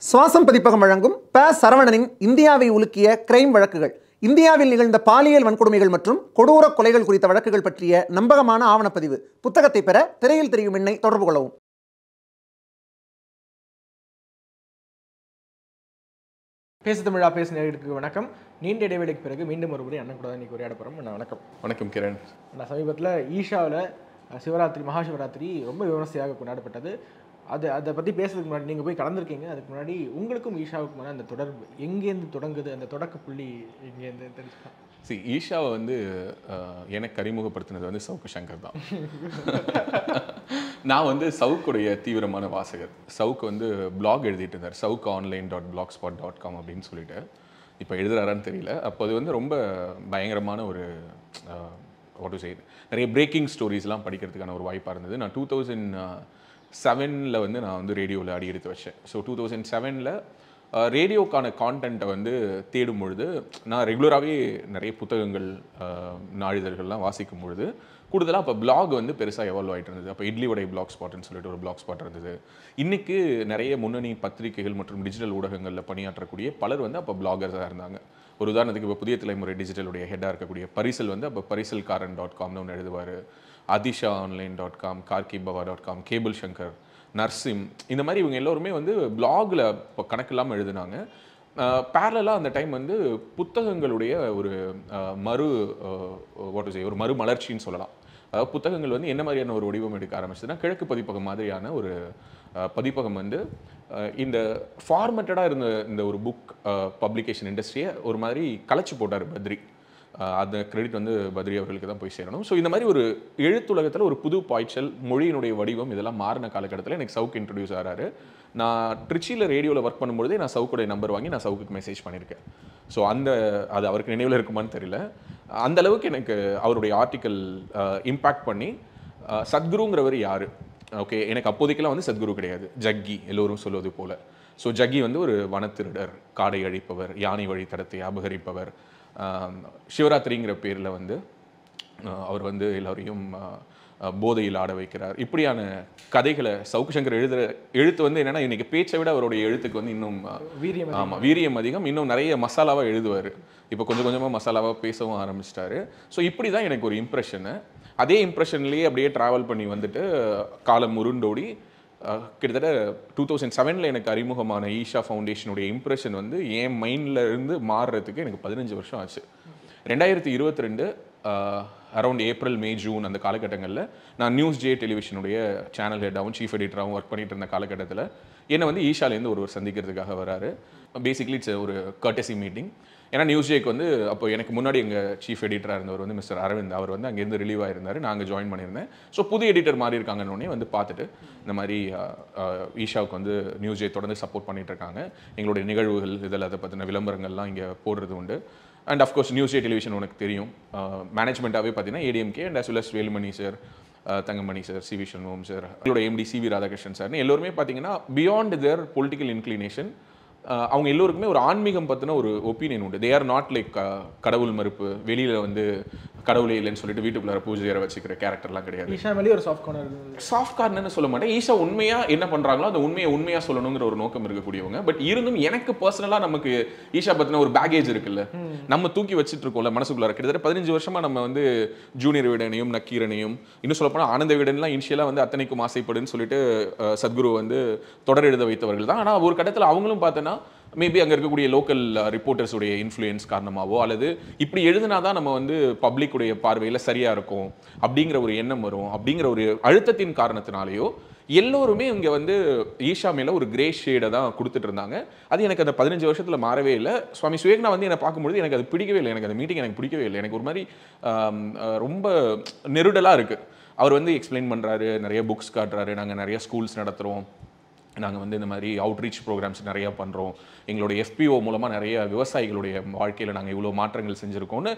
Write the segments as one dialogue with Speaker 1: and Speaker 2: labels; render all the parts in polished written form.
Speaker 1: சுவாசம் பதிப்பகம் வழங்கும் ப. சரவணனின் இந்தியாவை உலுக்கிய கிரைம் வழக்குகள், இந்தியாவில் நிகழ்ந்த பாலியல் வன்கொடுமைகள் மற்றும் கொடூர கொலைகள் குறித்த வழக்குகள் பற்றிய நம்பகமான ஆவணப்பதிவு. புத்தகத்தை பெற திரையில் தெரியும் எண்ணை தொடர்பு கொள்ளவும்.
Speaker 2: பேசு தமிழா பேசு நேயர்களுக்கு வணக்கம். நீண்ட இடைவெளிக்கு பிறகு மீண்டும் ஒருமுறை அண்ணன் கூட தான் இன்னைக்கு உரையாட போகிறோம். வணக்கம்.
Speaker 3: வணக்கம் கிரண்.
Speaker 2: நான் சமீபத்தில் ஈஷாவில் சிவராத்திரி மகாசிவராத்திரி ரொம்ப விமர்சையாக கொண்டாடப்பட்டது. அதை பற்றி பேசுறதுக்கு முன்னாடி நீங்கள் போய் கலந்துருக்கீங்க. அதுக்கு முன்னாடி உங்களுக்கும் ஈஷாவுக்குமான அந்த தொடர்பு எங்கேருந்து தொடங்குது, அந்த தொடக்க புள்ளி எங்கேருந்து தெரிஞ்சுக்கலாம்?
Speaker 3: ஈஷாவை எனக்கு அறிமுகப்படுத்தினது சவுக்கு சங்கர் தான். நான் சவுக்குடைய தீவிரமான வாசகர். சவுக்கு பிளாக் எழுதிட்டு இருந்தார், சவுக்கு online.blogspot.com அப்படின்னு சொல்லிட்டு. இப்போ எழுதுறாரான்னு தெரியல. அப்போ அது ரொம்ப பயங்கரமான ஒரு நிறைய பிரேக்கிங் ஸ்டோரிஸ்லாம் படிக்கிறதுக்கான ஒரு வாய்ப்பாக இருந்தது. நான் 2007 நான் ரேடியோவில் அடி எடுத்து வச்சேன். ஸோ 2007 ரேடியோக்கான கான்டென்ட்டை தேடும் பொழுது நான் ரெகுலராகவே நிறைய புத்தகங்கள் நாளிதழ்கள்லாம் வாசிக்கும் பொழுது கூடுதலாக அப்போ பிளாக் பெருசாக எவால்வ் ஆகிட்டு இருந்தது. அப்போ இட்லி வடை பிளாக் ஸ்பாட்னு சொல்லிட்டு ஒரு பிளாக் ஸ்பாட் இருந்தது. இன்றைக்கி நிறைய முன்னணி பத்திரிகைகள் மற்றும் டிஜிட்டல் ஊடகங்களில் பணியாற்றக்கூடிய பலர் அப்போ பிளாகர்ஸாக இருந்தாங்க. ஒரு உதாரணத்துக்கு இப்போ புதிய தலைமுறை டிஜிட்டலுடைய ஹெட்டாக இருக்கக்கூடிய பரிசல் அப்போ பரிசல்காரன்.comனு ஒன்று எழுதுவார். அதிஷா online.com, கார்கிபவா.com, கேபிள் சங்கர், நர்சிம், இந்த மாதிரி இவங்க எல்லோருமே பிளாகில் இப்போ கணக்கு இல்லாமல் எழுதுனாங்க. பேரலாக அந்த டைம் புத்தகங்களுடைய ஒரு ஒரு மறுமலர்ச்சின்னு சொல்லலாம். அதாவது புத்தகங்கள் என்ன மாதிரியான ஒரு வடிவம் எடுக்க ஆரம்பிச்சதுன்னா, கிழக்கு பதிப்பகம் மாதிரியான ஒரு பதிப்பகம் இந்த ஃபார்மேட்டடாக இருந்த இந்த ஒரு புக் பப்ளிகேஷன் இண்டஸ்ட்ரியை ஒரு மாதிரி கலைச்சி போட்டார் பத்ரி. அந்த கிரெடிட் பத்ரி அவர்களுக்கு தான் போய் சேரணும். ஸோ இந்த மாதிரி ஒரு எழுத்துலகத்தில் ஒரு புது பாய்ச்சல், மொழியினுடைய வடிவம் இதெல்லாம் மாறின காலகட்டத்தில் எனக்கு சவுக்கு இன்ட்ரடியூஸ் ஆகிறாரு. நான் ட்ரிச்சியில் ரேடியோவில் ஒர்க் பண்ணும்பொழுதே நான் சவுக்குடைய நம்பர் வாங்கி நான் சவுக்குக்கு மெசேஜ் பண்ணியிருக்கேன். ஸோ அது அவருக்கு நினைவில் இருக்குமான்னு தெரியல. அந்த அளவுக்கு எனக்கு அவருடைய ஆர்டிக்கல் இம்பேக்ட் பண்ணி சத்குருங்கிறவர் யார், ஓகே, எனக்கு அப்போதைக்கெல்லாம் சத்குரு கிடையாது, ஜக்கி எல்லோரும் சொல்வது போல். ஸோ ஜக்கி ஒரு வனத்திருடர், காடை அழிப்பவர், யானை வழித்தடத்தை அபகரிப்பவர், சிவராத்திரிங்கிற பேரில் அவர் எல்லோரையும் போதையில் ஆட வைக்கிறார். இப்படியான கதைகளை சவுக்கு சங்கர் எழுத்து என்னென்னா, இன்றைக்கி பேச்சை விட அவருடைய எழுத்துக்கு இன்னும் வீரியம் அதிகம், இன்னும் நிறைய மசாலாவாக எழுதுவார். இப்போ கொஞ்சம் கொஞ்சமாக மசாலாவாக பேசவும் ஆரம்பிச்சிட்டாரு. ஸோ இப்படி தான் எனக்கு ஒரு இம்ப்ரெஷனு. அதே இம்ப்ரெஷன்லேயே அப்படியே ட்ராவல் பண்ணி காலம் உருண்டோடி கிட்டத்தட்ட 2007 எனக்கு அறிமுகமான ஈஷா ஃபவுண்டேஷனுடைய இம்ப்ரெஷன் என் மைண்டில் இருந்து மாறுறதுக்கு எனக்கு 15 வருஷம் ஆச்சு. 2022 அரௌண்ட் ஏப்ரல், மே, ஜூன் அந்த காலகட்டங்களில் நான் நியூஸ் ஜே டெலிவிஷனுடைய சேனல் ஹெட்டாகவும் சீஃப் எடிட்டராகவும் ஒர்க் பண்ணிட்டு இருந்த காலகட்டத்தில் என்னை ஈஷாலேருந்து ஒருவர் சந்திக்கிறதுக்காக வராரு. பேசிக்லி இட்ஸ் ஒரு கர்டசி மீட்டிங். ஏன்னா நியூஸ் ஜேக்கு அப்போ எனக்கு முன்னாடி எங்கள் சீஃப் எடிட்டராக இருந்தவர் மிஸ்டர் அரவிந்த், அவர் அங்கேருந்து ரிலீவ் ஆகிருந்தார். நான் அங்கே ஜாயின் பண்ணியிருந்தேன். ஸோ புது எடிட்டர் மாறி இருக்காங்கன்னு பார்த்துட்டு இந்த மாதிரி ஈஷாவுக்கு நியூஸ் ஜே தொடர்ந்து சப்போர்ட் பண்ணிட்டு இருக்காங்க, எங்களுடைய நிகழ்வுகள் இதில் அதை பற்றின விளம்பரங்கள்லாம் இங்கே போடுறது உண்டு. And of course news J television உனக்கு தெரியும், மேனேஜ்மெண்ட்டாகவே பார்த்தீங்கன்னா ADMK and as well as Velumani sir, Thangamani sir, CV Shanmugam sir, எங்களோட எம்டி சிவி ராதாகிருஷ்ணன் சார்னு எல்லோருமே பார்த்தீங்கன்னா பியாண்ட் தேர் பொலிட்டிக்கல் இன்க்ளினேஷன் அவங்க எல்லோருக்குமே ஒரு ஆன்மீகம் பற்றின ஒரு ஒப்பீனியன் உண்டு. தே ஆர் நாட் லைக் கடவுள் மறுப்பு, வெளியில் கடவுளே இல்லைன்னு சொல்லிட்டு வீட்டுக்குள்ளார பூஜையரை வச்சுக்கிற கேரக்டர்லாம் கிடையாது.
Speaker 2: ஈஷா மேலே ஒரு
Speaker 3: சாஃப்ட் கார்னர்னு சொல்ல மாட்டேன். ஈஷா உண்மையாக என்ன பண்ணுறாங்களோ அந்த உண்மையாக சொல்லணுங்கிற ஒரு நோக்கம் இருக்கக்கூடியவங்க. பட் இருந்தும் எனக்கு பர்சனலாக நமக்கு ஈஷா பற்றின ஒரு பேகேஜ் இருக்குல்ல, நம்ம தூக்கி வச்சுட்டு இருக்கோம்ல மனசுக்குள்ளார. கிட்டத்தட்ட 15 வருஷமாக நம்ம ஜூனியர் விடனையும் நக்கீரனையும் இன்னும் சொல்லப்போனால் ஆனந்த விடன்லாம் இனிஷியலாக அத்தனைக்கும் ஆசைப்படுன்னு சொல்லிட்டு சத்குரு தொடர் எழுத வைத்தவர்கள் தான். ஆனால் ஒரு கட்டத்தில் அவங்களும் பார்த்தோன்னா மேபி அங்கே இருக்கக்கூடிய லோக்கல் ரிப்போர்ட்டர்ஸுடைய இன்ஃப்ளூயன்ஸ் காரணமாகவோ அல்லது இப்படி எழுதினா தான் நம்ம பப்ளிக்குடைய பார்வையில் சரியாக இருக்கும் அப்படிங்கிற ஒரு எண்ணம் வரும் அப்படிங்கிற ஒரு அழுத்தத்தின் காரணத்தினாலேயோ எல்லோருமே இங்கே ஈஷா மேலே ஒரு கிரே ஷேடை தான் கொடுத்துட்டு இருந்தாங்க. அது எனக்கு அந்த 15 வருஷத்தில் மாறவே இல்லை. சுவாமி சுவேக்னா என்னை பார்க்கும்பொழுது எனக்கு அது பிடிக்கவே இல்லை. எனக்கு அந்த மீட்டிங் எனக்கு பிடிக்கவே இல்லை. எனக்கு ஒரு மாதிரி ரொம்ப நெருடலாக இருக்குது. அவர் எக்ஸ்பிளைன் பண்ணுறாரு, நிறைய புக்ஸ் காட்டுறாரு, நாங்கள் நிறைய ஸ்கூல்ஸ் நடத்துகிறோம், நாங்கள் இந்த மாதிரி அவுட்ரீச் ப்ரோக்ராம்ஸ் நிறையா பண்ணுறோம், எங்களுடைய எஃபிஓ மூலமாக நிறைய விவசாயிகளுடைய வாழ்க்கையில் நாங்கள் இவ்வளோ மாற்றங்கள் செஞ்சுருக்கோன்னு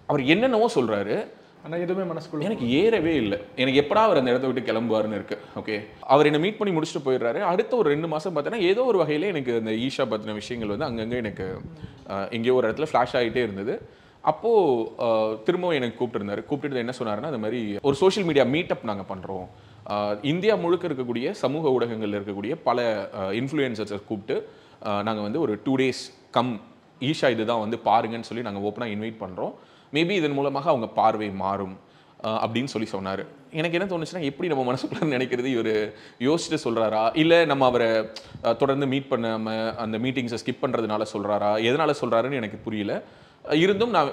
Speaker 3: அவர் என்னென்னவோ சொல்கிறாரு.
Speaker 2: ஆனால் எதுவுமே மனசுக்குள்ள
Speaker 3: எனக்கு ஏறவே இல்லை. எனக்கு எப்படா அவர் அந்த இடத்த விட்டு கிளம்புவார்னு இருக்கு. ஓகே, அவர் என்னை மீட் பண்ணி முடிச்சுட்டு போயிடுறாரு. அடுத்த ஒரு 2 மாதம் பார்த்தீங்கன்னா ஏதோ ஒரு வகையில் எனக்கு அந்த ஈஷா பற்றின விஷயங்கள் அங்கங்கே எனக்கு எங்கேயோ ஒரு இடத்துல ஃப்ளாஷ் ஆகிட்டே இருந்தது. அப்போது திரும்பவும் எனக்கு கூப்பிட்டு என்ன சொன்னாருன்னா, அந்த மாதிரி ஒரு சோஷியல் மீடியா மீட்டப் நாங்கள் பண்ணுறோம், இந்தியா முழுக்க இருக்கக்கூடிய சமூக ஊடகங்களில் இருக்கக்கூடிய பல இன்ஃப்ளூயன்சர்ஸை கூப்பிட்டு நாங்கள் வந்து ஒரு 2 days கம் ஈஷா இதுதான் வந்து பாருங்கன்னு சொல்லி நாங்கள் ஓப்பனாக இன்வைட் பண்ணுறோம். மேபி இதன் மூலமாக அவங்க பார்வை மாறும் அப்படின்னு சொல்லி சொன்னார். எனக்கு என்ன தோணுச்சுன்னா, எப்படி நம்ம மனசுக்குள்ள நினைக்கிறது, இவர் யோசிச்சுட்டு சொல்கிறாரா, இல்லை நம்ம அவரை தொடர்ந்து மீட் பண்ணாமல் அந்த மீட்டிங்ஸை ஸ்கிப் பண்ணுறதுனால சொல்கிறாரா, எதனால் சொல்கிறாருன்னு எனக்கு புரியல. இருந்தும் நான்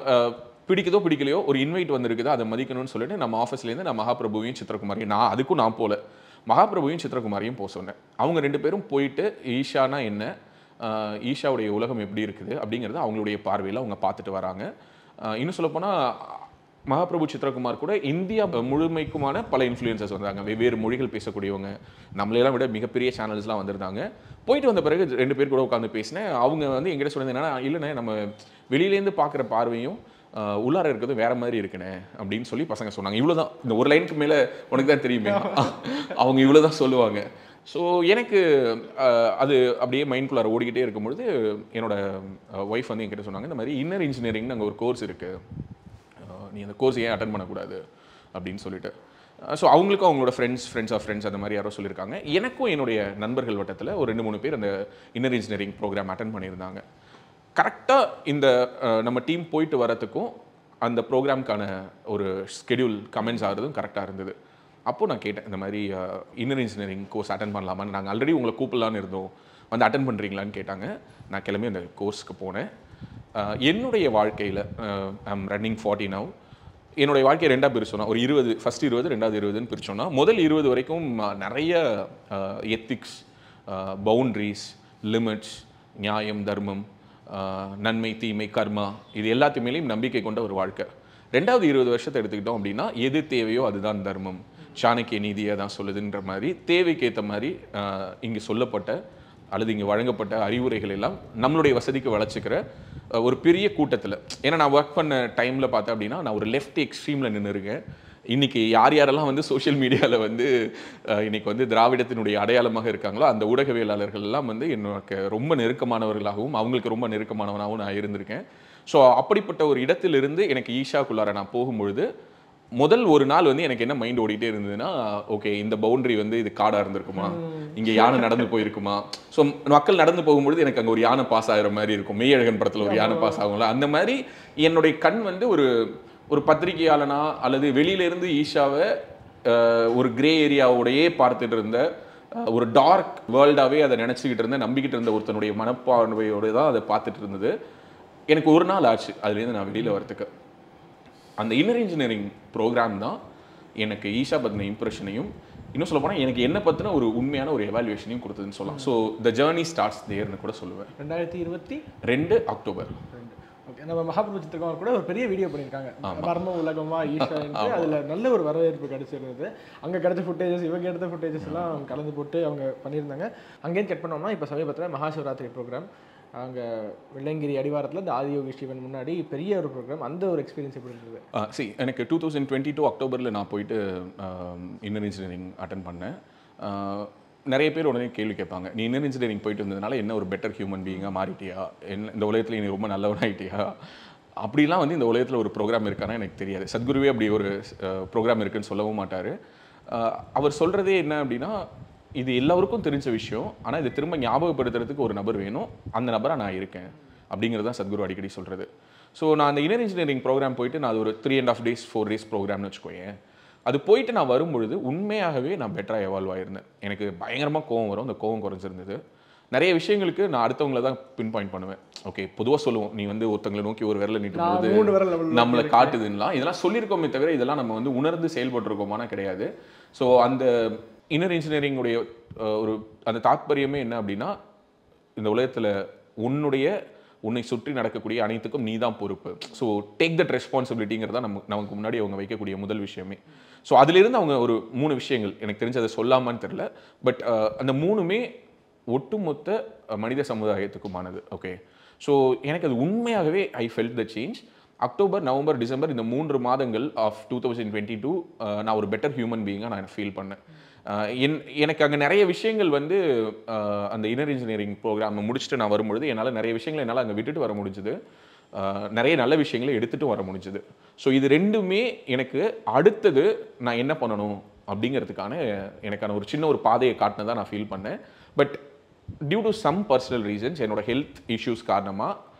Speaker 3: பிடிக்குதோ பிடிக்கலையோ ஒரு இன்வைட் வந்திருக்குதோ அதை மதிக்கணும்னு சொல்லிட்டு நம்ம ஆஃபீஸ்லேருந்து நான் மகாபிரபுவையும் சித்திரகுமாரியும் அதுக்கும் நான் போகல, மகாபிரபுவையும் சித்திரகுமாரியும் போக சொன்னேன். அவங்க 2 பேரும் போயிட்டு ஈஷானா என்ன, ஈஷாவுடைய உலகம் எப்படி இருக்குது அப்படிங்கிறத அவங்களுடைய பார்வையில் அவங்க பார்த்துட்டு வராங்க. இன்னும் சொல்லப்போனால் மகாபிரபு சித்திரகுமார் கூட இந்தியா முழுமைக்குமான பல இன்ஃப்ளூயன்சர்ஸ் வந்தாங்க, வெவ்வேறு மொழிகள் பேசக்கூடியவங்க, நம்மளெல்லாம் விட மிகப்பெரிய சேனல்ஸ்லாம் வந்திருந்தாங்க. போயிட்டு வந்த பிறகு 2 பேர் கூட உட்காந்து பேசினேன். அவங்க வந்து எங்கிட்ட சொன்னது என்னன்னா, இல்லைண்ணே நம்ம வெளியிலேருந்து பார்க்குற பார்வையும் உள்ளார இருக்கிறது வேற மாதிரி இருக்குண்ணே அப்படின்னு சொல்லி பசங்க சொன்னாங்க. இவ்வளோதான், இந்த ஒரு லைனுக்கு மேலே உனக்கு தான் தெரியுமே, அவங்க இவ்வளோதான் சொல்லுவாங்க. ஸோ எனக்கு அது அப்படியே மைண்ட்குள்ளார ஓடிக்கிட்டே இருக்கும்பொழுது என்னோட ஒய்ஃப் வந்து என்கிட்ட சொன்னாங்க, இந்த மாதிரி இன்னர் இன்ஜினியரிங்னு அங்கே ஒரு கோர்ஸ் இருக்குது, நீ அந்த கோர்ஸ் ஏன் அட்டன் பண்ணக்கூடாது அப்படின்னு சொல்லிட்டு. ஸோ அவங்களுக்கும் அவங்களோட ஃப்ரெண்ட்ஸ் ஆஃப் ஃப்ரெண்ட்ஸ் அந்த மாதிரி யாரோ சொல்லியிருக்காங்க. எனக்கும் என்னுடைய நண்பர்கள் வட்டத்தில் ஒரு 2-3 பேர் அந்த இன்னர் இன்ஜினியரிங் ப்ரோக்ராம் அட்டன் பண்ணியிருந்தாங்க. கரெக்டாக இந்த நம்ம டீம் போயிட்டு வரத்துக்கும் அந்த ப்ரோக்ராம்க்கான ஒரு ஸ்கெடியூல் கமெண்ட்ஸ் ஆகிறதும் கரெக்டாக இருந்தது. அப்போது நான் கேட்டேன், இந்த மாதிரி இன்னர் இன்ஜினியரிங் கோர்ஸ் அட்டன் பண்ணலாமான்னு, நாங்கள் ஆல்ரெடி உங்களை கூப்பிடலான்னு இருந்தோம், வந்து அட்டன் பண்ணுறீங்களான்னு கேட்டாங்க. நான் கிளம்பி அந்த கோர்ஸுக்கு போனேன். என்னுடைய வாழ்க்கையில் ஐம் ரன்னிங் 40 now. என்னுடைய வாழ்க்கையை 2ஆக பிரிச்சோன்னா, ஒரு 20 ஃபஸ்ட் 20 2வது 20ன்னு பிரிச்சோன்னா, முதல் 20 வரைக்கும் நிறைய எத்திக்ஸ், பவுண்ட்ரிஸ், லிமிட்ஸ், நியாயம், தர்மம், நன்மை, தீமை, கர்மா, இது எல்லாத்து மேலேயும் நம்பிக்கை கொண்ட ஒரு வாழ்க்கை. 2வது 20 வருஷத்தை எடுத்துக்கிட்டோம் அப்படின்னா, எது தேவையோ அதுதான் தர்மம், சாணக்கிய நீதியை தான் சொல்லுதுன்ற மாதிரி தேவைக்கு ஏற்ற மாதிரி இங்கே சொல்லப்பட்ட அல்லது இங்கே வழங்கப்பட்ட அறிவுரைகள் எல்லாம் நம்மளுடைய வசதிக்கு வளர்ச்சிக்கிற ஒரு பெரிய கூட்டத்தில். ஏன்னா நான் ஒர்க் பண்ண டைமில் பார்த்தேன் அப்படின்னா, நான் ஒரு லெஃப்ட் எக்ஸ்ட்ரீமில் நின்று இருக்கேன். இன்றைக்கி யாரெல்லாம் வந்து சோஷியல் மீடியாவில் வந்து இன்றைக்கி வந்து திராவிடத்தினுடைய அடையாளமாக இருக்காங்களோ அந்த ஊடகவியலாளர்கள் எல்லாம் வந்து எனக்கு ரொம்ப நெருக்கமானவர்களாகவும் அவங்களுக்கு ரொம்ப நெருக்கமானவனாகவும் நான் இருந்திருக்கேன். ஸோ அப்படிப்பட்ட ஒரு இடத்திலிருந்து எனக்கு ஈஷாக்குள்ளார நான் போகும்பொழுது முதல் ஒரு நாள் வந்து எனக்கு என்ன மைண்ட் ஓடிட்டே இருந்ததுன்னா, ஓகே இந்த பவுண்டரி வந்து இது காடாக இருந்திருக்குமா, இங்கே யானை நடந்து போயிருக்குமா. ஸோ மக்கள் நடந்து போகும்பொழுது எனக்கு அங்கே ஒரு யானை பாஸ் ஆகிற மாதிரி இருக்கும், மெய்யழகன் படத்தில் ஒரு யானை பாஸ் ஆகும்ல, அந்த மாதிரி என்னுடைய கண் வந்து ஒரு பத்திரிகையாளனா அல்லது வெளியிலேருந்து ஈஷாவை ஒரு கிரே ஏரியாவோடையே பார்த்துட்டு இருந்த ஒரு டார்க் வேர்ல்டாகவே அதை நினச்சிக்கிட்டு இருந்தேன், நம்பிக்கிட்டு இருந்த ஒருத்தனுடைய மனப்பான்மையோடு தான் அதை பார்த்துட்டு இருந்தது. எனக்கு ஒரு நாள் ஆச்சு அதுலேருந்து நான் வெளியில் வரத்துக்கு. அந்த இன்னர் இன்ஜினியரிங் ப்ரோக்ராம் தான் எனக்கு ஈஷா பற்றின இம்ப்ரெஷனையும், இன்னும் சொல்ல போனால் எனக்கு என்ன பற்றின ஒரு உண்மையான ஒரு எவாலுவேஷனையும் கொடுத்ததுன்னு சொல்லலாம். ஸோ த ஜேர்னி ஸ்டார்ட்ஸ் தேர்னு கூட சொல்லுவேன். 2022 அக்டோபர்.
Speaker 2: ஓகே, நம்ம மகாபிரபு சித்திரகுமார் கூட ஒரு பெரிய வீடியோ பண்ணியிருக்காங்க, மர்ம உலகமா ஈஷா. அதில் நல்ல ஒரு வரவேற்பு கிடைச்சிருந்தது. அங்கே கிடைச்ச ஃபுட்டேஜஸ், இவங்க எடுத்த ஃபுட்டேஜஸ் எல்லாம் கலந்து போட்டு அவங்க பண்ணியிருந்தாங்க. அங்கேயும் கட் பண்ணோம்னா இப்போ சமீபத்தில் மகாசிவராத்திரி ப்ரோக்ராம் அங்கே வெள்ளங்கிரி அடிவாரத்தில் இந்த ஆதியோகி ஸ்ரீவன் முன்னாடி பெரிய ஒரு ப்ரோக்ராம், அந்த ஒரு எக்ஸ்பீரியன்ஸ் எப்படி இருந்தது?
Speaker 3: எனக்கு 2022 அக்டோபரில் நான் போயிட்டு இன்னர் இன்ஜினியரிங் அட்டன் பண்ணேன். நிறைய பேர் உடனே கேள்வி கேட்பாங்க, நீ இன்னர் இன்ஜினியரிங் போயிட்டு வந்ததுனால என்ன ஒரு பெட்டர் ஹியூமன் பீயிங்காக மாறிட்டியா, என்ன இந்த உலகத்தில் நீ ரொம்ப நல்லவனாயிட்டியா, அப்படிலாம் வந்து இந்த உலகத்தில் ஒரு ப்ரோக்ராம் இருக்கானா எனக்கு தெரியாது. சத்குருவே அப்படி ஒரு ப்ரோக்ராம் இருக்குன்னு சொல்லவும் மாட்டார். அவர் சொல்கிறதே என்ன அப்படின்னா, இது எல்லாருக்கும் தெரிஞ்ச விஷயம், ஆனால் இதை திரும்ப ஞாபகப்படுத்துறதுக்கு ஒரு நபர் வேணும், அந்த நபராக நான் இருக்கேன் அப்படிங்கிறது தான் சத்குரு அடிக்கடி சொல்கிறது. ஸோ நான் அந்த இன்னர் இன்ஜினியரிங் ப்ரோக்ராம் போயிட்டு நான் அது ஒரு 3.5 days 4 days ப்ரோக்ராம்னு வச்சுக்கோயேன். அது போயிட்டு நான் வரும்பொழுது உண்மையாகவே நான் பெட்டராக எவால்வ் ஆகிருந்தேன். எனக்கு பயங்கரமாக கோவம் வரும், அந்த கோவம் குறைஞ்சிருந்தது. நிறைய விஷயங்களுக்கு நான் அடுத்தவங்களை தான் பின் பாயிண்ட் பண்ணுவேன். ஓகே, பொதுவாக சொல்லுவோம், நீ வந்து ஒருத்தங்களை நோக்கி ஒரு விரலை நீட்டும் போது நம்மளை காட்டுதுன்னா, இதெல்லாம் சொல்லியிருக்கோமே தவிர இதெல்லாம் நம்ம வந்து உணர்ந்து செயல்பட்டுருக்கோமானா கிடையாது. ஸோ அந்த இன்னர் இன்ஜினியரிங்குடைய ஒரு அந்த தாத்பரியமே என்ன அப்படின்னா, இந்த உலகத்தில் உன்னை சுற்றி நடக்கக்கூடிய அனைத்துக்கும் நீ தான் பொறுப்பு. ஸோ டேக் தட் ரெஸ்பான்சிபிலிட்டிங்கிறதா நமக்கு முன்னாடி அவங்க வைக்கக்கூடிய முதல் விஷயமே. ஸோ அதிலிருந்து அவங்க ஒரு 3 விஷயங்கள் எனக்கு தெரிஞ்சு அதை சொல்லாமான்னு தெரில, பட் அந்த 3மே ஒட்டுமொத்த மனித சமுதாயத்துக்குமானது. ஓகே, ஸோ எனக்கு அது உண்மையாகவே I felt the change. October, November, December இந்த 3 மாதங்கள் ஆஃப் 2022 நான் ஒரு பெட்டர் ஹியூமன் பீயிங்காக நான் ஃபீல் பண்ணேன். எனக்கு அங்கே நிறைய விஷயங்கள் வந்து அந்த இன்னர் இன்ஜினியரிங் ப்ரோக்ராம் முடிச்சுட்டு நான் வரும்பொழுது என்னால் நிறைய விஷயங்களை என்னால் அங்கே விட்டுட்டு வர முடிஞ்சுது, நிறைய நல்ல விஷயங்களை எடுத்துகிட்டு வர முடிஞ்சுது. ஸோ இது ரெண்டுமே எனக்கு அடுத்தது நான் என்ன பண்ணணும் அப்படிங்கிறதுக்கான எனக்கான ஒரு சின்ன ஒரு பாதையை காட்டினதாக நான் ஃபீல் பண்ணேன். But due to some personal reasons என்னோட ஹெல்த் இஷ்யூஸ் காரணமாக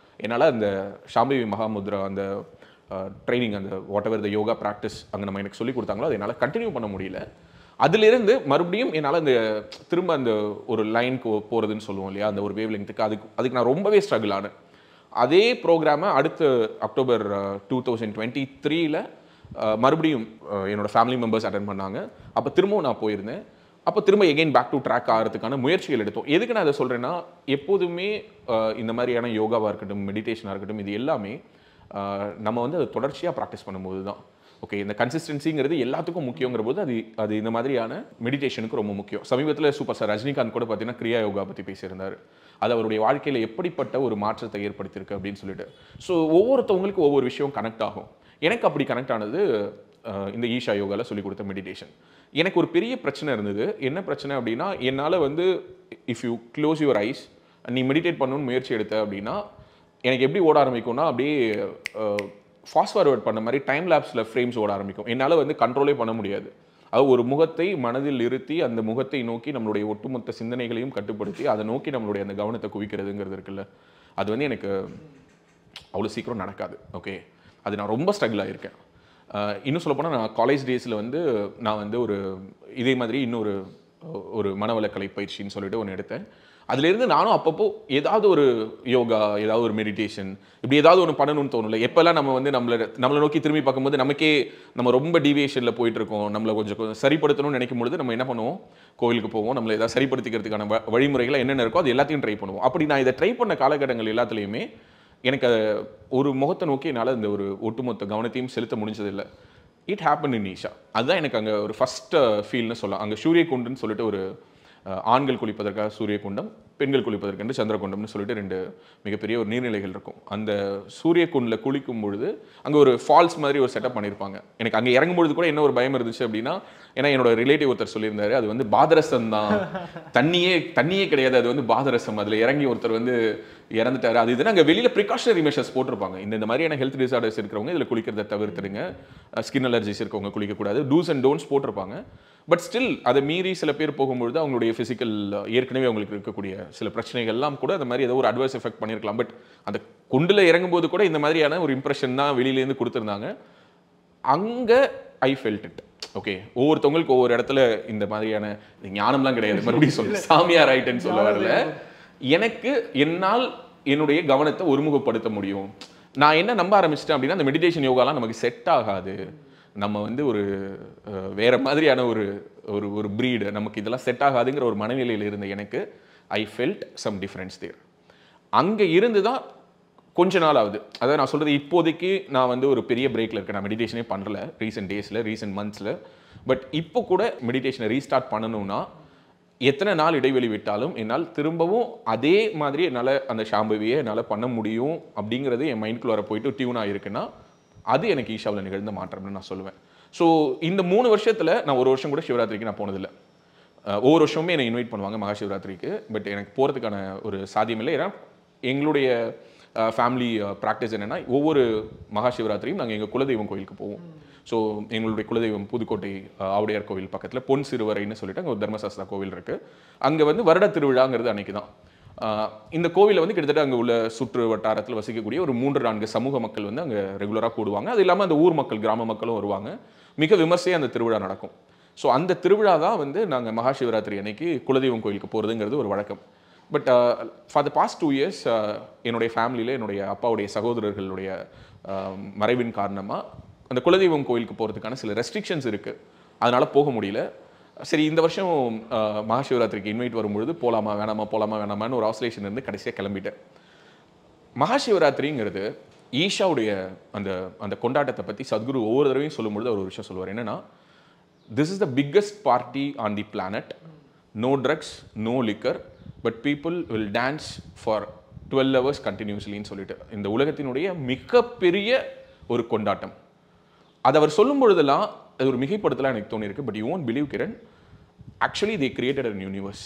Speaker 3: என்னால் அந்த சாம்பவி மகாமுத்ரா அந்த ட்ரைனிங் அந்த whatever the yoga practice அங்கே நம்ம எனக்கு சொல்லி கொடுத்தாங்களோ அதை என்னால் கண்டினியூ பண்ண முடியல. அதிலிருந்து மறுபடியும் என்னால் அந்த திரும்ப அந்த ஒரு லைனுக்கு போகிறதுன்னு சொல்லுவோம் இல்லையா, அந்த ஒரு வேவ் லெங்க்த்துக்கு அதுக்கு நான் ரொம்பவே ஸ்ட்ரகிள் ஆனேன். அதே ப்ரோக்ராமை அடுத்த அக்டோபர் 2023 மறுபடியும் என்னோடய ஃபேமிலி மெம்பர்ஸ் அட்டென்ட் பண்ணாங்க. அப்போ திரும்பவும் நான் போயிருந்தேன். அப்போ திரும்ப எகெயின் பேக் டு ட்ராக் ஆகிறதுக்கான முயற்சிகள் எடுத்தோம். எதுக்கு நான் அதை சொல்கிறேன்னா, எப்போதுமே இந்த மாதிரியான யோகாவாக இருக்கட்டும், மெடிடேஷனாக இருக்கட்டும், இது எல்லாமே நம்ம வந்து அதை தொடர்ச்சியாக ப்ராக்டிஸ் பண்ணும்போது தான் ஓகே. இந்த கன்சிஸ்டன்சிங்கிறது எல்லாத்துக்கும் முக்கியங்கிற போது அது இந்த மாதிரியான மெடிடேஷனுக்கு ரொம்ப முக்கியம். சமீபத்தில் சூப்பர் ஸ்டார் ரஜினிகாந்த் கூட பார்த்தீங்கன்னா கிரியா யோகா பற்றி பேசியிருந்தார். அது அவருடைய வாழ்க்கையில் எப்படிப்பட்ட ஒரு மாற்றத்தை ஏற்படுத்தியிருக்கு அப்படின்னு சொல்லிட்டு. ஸோ ஒவ்வொருத்தவங்களுக்கு ஒவ்வொரு விஷயம் கனெக்ட் ஆகும். எனக்கு அப்படி கனெக்ட் ஆனது இந்த ஈஷா யோகாவில் சொல்லிக் கொடுத்த மெடிடேஷன். எனக்கு ஒரு பெரிய பிரச்சனை இருந்தது. என்ன பிரச்சனை அப்படின்னா, என்னால் வந்து if you close your eyes நீ மெடிடேட் பண்ணணும்னு முயற்சி எடுத்த அப்படின்னா எனக்கு எப்படி ஓட ஆரம்பிக்கும்னா, அப்படியே ஃபாஸ்ட் ஃபார்வர்ட் பண்ண மாதிரி டைம் லேப்ஸில் ஃப்ரேம்ஸ் ஓட ஆரம்பிக்கும். என்னால் வந்து கண்ட்ரோலே பண்ண முடியாது. அது ஒரு முகத்தை மனதில் இருத்தி அந்த முகத்தை நோக்கி நம்மளுடைய ஒட்டுமொத்த சிந்தனைகளையும் கட்டுப்படுத்தி அதை நோக்கி நம்மளுடைய அந்த கவனத்தை குவிக்கிறதுங்கிறது இருக்குல்ல, அது வந்து எனக்கு அவ்வளோ சீக்கிரம் நடக்காது. ஓகே, அது நான் ரொம்ப ஸ்ட்ரகிள் ஆகியிருக்கேன். இன்னும் சொல்லப்போனால் நான் காலேஜ் டேஸில் வந்து நான் வந்து இதே மாதிரி இன்னொரு மனவளக்கலை பயிற்சின்னு சொல்லிட்டு ஒன்று எடுத்தேன். அதுலேருந்து நானும் அப்பப்போ ஏதாவது ஒரு யோகா, ஏதாவது ஒரு மெடிடேஷன், இப்படி ஏதாவது ஒன்று பண்ணணும்னு தோணும்ல. எப்போல்லாம் நம்ம வந்து நம்மளை நோக்கி திரும்பி பார்க்கும்போது நம்ம ரொம்ப டீவியேஷனில் போயிட்டு இருக்கோம், நம்மளை கொஞ்சம் சரிப்படுத்தணும்னு நினைக்கும் பொழுது நம்ம என்ன பண்ணுவோம், கோவிலுக்கு போவோம். நம்மளை ஏதாவது சரிப்படுத்திக்கிறதுக்கான வழிமுறைகள் என்னென்ன இருக்கோ அது எல்லாத்தையும் ட்ரை பண்ணுவோம். அப்படி நான் இதை ட்ரை பண்ண காலகட்டங்கள் எல்லாத்துலேயுமே எனக்கு ஒரு முகத்தை நோக்கி என்னால் இந்த ஒரு ஒட்டுமொத்த கவனத்தையும் செலுத்த முடிஞ்சதில்லை. It happen in Isha. அதுதான் எனக்கு அங்கே ஒரு ஃபஸ்ட் ஃபீல்னு சொல்லலாம். அங்கே சூரிய குண்டுன்னு சொல்லிட்டு ஒரு ஆண்கள் குளிப்பதற்காக சூரிய குண்டம், பெண்கள் குளிப்பதற்கு சந்திரகுண்டம்னு சொல்லிட்டு 2 மிகப்பெரிய ஒரு நீர்நிலைகள் இருக்கும். அந்த சூரிய குண்டில் குளிக்கும் பொழுது அங்கே ஒரு ஃபால்ஸ் மாதிரி ஒரு செட்டப் பண்ணியிருப்பாங்க. எனக்கு அங்கே இறங்கும்பொழுது கூட என்ன ஒரு பயம் இருந்துச்சு அப்படின்னா, ஏன்னா என்னோட ரிலேட்டிவ் ஒருத்தர் சொல்லியிருந்தாரு, அது வந்து பாதரசம் தான், தண்ணியே கிடையாது, அது வந்து பாதரசம், அதில் இறங்கி ஒருத்தர் வந்து இறந்துட்டாரு. அது இதுன்னு அங்கே வெளியில் ப்ரிகாஷனரி மெஷர்ஸ் போட்டிருப்பாங்க. இந்த மாதிரியான ஹெல்த் டிசார்டர்ஸ் இருக்கிறவங்க இதில் குளிக்கிறத தவிர்த்துடுங்க, ஸ்கின் அலர்ஜிஸ் இருக்கவங்க குளிக்கக்கூடாது, டூஸ் அண்ட் டோன்ட்ஸ் போட்டிருப்பாங்க. பட் ஸ்டில் அதை மீறி சில பேர் போகும்பொழுது அவங்களுடைய ஃபிசிக்கல் ஏற்கனவே அவங்களுக்கு இருக்கக்கூடிய சில பிரச்சனைகள்லாம் கூட அந்த மாதிரி ஏதோ ஒரு அட்வர்ஸ் எஃபெக்ட் பண்ணியிருக்கலாம். பட் அந்த குண்டில் இறங்கும்போது கூட இந்த மாதிரியான ஒரு இம்ப்ரெஷன் தான் வெளியிலேருந்து கொடுத்துருந்தாங்க. அங்கே ஐ ஃபெல்ட் இட். ஓகே, ஒவ்வொருத்தவங்களுக்கு ஒவ்வொரு இடத்துல இந்த மாதிரியான ஞானம்லாம் கிடையாது, மறுபடியும் சொல்ல சாமியார் ஆயிட்டேன்னு சொல்ல வரல. எனக்கு என்னால் என்னுடைய கவனத்தை ஒருமுகப்படுத்த முடியும். நான் என்ன நம்ப ஆரம்பிச்சிட்டேன் அப்படின்னா, அந்த மெடிடேஷன் யோகாலாம் நமக்கு செட் ஆகாது, நம்ம வந்து வேற மாதிரியான ஒரு ப்ரீடு, நமக்கு இதெல்லாம் செட் ஆகாதுங்கிற ஒரு மனநிலையில் இருந்த எனக்கு ஐ ஃபெல்ட் சம் டிஃப்ரென்ஸ் தேர். அங்கே இருந்து தான் கொஞ்ச நாள் ஆகுது. அதாவது நான் சொல்கிறது, இப்போதைக்கு நான் வந்து ஒரு பெரிய பிரேக்கில் இருக்கேன். நான் மெடிடேஷனே பண்ணல ரீசெண்ட் டேஸில், ரீசெண்ட் மந்த்ஸில். பட் இப்போ கூட மெடிடேஷனை ரீஸ்டார்ட் பண்ணணும்னா எத்தனை நாள் இடைவெளி விட்டாலும் என்னால் திரும்பவும் அதே மாதிரி என்னால் அந்த சாம்பவியை என்னால் பண்ண முடியும் அப்படிங்கிறது என் மைண்ட்குள்ளார போயிட்டு டியூன் ஆகிருக்குன்னா அது எனக்கு ஈஷாவில் நிகழ்ந்த மாற்றம்னு நான் சொல்லுவேன். ஸோ இந்த 3 வருஷத்தில் நான் ஒரு வருஷம் கூட சிவராத்திரிக்கு நான் போனதில்லை. ஒவ்வொரு வருஷமுமே என்னை இன்வைட் பண்ணுவாங்க மகா சிவராத்திரிக்கு. பட் எனக்கு போகிறதுக்கான ஒரு சாத்தியம் இல்லை. ஏன்னா எங்களுடைய ஃபேமிலி ப்ராக்டிஸ் என்னென்னா, ஒவ்வொரு மகா சிவராத்திரியும் நாங்கள் எங்கள் குலதெய்வம் கோயிலுக்கு போவோம். ஸோ எங்களுடைய குலதெய்வம் புதுக்கோட்டை ஆவுடையார் கோவில் பக்கத்தில் பொன் சிறுவரைன்னு சொல்லிட்டு அங்கே ஒரு தர்மசாஸ்தா கோவில் இருக்குது. அங்கே வந்து வருட திருவிழாங்கிறது அன்றைக்கி தான். இந்த கோவிலில் வந்து கிட்டத்தட்ட அங்கே உள்ள சுற்று வட்டாரத்தில் வசிக்கக்கூடிய ஒரு 3-4 சமூக மக்கள் வந்து அங்கே ரெகுலராக கூடுவாங்க. அது இல்லாமல் அந்த ஊர் மக்கள், கிராம மக்களும் வருவாங்க. மிக விமர்சையாக அந்த திருவிழா நடக்கும். ஸோ அந்த திருவிழா தான் வந்து நாங்கள் மகா சிவராத்திரி அன்னைக்கு குலதெய்வம் கோயிலுக்கு போகிறதுங்கிறது ஒரு வழக்கம். But for the past 2 years என்னுடைய ஃபேமிலியில் என்னுடைய அப்பாவுடைய சகோதரர்களுடைய மறைவின் காரணமாக அந்த குலதெய்வம் கோயிலுக்கு போகிறதுக்கான சில ரெஸ்ட்ரிக்ஷன்ஸ் இருக்குது. அதனால் போக முடியல. சரி, இந்த வருஷம் மகா சிவராத்திரிக்கு இன்வைட் வரும்பொழுது போகலாமா வேணாமான்னு ஒரு ஆசோலேஷன் இருந்து கடைசியாக கிளம்பிட்டேன். மகா சிவராத்திரிங்கிறது ஈஷாவுடைய அந்த கொண்டாட்டத்தை பற்றி சத்குரு ஒவ்வொரு தடவையும் சொல்லும்பொழுது அவர் ஒரு விஷயம் சொல்லுவார். என்னென்னா, this is the biggest party on the planet, no drugs, no liquor, but people will dance for 12 hours கண்டினியூஸ்லின்னு சொல்லிட்டு இந்த உலகத்தினுடைய மிகப்பெரிய ஒரு கொண்டாட்டம். அது அவர் சொல்லும் பொழுதெல்லாம் அது ஒரு மிகைப்படுத்தலாம் எனக்கு தோணியிருக்கு. But you won't believe Kiran, actually they created an universe.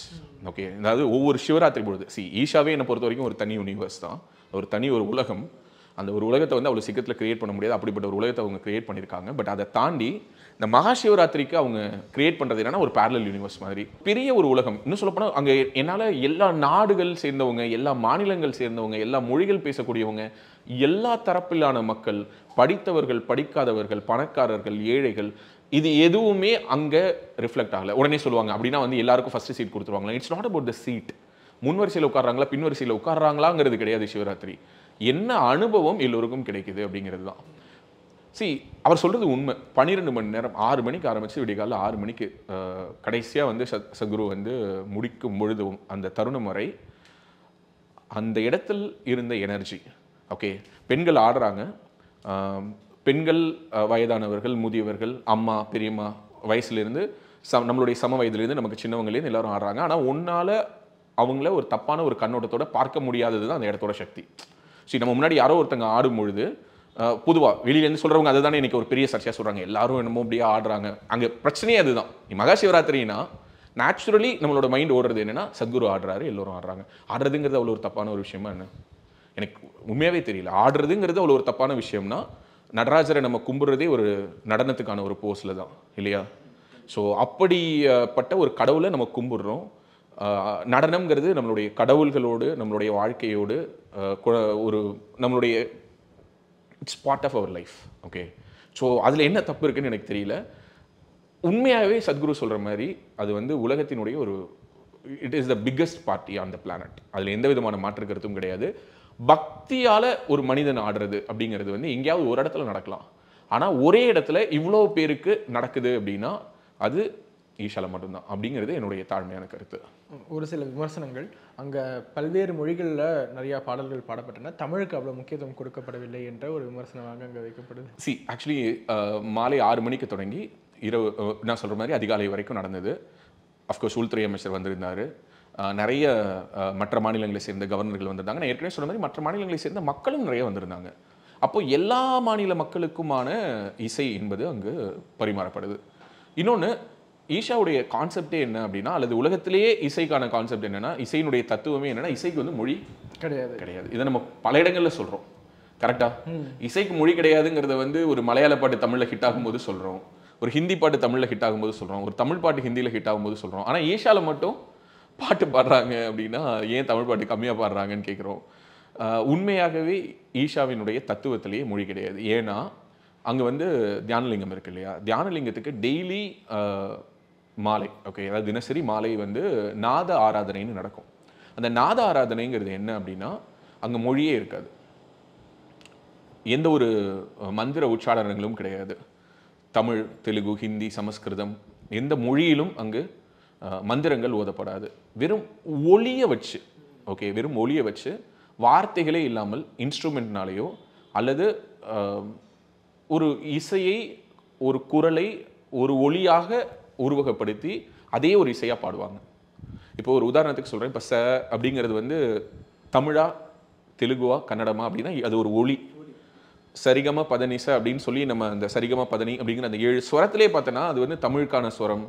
Speaker 3: Okay, அதாவது ஒவ்வொரு சிவராத்திரி பொழுது ஈஷாவே என்னை பொறுத்த வரைக்கும் ஒரு தனி யூனிவர்ஸ் தான், ஒரு தனி ஒரு உலகம். அந்த ஒரு உலகத்தை வந்து அவ்வளோ சீக்கிரத்தில் கிரியேட் பண்ண முடியாது. அப்படிப்பட்ட ஒரு உலகத்தை அவங்க கிரியேட் பண்ணியிருக்காங்க. பட் அதை தாண்டி இந்த மகாசிவராத்திரிக்கு அவங்க கிரியேட் பண்ணுறது என்னன்னா ஒரு பேரலல் யூனிவர்ஸ் மாதிரி பெரிய ஒரு உலகம். இன்னும் சொல்லப்போனால் அங்கே என்னால் எல்லா நாடுகள் சேர்ந்தவங்க, எல்லா மாநிலங்கள் சேர்ந்தவங்க, எல்லா மொழிகள் பேசக்கூடியவங்க, எல்லா தரப்பிலான மக்கள், படித்தவர்கள், படிக்காதவர்கள், பணக்காரர்கள், ஏழைகள், இது எதுவுமே அங்கே ரிஃப்ளெக்ட் ஆகலை. உடனே சொல்லுவாங்க அப்படின்னா வந்து எல்லாருக்கும் ஃபர்ஸ்ட் சீட் கொடுத்துருவாங்களா? It's not about the seat. முன் வரிசையில் உட்கார்றாங்களா பின் வரிசையில் உட்கார்றாங்களாங்கிறது கிடையாது. சிவராத்திரி என்ன அனுபவம் எல்லோருக்கும் கிடைக்குது அப்படிங்கிறது தான். அவர் சொல்றது உண்மை. 12 மணி நேரம் 6 மணிக்கு ஆரம்பிச்சு விடிகால 6 மணிக்கு கடைசியாக வந்து சத்குரு வந்து முடிக்கும் பொழுதும் அந்த தருணம் வரை அந்த இடத்தில் இருந்த எனர்ஜி. ஓகே, பெண்கள் ஆடுறாங்க. பெண்கள், வயதானவர்கள், முதியவர்கள், அம்மா, பெரியம்மா வயசுலேருந்து நம்மளுடைய சம வயதுலேருந்து நமக்கு சின்னவங்களேருந்து எல்லாரும் ஆடுறாங்க. ஆனால் ஒன்றால் அவங்கள ஒரு தப்பான ஒரு கண்ணோட்டத்தோட பார்க்க முடியாதது தான் அந்த இடத்தோட சக்தி. நம்ம முன்னாடி யாரோ ஒருத்தங்க ஆடும் பொழுது பொதுவாக வெளியிலேருந்து சொல்கிறவங்க அதை தானே இன்றைக்கி ஒரு பெரிய சர்ச்சையாக சொல்கிறாங்க. எல்லாரும் என்னமோ அப்படியே ஆடுறாங்க. அங்கே பிரச்சனையே அதுதான். மகாசிவராத்திரினா நேச்சுரலி நம்மளோட மைண்ட் ஓடுறது என்னென்னா சத்குரு ஆடுறாரு, எல்லோரும் ஆடுறாங்க. ஆடுறதுங்கிறது அவ்வளோ ஒரு தப்பான ஒரு விஷயமா என்ன? எனக்கு உண்மையாகவே தெரியல. ஆடுறதுங்கிறது அவ்வளோ ஒரு தப்பான விஷயம்னா நடராஜரை நம்ம கும்பிட்றதே ஒரு நடனத்துக்கான ஒரு போஸில் தான் இல்லையா? ஸோ அப்படிப்பட்ட ஒரு கடவுளை நம்ம கும்பிடுறோம். நடனம்ங்கிறது நம்மளுடைய கடவுள்களோடு, நம்மளுடைய வாழ்க்கையோடு ஒரு நம்மளுடைய it's part of our life. Okay, so அதில் என்ன தப்பு இருக்குன்னு எனக்கு தெரியல. உண்மையாகவே சத்குரு சொல்கிற மாதிரி அது வந்து உலகத்தினுடைய ஒரு it is the biggest party on the planet. அதில் எந்த விதமான மாற்று கருத்தும் கிடையாது. பக்தியால் ஒரு மனிதன் ஆடுறது அப்படிங்கிறது வந்து எங்கேயாவது ஒரு இடத்துல நடக்கலாம். ஆனால் ஒரே இடத்துல இவ்வளோ பேருக்கு நடக்குது அப்படின்னா அது ஈஷால மட்டும்தான் அப்படிங்கிறது என்னுடைய தாழ்மையான கருத்து.
Speaker 2: ஒரு சில விமர்சனங்கள் அங்கே பல்வேறு மொழிகளில் நிறையா பாடல்கள் பாடப்பட்டன, தமிழுக்கு அவ்வளோ முக்கியத்துவம் கொடுக்கப்படவில்லை என்ற ஒரு விமர்சனமாக அங்கே வைக்கப்படுது.
Speaker 3: ஆக்சுவலி மாலை 6 மணிக்கு தொடங்கி இரவு நான் சொல்கிற மாதிரி அதிகாலை வரைக்கும் நடந்தது. அஃப்கோர்ஸ் உள்துறை அமைச்சர் வந்திருந்தார். நிறைய மற்ற மாநிலங்களை சேர்ந்த கவர்னர்கள் வந்திருந்தாங்க. நான் ஏற்கனவே சொன்ன மாதிரி மற்ற மாநிலங்களை சேர்ந்த மக்களும் நிறைய வந்திருந்தாங்க. அப்போது எல்லா மாநில மக்களுக்குமான இசை என்பது அங்கு பரிமாறப்படுது. இன்னொன்று, ஈஷாவுடைய கான்செப்டே என்ன அப்படின்னா, அல்லது உலகத்திலேயே இசைக்கான கான்செப்ட் என்னன்னா, இசையினுடைய தத்துவமே என்னன்னா, இசைக்கு வந்து மொழி கிடையாது. இதை நம்ம பல இடங்களில் சொல்கிறோம். கரெக்டா? இசைக்கு மொழி கிடையாதுங்கிறத வந்து ஒரு மலையாள பாட்டு தமிழில் ஹிட் ஆகும்போது சொல்கிறோம், ஒரு ஹிந்தி பாட்டு தமிழில் ஹிட் ஆகும்போது சொல்கிறோம், ஒரு தமிழ் பாட்டு ஹிந்தியில் ஹிட் ஆகும்போது சொல்கிறோம். ஆனால் ஈஷாவில் மட்டும் பாட்டு பாடுறாங்க அப்படின்னா ஏன் தமிழ் பாட்டு கம்மியாக பாடுறாங்கன்னு கேட்குறோம். உண்மையாகவே ஈஷாவினுடைய தத்துவத்திலேயே மொழி கிடையாது. ஏன்னா அங்கே வந்து தியானலிங்கம் இருக்கு இல்லையா? தியானலிங்கத்துக்கு டெய்லி மாலை, ஓகே, அதாவது தினசரி மாலை வந்து நாத ஆராதனைன்னு நடக்கும். அந்த நாத ஆராதனைங்கிறது என்ன அப்படின்னா, அங்கே மொழியே இருக்காது. எந்த ஒரு மந்திர உச்சாரணங்களும் கிடையாது. தமிழ், தெலுங்கு, ஹிந்தி, சமஸ்கிருதம் எந்த மொழியிலும் அங்கு மந்திரங்கள் ஓதப்படாது. வெறும் ஒளியை வச்சு, ஓகே, வெறும் ஒளியை வச்சு வார்த்தைகளே இல்லாமல் இன்ஸ்ட்ருமெண்ட்னாலேயோ அல்லது ஒரு இசையை, ஒரு குரலை ஒரு ஒளியாக உருவகப்படுத்தி அதே ஒரு இசையாக பாடுவாங்க. இப்போ ஒரு உதாரணத்துக்கு சொல்கிறேன். இப்போ ச அப்படிங்கிறது வந்து தமிழா, தெலுங்குவா, கன்னடமா அப்படின்னா அது ஒரு ஒளி. சரிகம பதனிச அப்படின்னு சொல்லி நம்ம அந்த சரிகம பதனி அப்படிங்கிற அந்த 7 ஸ்வரத்திலே பார்த்தோன்னா அது வந்து தமிழுக்கான ஸ்வரம்,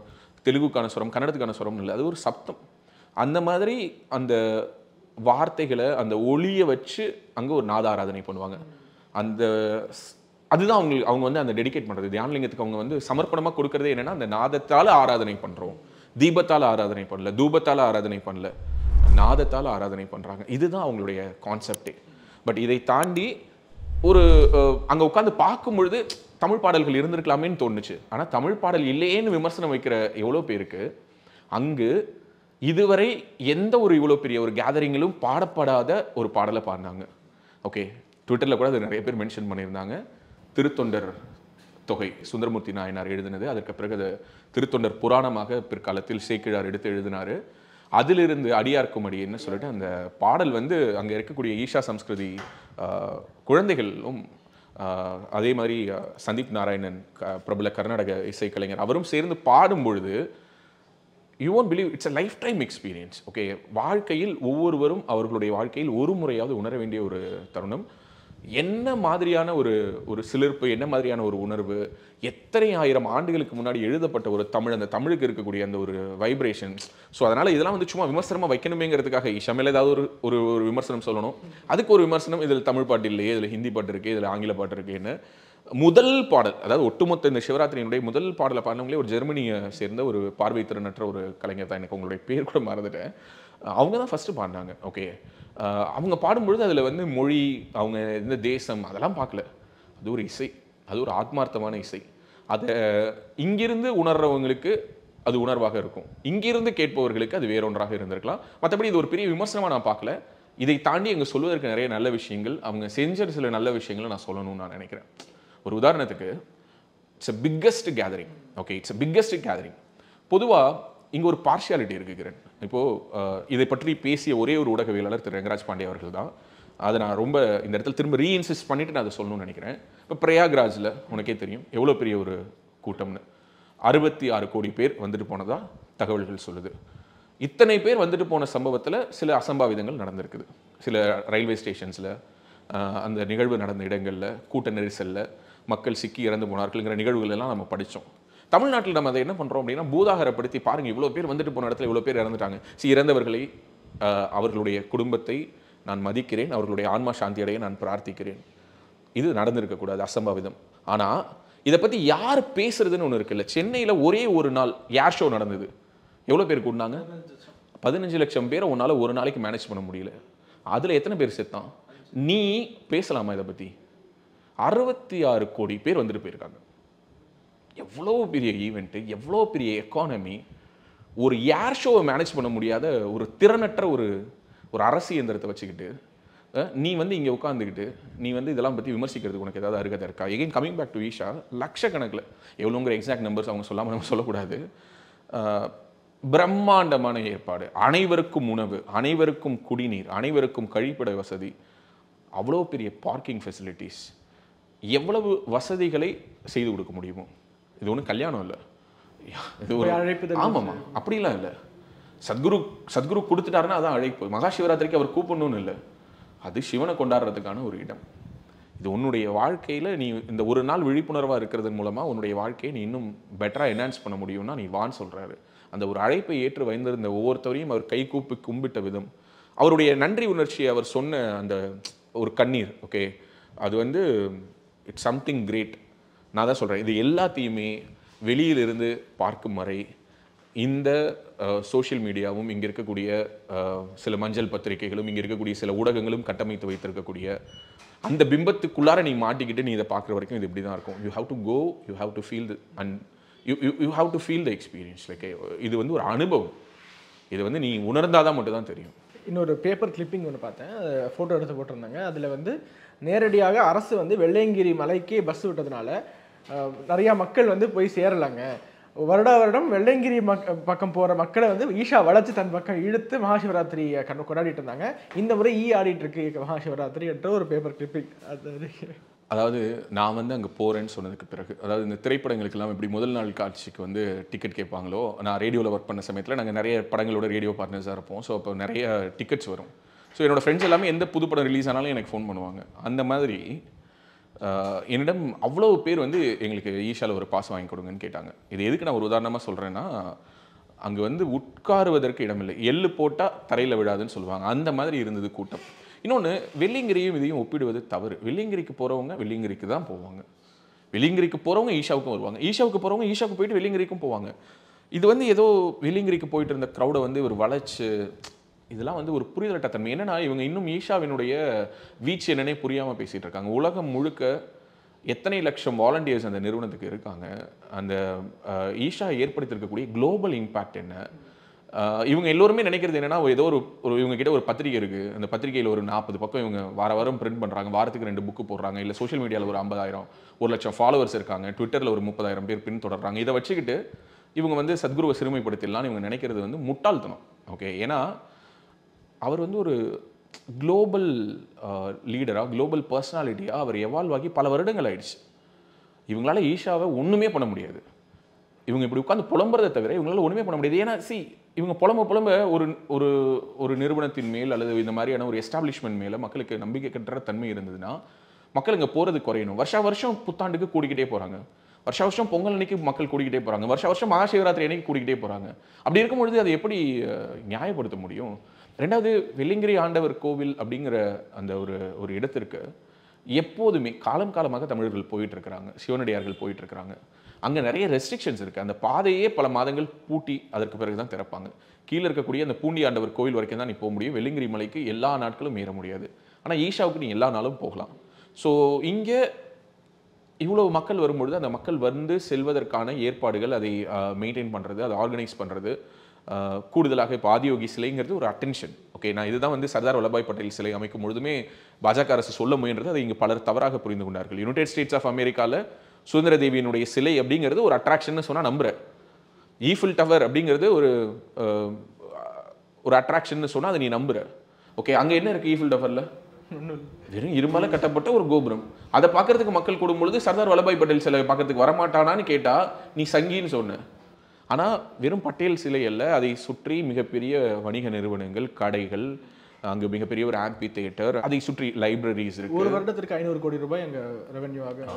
Speaker 3: தெலுங்குக்கான ஸ்வரம், கன்னடத்துக்கான ஸ்வரம் இல்லை, அது ஒரு சப்தம். அந்த மாதிரி அந்த வார்த்தைகளை, அந்த ஒளியை வச்சு அங்கே ஒரு நாத ஆராதனை பண்ணுவாங்க. அந்த அதுதான் அவங்க வந்து அந்த டெடிகேட் பண்ணுறது. தியானலிங்கத்துக்கு அவங்க வந்து சமர்ப்பணமாக கொடுக்கறதே என்னென்னா, அந்த நாதத்தால் ஆராதனை பண்ணுறோம், தீபத்தால் ஆராதனை பண்ணல, தூபத்தால் ஆராதனை பண்ணல, நாதத்தால் ஆராதனை பண்ணுறாங்க. இதுதான் அவங்களுடைய கான்செப்டே. பட் இதை தாண்டி ஒரு அங்கே உட்காந்து பார்க்கும் பொழுது தமிழ் பாடல்கள் இருந்திருக்கலாமேன்னு தோணுச்சு. ஆனால் தமிழ் பாடல் இல்லையேன்னு விமர்சனம் வைக்கிற எவ்வளோ பேருக்கு அங்கு இதுவரை எந்த ஒரு இவ்வளோ பெரிய ஒரு கேதரிங்கிலும் பாடப்படாத ஒரு பாடலை பாடினாங்க. ஓகே, ட்விட்டரில் கூட அது நிறைய பேர் மென்ஷன் பண்ணியிருந்தாங்க. திருத்தொண்டர் தொகை சுந்தரமூர்த்தி நாயனார் எழுதினது. அதற்கு பிறகு அது திருத்தொண்டர் புராணமாக பிற்காலத்தில் சேக்கிழார் எடுத்து எழுதினார். அதிலிருந்து அடியார்க்கும் அடியேன்னு சொல்லிட்டு அந்த பாடல் வந்து அங்கே இருக்கக்கூடிய ஈஷா சம்ஸ்கிருதி குழந்தைகளும் அதே மாதிரி சந்தீப் நாராயணன் பிரபல கர்நாடக இசைக்கலைஞர் அவரும் சேர்ந்து பாடும் பொழுது you won't believe, it's a life time experience. Okay, வாழ்க்கையில் ஒவ்வொருவரும் அவர்களுடைய வாழ்க்கையில் ஒரு முறையாவது உணர வேண்டிய ஒரு தருணம். என்ன மாதிரியான ஒரு சிலிர்ப்பு, என்ன மாதிரியான ஒரு உணர்வு, எத்தனை ஆயிரம் ஆண்டுகளுக்கு முன்னாடி எழுதப்பட்ட ஒரு தமிழ், அந்த தமிழுக்கு இருக்கக்கூடிய அந்த ஒரு வைப்ரேஷன். ஸோ அதனால இதெல்லாம் வந்து சும்மா விமர்சனமாக வைக்கணுமேங்கிறதுக்காக ஈஷா மேலே ஏதாவது ஒரு விமர்சனம் சொல்லணும், அதுக்கு ஒரு விமர்சனம், இதில் தமிழ் பாட்டு இல்லையே, இதில் ஹிந்தி பாட்டு இருக்குது, இதில் ஆங்கில பாட்டு இருக்குன்னு. முதல் பாடல், அதாவது ஒட்டுமொத்த இந்த சிவராத்திரியினுடைய முதல் பாடலை பாடினவங்களே ஒரு ஜெர்மனியை சேர்ந்த ஒரு பார்வை திறனற்ற ஒரு கலைஞர் தான், எனக்கு உங்களுடைய பேர் கூட மறந்துட்டேன். அவங்க தான் ஃபஸ்ட்டு பாடினாங்க. ஓகே, அவங்க பாடும்பொழுது அதில் வந்து மொழி, அவங்க இந்த தேசம் அதெல்லாம் பார்க்கல. அது ஒரு இசை, அது ஒரு ஆத்மார்த்தமான இசை. அதை இங்கிருந்து உணர்றவங்களுக்கு அது உணர்வாக இருக்கும், இங்கிருந்து கேட்பவர்களுக்கு அது வேறொன்றாக இருந்திருக்கலாம். மற்றபடி இது ஒரு பெரிய விமர்சனமாக நான் பார்க்கல. இதை தாண்டி எங்கள் சொல்வதற்கு நிறைய நல்ல விஷயங்கள், அவங்க செஞ்ச சில நல்ல விஷயங்களை நான் சொல்லணும்னு நான் நினைக்கிறேன். ஒரு உதாரணத்துக்கு, it's a biggest gathering. Okay, it's a biggest gathering. பொதுவாக இங்கே ஒரு பார்ஷியாலிட்டி இருக்குது கிரண். இப்போது இதை பற்றி பேசிய ஒரே ஒரு ஊடகவியலாளர் திரு ரங்கராஜ் பாண்டே அவர்கள் தான். அதை நான் ரொம்ப இந்த இடத்துல திரும்ப ரீஇன்சிஸ்ட் பண்ணிவிட்டு நான் அதை சொல்லணும்னு நினைக்கிறேன். இப்போ பிரயாக்ராஜில் உனக்கே தெரியும் எவ்வளோ பெரிய ஒரு கூட்டம்னு. 66 கோடி பேர் வந்துட்டு போனதா தகவல்கள் சொல்லுது. இத்தனை பேர் வந்துட்டு போன சம்பவத்தில் சில அசம்பாவிதங்கள் நடந்திருக்குது. சில ரயில்வே ஸ்டேஷன்ஸில், அந்த நிகழ்வு நடந்த இடங்களில், கூட்ட நெரிசலில் மக்கள் சிக்கி இறந்து போனார்கள்ங்கிற நிகழ்வுகள் எல்லாம் நம்ம படித்தோம். தமிழ்நாட்டில் நம்ம அதை என்ன பண்ணுறோம் அப்படின்னா, பூதாகரப்படுத்தி பாருங்கள், இவ்வளோ பேர் வந்துட்டு போன இடத்துல இவ்வளோ பேர் இறந்துட்டாங்க. இறந்தவர்களை, அவர்களுடைய குடும்பத்தை நான் மதிக்கிறேன், அவர்களுடைய ஆன்மா சாந்தி அடைய நான் பிரார்த்திக்கிறேன். இது நடந்திருக்கக்கூடாது, அசம்பாவிதம். ஆனால் இதை பற்றி யார் பேசுறதுன்னு ஒன்று இருக்குல்ல. சென்னையில் ஒரே ஒரு நாள் ஏர் ஷோ நடந்தது. எவ்வளோ பேர் கூட்டினாங்க? 15 லட்சம் பேரை உன்னால் ஒரு நாளைக்கு மேனேஜ் பண்ண முடியல. அதில் எத்தனை பேர் செத்தான்? நீ பேசலாமா இதை பற்றி? 66 கோடி பேர் வந்துட்டு போயிருக்காங்க. எவ்வளோ பெரிய ஈவெண்ட்டு, எவ்வளோ பெரிய எக்கானமி. ஒரு ஏர் ஷோவை மேனேஜ் பண்ண முடியாத ஒரு திறனற்ற ஒரு அரசு இயந்திரத்தை வச்சுக்கிட்டு நீ வந்து இங்கே உட்காந்துக்கிட்டு நீ வந்து இதெல்லாம் பற்றி விமர்சிக்கிறதுக்கு உனக்கு ஏதாவது அருகதை இருக்கா? Again coming back to Isha, லட்சக்கணக்கில், எவ்வளோங்கிற எக்ஸாக்ட் நம்பர்ஸ் அவங்க சொல்லாமல் நம்ம சொல்லக்கூடாது. பிரம்மாண்டமான ஏற்பாடு, அனைவருக்கும் உணவு, அனைவருக்கும் குடிநீர், அனைவருக்கும் கழிப்பிட வசதி, அவ்வளோ பெரிய பார்க்கிங் ஃபெசிலிட்டிஸ், எவ்வளவு வசதிகளை செய்து கொடுக்க முடியுமோ. இது ஒன்றும் கல்யாணம் இல்லை, இது ஒரு அழைப்பு. ஆமாம்மா, அப்படிலாம் இல்லை. சத்குரு கொடுத்துட்டாருன்னா அதான் அழைப்பு. மகா சிவராத்திரிக்கு அவர் கூப்பிடணும்னு இல்லை, அது சிவனை கொண்டாடுறதுக்கான ஒரு இடம். இது உன்னுடைய வாழ்க்கையில் நீ இந்த ஒரு நாள் விழிப்புணர்வாக இருக்கிறது மூலமாக உன்னுடைய வாழ்க்கையை நீ இன்னும் பெட்டராக என்ஹான்ஸ் பண்ண முடியும்னா நீ வான்னு சொல்கிறாரு. அந்த ஒரு அழைப்பை ஏற்று வைந்திருந்த ஒவ்வொருத்தரையும் அவர் கை கூப்பி கும்பிட்ட விதம், அவருடைய நன்றி உணர்ச்சியை அவர் சொன்ன அந்த ஒரு கண்ணீர், ஓகே, அது வந்து இட்ஸ் சம்திங் கிரேட். நான் தான் சொல்கிறேன், இது எல்லாத்தையுமே வெளியிலிருந்து பார்க்கும் வரை இந்த சோஷியல் மீடியாவும், இங்கே இருக்கக்கூடிய சில மஞ்சள் பத்திரிகைகளும், இங்கே இருக்கக்கூடிய சில ஊடகங்களும் கட்டமைத்து வைத்திருக்கக்கூடிய அந்த பிம்பத்துக்குள்ளார நீ மாட்டிக்கிட்டு நீ இதை பார்க்குற வரைக்கும் இது இப்படி தான் இருக்கும். You have to go, you have to feel the and you have to feel the experience. Like இது வந்து ஒரு அனுபவம், இது வந்து நீ உணர்ந்தாதான் மட்டும் தான் தெரியும்.
Speaker 2: இன்னொரு பேப்பர் கிளிப்பிங் ஒன்று பார்த்தேன், ஃபோட்டோ எடுத்து போட்டிருந்தாங்க. அதில் வந்து நேரடியாக அரசு வந்து வெள்ளையங்கிரி மலைக்கே பஸ் விட்டதுனால நிறையா மக்கள் வந்து போய் சேரலாங்க. வருடம் வெள்ளையங்கிரி பக்கம் போகிற மக்களை வந்து ஈஷா வளைச்சு தன் பக்கம் இழுத்து மகாசிவராத்திரி கொண்டாடிட்டு இருந்தாங்க. இந்த முறை ஆடிட்டு இருக்கு மகாசிவராத்திரி என்ற ஒரு பேப்பர் கிளிப்பிங்.
Speaker 3: அதாவது நான் வந்து அங்கே போகிறேன்னு சொன்னதுக்கு பிறகு, அதாவது இந்த திரைப்படங்களுக்கெல்லாம் எப்படி முதல் நாள் காட்சிக்கு வந்து டிக்கெட் கேட்பாங்களோ, நான் ரேடியோவில் ஒர்க் பண்ண சமயத்தில் நாங்கள் நிறைய படங்களோட ரேடியோ பார்ட்னர்ஸாக இருப்போம். ஸோ அப்போ நிறைய டிக்கெட்ஸ் வரும். ஸோ என்னோடய ஃப்ரெண்ட்ஸ் எல்லாமே எந்த புது படம் ரிலீஸ் ஆனாலும் எனக்கு ஃபோன் பண்ணுவாங்க. அந்த மாதிரி என்னிடம் அவ்வளோ பேர் வந்து எங்களுக்கு ஈஷாவில் ஒரு பாஸ் வாங்கி கொடுங்கன்னு கேட்டாங்க. இது எதுக்கு நான் ஒரு உதாரணமாக சொல்கிறேன்னா, அங்கே வந்து உட்காருவதற்கு இடமில்லை, எள்ளு போட்டால் தரையில் விழாதுன்னு சொல்லுவாங்க, அந்த மாதிரி இருந்தது கூட்டம். இன்னொன்று, வெள்ளியங்கிரியும் இதையும் ஒப்பிடுவது தவறு. வெள்ளியங்கிரிக்கு போகிறவங்க வெள்ளியங்கிரிக்கு தான் போவாங்க, வெள்ளியங்கிரிக்கு போகிறவங்க ஈஷாவுக்கும் வருவாங்க, ஈஷாவுக்கு போகிறவங்க ஈஷாவுக்கு போயிட்டு வெள்ளியங்கிரிக்கும் போவாங்க. இது வந்து ஏதோ வெள்ளியங்கிரிக்கு போயிட்டு இருந்த க்ரௌடை வந்து ஒரு வளைச்சு, இதெல்லாம் வந்து ஒரு புரிதலற்ற தன்மை. என்னன்னா, இவங்க இன்னும் ஈஷாவினுடைய வீச்சு என்னன்னே புரியாமல் பேசிகிட்டு இருக்காங்க. உலகம் முழுக்க எத்தனை லட்சம் வாலண்டியர்ஸ் அந்த நிறுவனத்துக்கு இருக்காங்க, அந்த ஈஷா ஏற்படுத்தியிருக்கக்கூடிய குளோபல் இம்பேக்ட் என்ன, இவங்க எல்லோருமே நினைக்கிறது என்னன்னா, ஏதோ ஒரு இவங்க கிட்ட ஒரு பத்திரிகை இருக்குது, அந்த பத்திரிகையில் ஒரு 40 பக்கம் இவங்க வாரம் பிரிண்ட் பண்ணுறாங்க, வாரத்துக்கு 2 புக்கு போடுறாங்க, இல்லை சோஷியல் மீடியாவில் ஒரு 50,000 1 லட்சம் ஃபாலோவர்ஸ் இருக்காங்க, ட்விட்டரில் ஒரு 30,000 பேர் பின் தொடர்றாங்க. இதை வச்சுக்கிட்டு இவங்க வந்து சத்குருவை சிறுமைப்படுத்திடலான்னு இவங்க நினைக்கிறது வந்து முட்டாள்தனம். ஓகே, ஏன்னா அவர் வந்து ஒரு குளோபல் லீடராக, குளோபல் பர்சனாலிட்டியாக அவர் எவால்வ் ஆகி பல வருடங்கள் ஆயிடுச்சு. இவங்களால ஈஷாவை ஒன்றுமே பண்ண முடியாது. இவங்க இப்படி உட்காந்து புலம்புறதை தவிர இவங்களால ஒன்றுமே பண்ண முடியாது. ஏன்னா இவங்க புலம்ப ஒரு நிறுவனத்தின் மேல் அல்லது இந்த மாதிரியான ஒரு எஸ்டாப்ளிஷ்மெண்ட் மேலே மக்களுக்கு நம்பிக்கை கட்டுற தன்மை இருந்ததுன்னா மக்கள் இங்கே போகிறது குறையணும். வருஷம் புத்தாண்டுக்கு கூடிக்கிட்டே போகிறாங்க, வருஷம் பொங்கல் அன்னைக்கு மக்கள் கூடிக்கிட்டே போகிறாங்க, வருஷம் மகாசிவராத்திரி அன்னைக்கு கூடிக்கிட்டே போகிறாங்க. அப்படி இருக்கும்பொழுது அதை எப்படி நியாயப்படுத்த முடியும்? ரெண்டாவது, வெள்ளிங்கிரி ஆண்டவர் கோவில் அப்படிங்கிற அந்த ஒரு இடத்திற்கு எப்போதுமே காலமாக தமிழர்கள் போயிட்டு இருக்கிறாங்க, சிவனடியார்கள் போயிட்டு இருக்கிறாங்க. அங்கே நிறைய ரெஸ்ட்ரிக்ஷன்ஸ் இருக்குது. அந்த பாதையே பல மாதங்கள் பூட்டி அதற்கு பிறகு தான் திறப்பாங்க. கீழே இருக்கக்கூடிய அந்த பூண்டி ஆண்டவர் கோவில் வரைக்கும் தான் நீ போக முடியும். வெள்ளிங்கிரி மலைக்கு எல்லா நாட்களும் ஏற முடியாது. ஆனால் ஈஷாவுக்கு நீ எல்லா நாளும் போகலாம். ஸோ இங்கே இவ்வளவு மக்கள் வரும்பொழுது அந்த மக்கள் வந்து செல்வதற்கான ஏற்பாடுகள், அதை மெயின்டைன் பண்ணுறது, அதை ஆர்கனைஸ் பண்ணுறது, கூடுதலாக இப்போ ஆதியோகி சிலைங்கிறது ஒரு அட்டென்ஷன். ஓகே, நான் இதுதான் வந்து சர்தார் வல்லபாய் பட்டேல் சிலை அமைக்கும் பொழுதுமே பாஜக அரசு சொல்ல முயன்றது. அதை இங்கே பலர் தவறாக புரிந்து கொண்டார்கள். யுனைடெட் ஸ்டேட்ஸ் ஆஃப் அமெரிக்காவில் சுதந்திர தேவியினுடைய சிலை அப்படிங்கிறது ஒரு அட்ராக்ஷன் சொன்னால் நம்புறேன். ஈஃபில் டவர் அப்படிங்கிறது ஒரு அட்ராக்ஷன் சொன்னால் அதை நீ நம்புற. ஓகே, அங்கே என்ன இருக்குது ஈஃபில் டவரில்? வெறும் இரும்பால கட்டப்பட்ட ஒரு கோபுரம். அதை பார்க்கறதுக்கு மக்கள் கூடும்பொழுது சர்தார் வல்லபாய் பட்டேல் சிலை பார்க்கறதுக்கு வரமாட்டானான்னு கேட்டால் நீ சங்கின்னு சொன்ன. ஆனால் வெறும் பட்டேல் சிலை அல்ல, அதை சுற்றி மிகப்பெரிய வணிக நிறுவனங்கள், கடைகள், அங்கே மிகப்பெரிய ஒரு ஆம்பி தியேட்டர், அதை சுற்றி லைப்ரரிஸ் இருக்கு.
Speaker 2: ஒரு வருடத்திற்கு 500 கோடி ரூபாய் அங்கே ரெவென்யூவாக.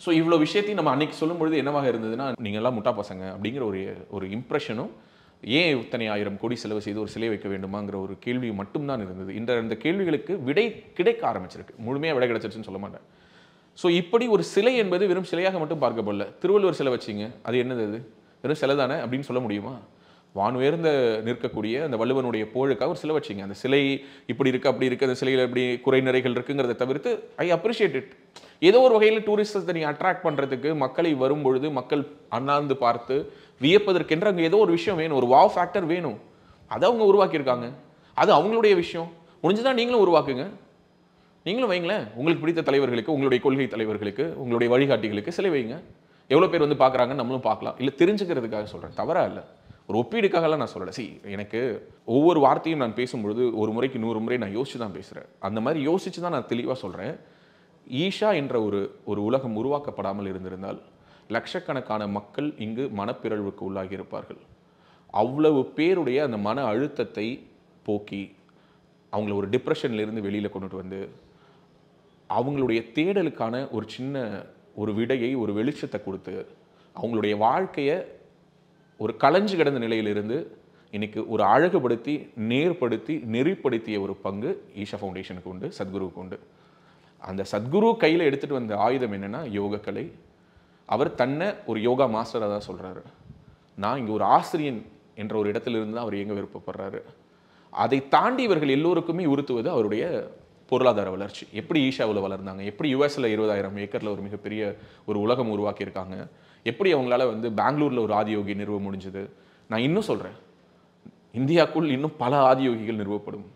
Speaker 3: ஸோ இவ்வளோ விஷயத்தையும் நம்ம அன்னைக்கு சொல்லும் பொழுது என்னவாக இருந்ததுன்னா, நீங்கள்லாம் முட்டா பசங்க அப்படிங்கிற ஒரு இம்ப்ரெஷனும், ஏன் இத்தனை 1000 கோடி செலவு செய்து ஒரு சிலை வைக்க வேண்டுமாங்கிற ஒரு கேள்வி மட்டும்தான் இருந்தது. இந்த கேள்விகளுக்கு விடை கிடைக்க ஆரம்பிச்சிருக்கு. முழுமையாக விடை கிடைச்சிருச்சுன்னு சொல்ல மாட்டேன். ஸோ இப்படி ஒரு சிலை என்பது வெறும் சிலையாக மட்டும் பார்க்கப்படல. திருவள்ளுவர் சிலை வச்சிங்க, அது என்னது? அது வெறும் சிலை தானே அப்படின்னு சொல்ல முடியுமா? வான் உயர்ந்த நிற்கக்கூடிய அந்த வள்ளுவனுடைய புகழுக்காக ஒரு சிலை வச்சிங்க. அந்த சிலை இப்படி இருக்குது, அப்படி இருக்குது, அந்த சிலையில் இப்படி குறை நிறைகள் இருக்குங்கிறத தவிர்த்து ஐ அப்ரிஷியேட் இட். ஏதோ ஒரு வகையில் டூரிஸ்டத்தை நீ அட்ராக்ட் பண்ணுறதுக்கு, மக்களை வரும்பொழுது மக்கள் அண்ணாந்து பார்த்து வியப்பதற்கென்று அங்கே ஏதோ ஒரு விஷயம் வேணும், ஒரு வாவ் ஃபேக்டர் வேணும். அதை அவங்க உருவாக்கியிருக்காங்க. அது அவங்களுடைய விஷயம். முடிஞ்சுதான் நீங்களும் உருவாக்குங்க, நீங்களும் வைங்களேன். உங்களுக்கு பிடித்த தலைவர்களுக்கு, உங்களுடைய கொள்கை தலைவர்களுக்கு, உங்களுடைய வழிகாட்டிகளுக்கு சிலை வைங்க. எவ்வளோ பேர் வந்து பார்க்குறாங்க நம்மளும் பார்க்கலாம். இல்லை தெரிஞ்சுக்கிறதுக்காக சொல்கிறேன், தவறா இல்லை. ஒரு ஒப்பீடுக்காகலாம் நான் சொல்லலை. எனக்கு ஒவ்வொரு வார்த்தையும் நான் பேசும்பொழுது ஒரு முறைக்கு 100 முறை நான் யோசிச்சு தான் பேசுகிறேன். அந்த மாதிரி யோசிச்சு தான் நான் தெளிவாக சொல்கிறேன். ஈஷா என்ற ஒரு உலகம் உருவாக்கப்படாமல் இருந்திருந்தால் லட்சக்கணக்கான மக்கள் இங்கு மனப்பிறழ்வுக்கு உள்ளாகி இருப்பார்கள். அவ்வளவு பேருடைய அந்த மன அழுத்தத்தை போக்கி அவங்கள ஒரு டிப்ரெஷன்லேருந்து வெளியில் கொண்டுட்டு வந்து அவங்களுடைய தேடலுக்கான ஒரு சின்ன ஒரு விடையை, ஒரு வெளிச்சத்தை கொடுத்து அவங்களுடைய வாழ்க்கையை ஒரு களைஞ்சு கிடந்த நிலையிலிருந்து இன்னைக்கு ஒரு அழகுபடுத்தி, நேர்படுத்தி, நெறிப்படுத்திய ஒரு பங்கு ஈஷா ஃபவுண்டேஷனுக்கு உண்டு, சத்குருவுக்கு உண்டு. அந்த சத்குரு கையில் எடுத்துகிட்டு வந்த ஆயுதம் என்னென்னா யோகக்கலை. அவர் தன்னை ஒரு யோகா மாஸ்டராக தான் சொல்கிறாரு. நான் இங்கே ஒரு ஆசிரியன் என்ற ஒரு இடத்துலேருந்து தான் அவர் இயங்க விருப்பப்படுறாரு. அதை தாண்டி இவர்கள் எல்லோருக்குமே உறுத்துவது அவருடைய பொருளாதார வளர்ச்சி. எப்படி ஈஷாவில் வளர்ந்தாங்க, எப்படி யூஎஸில் 20,000 ஏக்கரில் ஒரு மிகப்பெரிய ஒரு உலகம் உருவாக்கியிருக்காங்க, எப்படி அவங்களால வந்து பெங்களூரில் ஒரு ஆதியோகி நிறுவ முடிஞ்சது. நான் இன்னும் சொல்கிறேன், இந்தியாவுக்குள் இன்னும் பல ஆதியோகிகள் நிறுவப்படும்.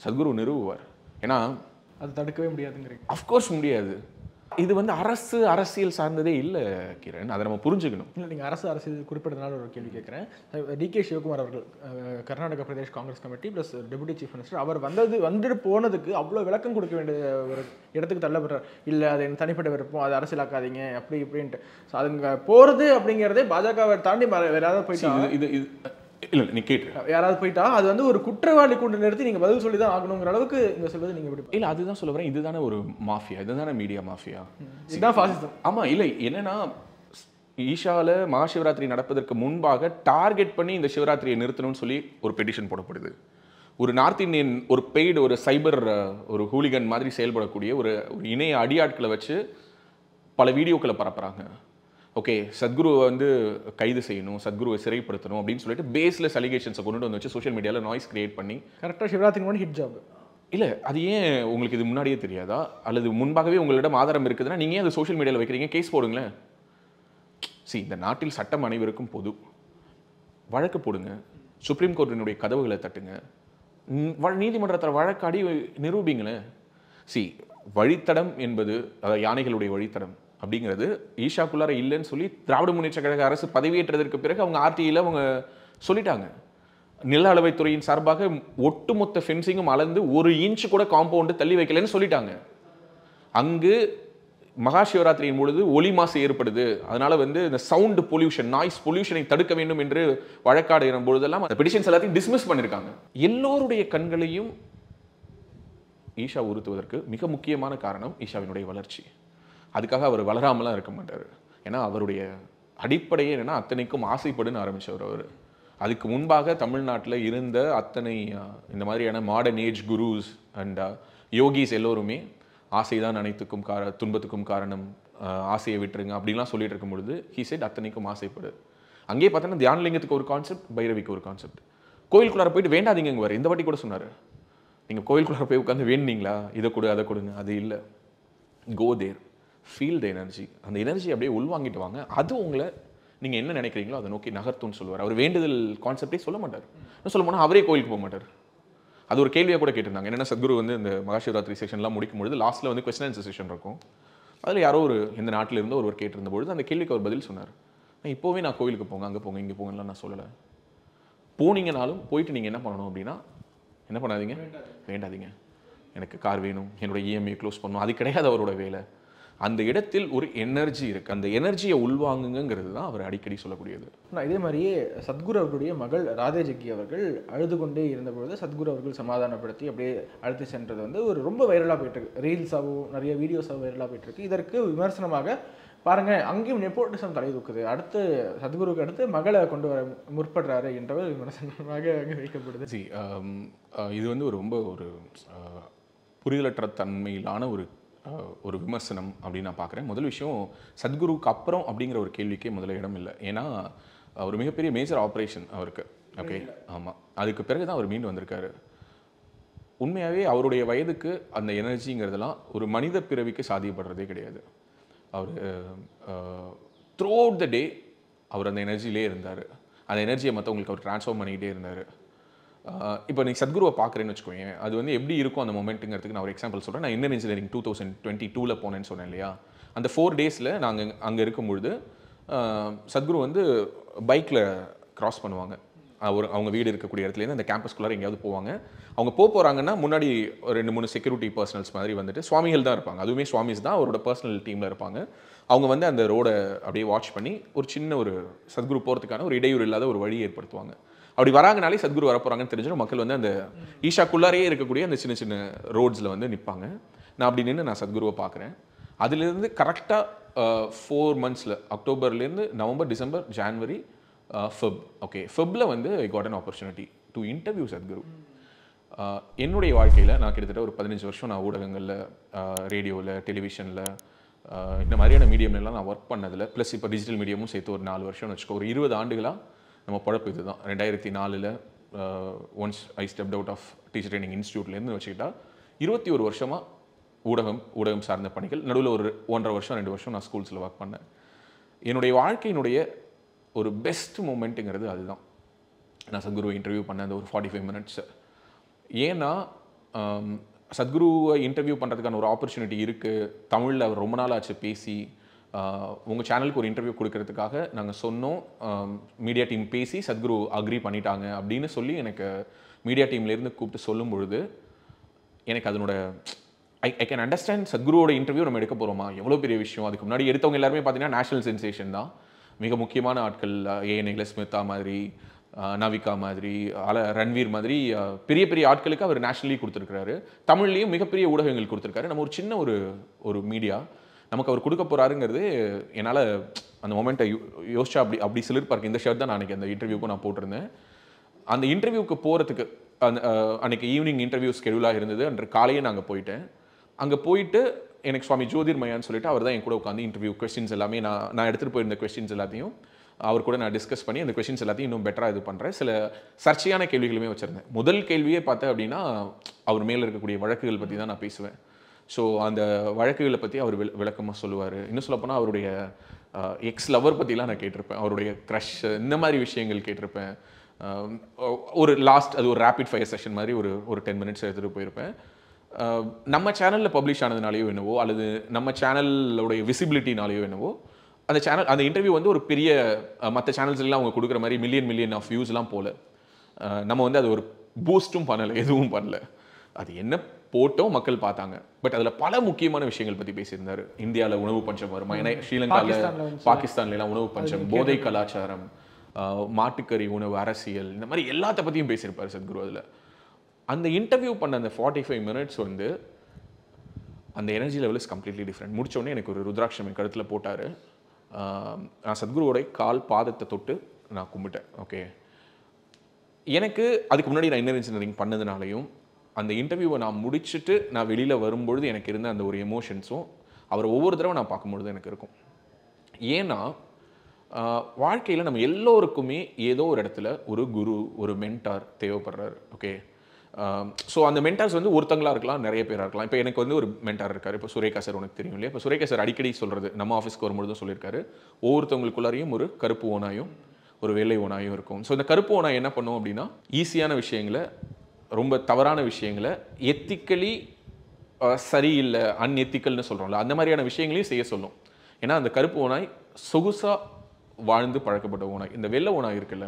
Speaker 3: சத்குரு நிறுவுவார். ஏன்னா
Speaker 2: அது தடுக்கவே முடியாதுங்கிறீங்க.
Speaker 3: அஃப்கோர்ஸ் முடியாது. இது வந்து அரசியல் சார்ந்ததே இல்லை கிரண், அதை நம்ம புரிஞ்சுக்கணும்.
Speaker 2: இல்லை, நீங்கள் அரசியல் குறிப்பிட்டதுனால ஒரு கேள்வி கேட்குறேன். டிகே சிவகுமார் அவர்கள் Karnataka Pradesh Congress committee plus deputy chief minister, அவர் வந்துட்டு போனதுக்கு அவ்வளோ விளக்கம் கொடுக்க வேண்டிய ஒரு இடத்துக்கு தள்ளப்படுறார். இல்லை, அது எனக்கு தனிப்பட்ட விருப்பம், அது அரசியலாக்காதீங்க அப்படி இப்படின்ட்டு. ஸோ அதுங்க போகிறது அப்படிங்கிறதே பாஜகவை தாண்டி வேற ஏதாவது போயிட்டு
Speaker 3: இது இல்லை, நீ கேட்டு
Speaker 2: யாராவது போயிட்டா அது வந்து ஒரு குற்றவாளி கொண்டு நிறுத்தி நீங்கள் பதில் சொல்லி தான் ஆகணுங்கிற அளவுக்கு இங்கே சொல்வது நீங்கள் எப்படி?
Speaker 3: இல்லை, அதுதான் சொல்ல வரேன். இதுதானே ஒரு மாஃபியா, இதுதானே மீடியா மாஃபியா,
Speaker 2: இதுதான் ஃபாசிசம்.
Speaker 3: ஆமாம். இல்லை, என்னன்னா ஈஷாவில் மகாசிவராத்திரி நடப்பதற்கு முன்பாக டார்கெட் பண்ணி இந்த சிவராத்திரியை நிறுத்தணும்னு சொல்லி ஒரு பெட்டிஷன் போடப்படுது. ஒரு நார்த் இந்தியன் ஒரு பெய்டு ஒரு சைபர் ஒரு ஹூலிகன் மாதிரி செயல்படக்கூடிய ஒரு இணைய அடியாட்களை வச்சு பல வீடியோக்களை பரப்புகிறாங்க. ஓகே, சத்குருவை வந்து கைது செய்யணும், சத்குருவை சிறைப்படுத்தணும் அப்படின்னு சொல்லிட்டு பேஸ்லெஸ் அலிகேஷன்ஸை கொண்டு வந்து வச்சு சோஷியல் மீடியாவில் நாய்ஸ் கிரியேட் பண்ணி
Speaker 2: கரெக்டாக சிவராத்திரி முன்னாடி ஹிட் ஜாப்.
Speaker 3: இல்லை, அது ஏன் உங்களுக்கு இது முன்னாடியே தெரியாதா? அல்லது முன்பாகவே உங்களிடம் ஆதாரம் இருக்குதுன்னா நீங்கள் ஏன் அது சோஷியல் மீடியாவில் வைக்கிறீங்க? கேஸ் போடுங்களேன். இந்த நாட்டில் சட்டம் அனைவருக்கும் பொது. வழக்கு போடுங்க, சுப்ரீம் கோர்ட்டினுடைய கதவுகளை தட்டுங்க, நீதிமன்றத்தில் வழக்காடி நிரூபிங்களேன். வழித்தடம் என்பது, அதாவது யானைகளுடைய வழித்தடம் அப்படிங்கிறது ஈஷாக்குள்ளார இல்லைன்னு சொல்லி திராவிட முன்னேற்ற கழக அரசு பதவியேற்றதற்கு பிறகு அவங்க ஆர்டிஐயில் அவங்க சொல்லிட்டாங்க. நில அளவைத்துறையின் சார்பாக ஒட்டுமொத்த ஃபென்சிங்கும் அளந்து 1 இன்ச் கூட காம்பவுண்டு தள்ளி வைக்கலன்னு சொல்லிட்டாங்க. அங்கு மகாசிவராத்திரியின் பொழுது ஒலி மாசு ஏற்படுது, அதனால வந்து இந்த சவுண்ட் பொல்யூஷன், நாய்ஸ் பொல்யூஷனை தடுக்க வேண்டும் என்று வழக்காடுகிற பொழுதெல்லாம் அந்த பெட்டிஷன்ஸ் எல்லாத்தையும் டிஸ்மிஸ் பண்ணியிருக்காங்க. எல்லோருடைய கண்களையும் ஈஷா உறுத்துவதற்கு மிக முக்கியமான காரணம் ஈஷாவினுடைய வளர்ச்சி. அதுக்காக அவர் வளராமலாம் இருக்க மாட்டார். ஏன்னா அவருடைய அடிப்படையே என்னென்னா அத்தனைக்கும் ஆசைப்படுன்னு ஆரம்பித்தவர் அவர். அதுக்கு முன்பாக தமிழ்நாட்டில் இருந்த அத்தனை இந்த மாதிரியான modern age gurus and yogis எல்லோருமே ஆசைதான் அனைத்துக்கும் துன்பத்துக்கும் காரணம், ஆசையை விட்டுருங்க அப்படின்லாம் சொல்லிட்டு இருக்கும் பொழுது ஹி செட் அத்தனைக்கும் ஆசைப்படு. அங்கேயே பார்த்தோன்னா தியானலிங்கத்துக்கு ஒரு கான்செப்ட், பைரவிக்கு ஒரு கான்செப்ட். கோயிலுக்குள்ளார போயிட்டு வேண்டாதீங்க வர இந்த வாட்டி கூட சொன்னார், நீங்கள் கோயிலுக்குள்ளார போய் உட்காந்து வேணுனீங்களா, இதை கொடு அதை கொடுங்க, அது இல்லை. கோ தேர், ஃபீல் த எனர்ஜி. அந்த எனர்ஜி அப்படியே உள்வாங்கிட்டு வாங்க, அது உங்களை நீங்கள் என்ன நினைக்கிறீங்களோ அதை நோக்கி நகர்த்துன்னு சொல்லுவார். அவர் வேண்டுதல் கான்செப்டே சொல்ல மாட்டார். சொல்ல போனால் அவரே கோயிலுக்கு போக மாட்டார். அது ஒரு கேள்வியாக கூட கேட்டிருந்தாங்க. என்னென்னா சத்குரு வந்து இந்த மகாசிவராத்திரி செஷன்லாம் முடிக்கும்பொழுது லாஸ்ட்டில் வந்து கொஸ்டின் ஆன்சர் செஷன் இருக்கும். அதில் யாரோ ஒரு இந்த நாட்டில் இருந்து ஒருவர் கேட்டிருந்த பொழுது அந்த கேள்விக்கு அவர் பதில் சொன்னார். இப்போவே நான் கோயிலுக்கு போங்க, அங்கே போங்க, இங்கே போங்கலாம் நான் சொல்லலை. போனீங்கனாலும் போயிட்டு நீங்கள் என்ன பண்ணணும் அப்படின்னா என்ன பண்ணாதீங்க, வேண்டாதீங்க. எனக்கு கார் வேணும், என்னோட இஎம்ஐ க்ளோஸ் பண்ணணும், அது கிடையாது அவரோட வேலை. அந்த இடத்தில் ஒரு எனர்ஜி இருக்குது, அந்த எனர்ஜியை உள்வாங்குங்கிறது தான் அவர் அடிக்கடி சொல்லக்கூடியது.
Speaker 2: இதே மாதிரியே சத்குரு அவர்களுடைய மகள் ராதே ஜக்கி அவர்கள் அழுது கொண்டே இருந்தபொழுது சத்குரு அவர்கள் சமாதானப்படுத்தி அப்படியே அழுத்தி சென்றது வந்து ஒரு ரொம்ப வைரலாக போயிட்டுருக்கு. ரீல்ஸாகவும் நிறைய வீடியோஸாகவும் வைரலாக போயிட்டுருக்கு. இதற்கு விமர்சனமாக பாருங்கள், அங்கேயும் நெப்போட்டிசம் தலை தூக்குது, அடுத்து சத்குருக்கு அடுத்து மகளை கொண்டு வர முற்படுறாரு என்ற ஒரு விமர்சனமாக அங்கே வைக்கப்படுது.
Speaker 3: இது வந்து ரொம்ப ஒரு புரிதலற்ற தன்மையிலான ஒரு விமர்சனம் அப்படின்னு நான் பார்க்குறேன். முதல் விஷயம், சத்குருக்கு அப்புறம் அப்படிங்கிற ஒரு கேள்விக்கே முதல்ல இடம் இல்லை. ஏன்னா ஒரு மிகப்பெரிய மேஜர் ஆப்ரேஷன் அவருக்கு. ஓகே, ஆமாம், அதுக்கு பிறகு தான் அவர் மீண்டு வந்திருக்காரு. உண்மையாகவே அவருடைய வயதுக்கு அந்த எனர்ஜிங்கிறதெல்லாம் ஒரு மனித பிறவிக்கு சாத்தியப்படுறதே கிடையாது. அவர் த்ரூ அவுட் த டே அவர் அந்த எனர்ஜிலே இருந்தார். அந்த எனர்ஜியை மற்றவங்களுக்கு அவர் ட்ரான்ஸ்ஃபார்ம் பண்ணிக்கிட்டே இருந்தார். இப்போ நீங்கள் சத்குருவை பார்க்குறேன்னு வச்சுக்கோங்க, அது வந்து எப்படி இருக்கும் அந்த மொமெண்ட்டுங்கிறதுக்கு நான் ஒரு எக்ஸாம்பிள் சொல்கிறேன். நான் இந்தியன் இன்ஜினியரிங் 2022 போனேன்னு சொன்னேன் இல்லையா, அந்த 4 டேஸில் நாங்கள் அங்கே இருக்கும்பொழுது சத்குரு வந்து பைக்கில் க்ராஸ் பண்ணுவாங்க. அவங்க வீடு இருக்கக்கூடிய இடத்துலேருந்து அந்த கேம்பஸ்குள்ளார எங்கேயாவது போவாங்க. அவங்க போகிறாங்கன்னா முன்னாடி ஒரு 2-3 செக்யூரிட்டி பர்சனல்ஸ் மாதிரி வந்துட்டு சுவாமிகள் தான் இருப்பாங்க. அதுவுமே சுவாமிஸ் தான் அவரோட பர்சனல் டீமில் இருப்பாங்க. அவங்க வந்து அந்த ரோடை அப்படியே வாட்ச் பண்ணி ஒரு சின்ன ஒரு சத்குரு போகிறதுக்கான ஒரு இடையூறு இல்லாத ஒரு வழி ஏற்படுத்துவாங்க. அப்படி வராங்கனாலே சத்குரு வரப்போகிறாங்கன்னு தெரிஞ்சிடும். மக்கள் வந்து அந்த ஈஷாக்குள்ளாரையே இருக்கக்கூடிய அந்த சின்ன சின்ன ரோட்ஸில் வந்து நிற்பாங்க. நான் அப்படி நின்று நான் சத்குருவை பார்க்குறேன். அதுலேருந்து கரெக்டாக 4 மந்த்ஸில் அக்டோபர்லேருந்து November, December, January, Feb. Okay, ஃபெப்பில் வந்து I got an opportunity to interview Sadhguru. என்னுடைய வாழ்க்கையில் நான் கிட்டத்தட்ட ஒரு 15 வருஷம் நான் ஊடகங்களில், ரேடியோவில், டெலிவிஷனில், இந்த மாதிரியான மீடியம்லாம் நான் ஒர்க் பண்ணதில் ப்ளஸ் இப்போ டிஜிட்டல் மீடியமும் சேர்த்து ஒரு 4 வருஷம்னு வச்சுக்கோ. ஒரு 20 ஆண்டுகளாக நம்ம பழப்பு இது தான். 2004 once I stepped out of teacher training இன்ஸ்டியூட்லேருந்து வச்சுக்கிட்டா 21 வருஷமாக ஊடகம் சார்ந்த பணிகள். நடுவில் ஒரு 1.5 வருஷம் 2 வருஷம் நான் ஸ்கூல்ஸில் ஒர்க் பண்ணேன். என்னுடைய வாழ்க்கையினுடைய ஒரு பெஸ்ட் மூமெண்ட்டுங்கிறது அதுதான். நான் சத்குருவை இன்டர்வியூ பண்ண அந்த ஒரு 45 மினிட்ஸ். ஏன்னா சத்குருவை இன்டர்வியூ பண்ணுறதுக்கான ஒரு ஆப்பர்ச்சுனிட்டி இருக்குது. தமிழில் அவர் ரொம்ப நாள் ஆச்சு பேசி. உங்கள் சேனலுக்கு ஒரு இன்டர்வியூ கொடுக்கறதுக்காக நாங்கள் சொன்னோம். மீடியா டீம் பேசி சத்குரு அக்ரி பண்ணிட்டாங்க அப்படின்னு சொல்லி எனக்கு மீடியா டீம்லேருந்து கூப்பிட்டு சொல்லும் பொழுது எனக்கு அதனோட ஐ கேன் அண்டர்ஸ்டாண்ட். சத்குருவோட இன்டர்வியூ நம்ம எடுக்க போகிறோமா, எவ்வளோ பெரிய விஷயம். அதுக்கு முன்னாடி எடுத்தவங்க எல்லாருமே பார்த்தீங்கன்னா நேஷனல் சென்சேஷன் தான். மிக முக்கியமான ஆட்கள், ஏஎன்ஐல ஸ்மிதா மாதிரி, நவிகா மாதிரி, ரன்வீர் மாதிரி பெரிய பெரிய ஆட்களுக்கு அவர் நேஷனலி கொடுத்துருக்காரு. தமிழ்லேயும் மிகப்பெரிய ஊடகங்கள் கொடுத்துருக்காரு. நம்ம ஒரு சின்ன ஒரு மீடியா நமக்கு அவர் கொடுக்க போகிறாருங்கிறது என்னால் அந்த மொமெண்ட்டை யோசிச்சா அப்படி சிலிர்ப்பாருக்கு. இந்த ஷர்ட் தான் நான் அந்த இன்டர்வியூக்கும் நான் போட்டிருந்தேன். அந்த இன்டர்வியூக்கு போகிறதுக்கு அன்றைக்கி ஈவினிங் இன்டர்வியூ ஸ்கெடியூலாக இருந்தது. அன்று காலையே நாங்கள் போயிட்டேன். அங்கே போயிட்டு எனக்கு சுவாமி ஜோதிர்மயான்னு சொல்லிட்டு அவர் தான் என் கூட உட்காந்து இன்டர்வியூ கொஸ்டின்ஸ் எல்லாமே நான் எடுத்துகிட்டு போயிருந்த கொஸ்டின்ஸ் எல்லாத்தையும் அவர் கூட நான் டிஸ்கஸ் பண்ணி அந்த கொஸ்டின்ஸ் எல்லாத்தையும் இன்னும் பெட்டராக இது பண்ணுறேன். சில சர்ச்சையான கேள்விகளுமே வச்சுருந்தேன். முதல் கேள்வியே பார்த்தேன் அப்படின்னா அவர் மேலே இருக்கக்கூடிய வழக்குகள் பற்றி தான் நான் பேசுவேன். ஸோ அந்த வழக்குகளை பற்றி அவர் விளக்கமாக சொல்லுவார். இன்னும் சொல்லப்போனால் அவருடைய எக்ஸ் லவர் பற்றிலாம் நான் கேட்டிருப்பேன். அவருடைய க்ரஷ், இந்த மாதிரி விஷயங்கள் கேட்டிருப்பேன். ஒரு அது ஒரு ரேபிட் ஃபயர் செஷன் மாதிரி ஒரு 10 மினிட்ஸ் எடுத்துகிட்டு போயிருப்பேன். நம்ம சேனலில் பப்ளிஷ் ஆனதுனாலையோ என்னவோ அல்லது நம்ம சேனலோடைய விசிபிலிட்டினாலேயோ என்னவோ அந்த இன்டர்வியூ வந்து ஒரு பெரிய மற்ற சேனல்ஸ்லாம் அவங்க கொடுக்குற மாதிரி மில்லியன் ஆஃப் வியூஸ்லாம் போல. நம்ம வந்து அது ஒரு பூஸ்ட்டும் பண்ணலை, எதுவும் பண்ணல. அது என்ன போட்டோம், மக்கள் பார்த்தாங்க. பட் அதில் பல முக்கியமான விஷயங்கள் பற்றி பேசியிருந்தார். இந்தியாவில் உணவு பஞ்சம் வருமா, ஏன்னா ஸ்ரீலங்காவில், பாகிஸ்தான்லாம் உணவு பஞ்சம், போதை கலாச்சாரம், மாட்டுக்கறி உணவு, அரசியல், இந்த மாதிரி எல்லாத்த பற்றியும் பேசியிருப்பார் சத்குரு. அந்த இன்டர்வியூ பண்ண அந்த 45 மினிட்ஸ் வந்து அந்த energy level is completely different. முடிச்சோடனே எனக்கு ஒரு ருத்ராட்சம் என் கழுத்தில் போட்டார். நான் சத்குருவோட கால் பாதத்தை தொட்டு நான் கும்பிட்டேன். ஓகே, எனக்கு அதுக்கு முன்னாடி நான் இன்னர் இன்ஜினியரிங் பண்ணதுனாலையும் அந்த இன்டர்வியூவை நான் முடிச்சுட்டு நான் வெளியில் வரும்பொழுது எனக்கு இருந்த அந்த ஒரு எமோஷன்ஸும் அவரை ஒவ்வொரு தடவை நான் பார்க்கும்பொழுது எனக்கு இருக்கும். ஏன்னா வாழ்க்கையில் நம்ம எல்லோருக்குமே ஏதோ ஒரு இடத்துல ஒரு குரு, ஒரு மென்டார் தேவைப்படுறாரு. ஓகே, ஸோ அந்த மென்டார்ஸ் வந்து ஒருத்தங்களாக இருக்கலாம், நிறைய பேராக இருக்கலாம். இப்போ எனக்கு வந்து ஒரு மென்டார் இருக்கார். இப்போ சுரேகா சார் உனக்கு தெரியும் இல்லையா? இப்போ சுரேகா சார் அடிக்கடி சொல்கிறது, நம்ம ஆஃபீஸ்க்கு வரும்பொழுதும் சொல்லியிருக்காரு, ஒவ்வொருத்தவங்களுக்குள்ளாரையும் ஒரு கருப்பு ஓனாயும் ஒரு வெள்ளை ஓனாயும் இருக்கும். ஸோ இந்த கருப்பு ஓனாய் என்ன பண்ணும் அப்படின்னா, ஈஸியான விஷயங்களை, ரொம்ப தவறான விஷயங்களை, எத்திக்கலி சரியில்லை, அன்எத்திக்கல்னு சொல்கிறோம்ல, அந்த மாதிரியான விஷயங்களையும் செய்ய சொல்லும். ஏன்னா அந்த கருப்பு ஓனாய் சொகுசாக வாழ்ந்து பழக்கப்பட்ட ஓனாய். இந்த வெள்ளை ஓனாய் இருக்குல்ல,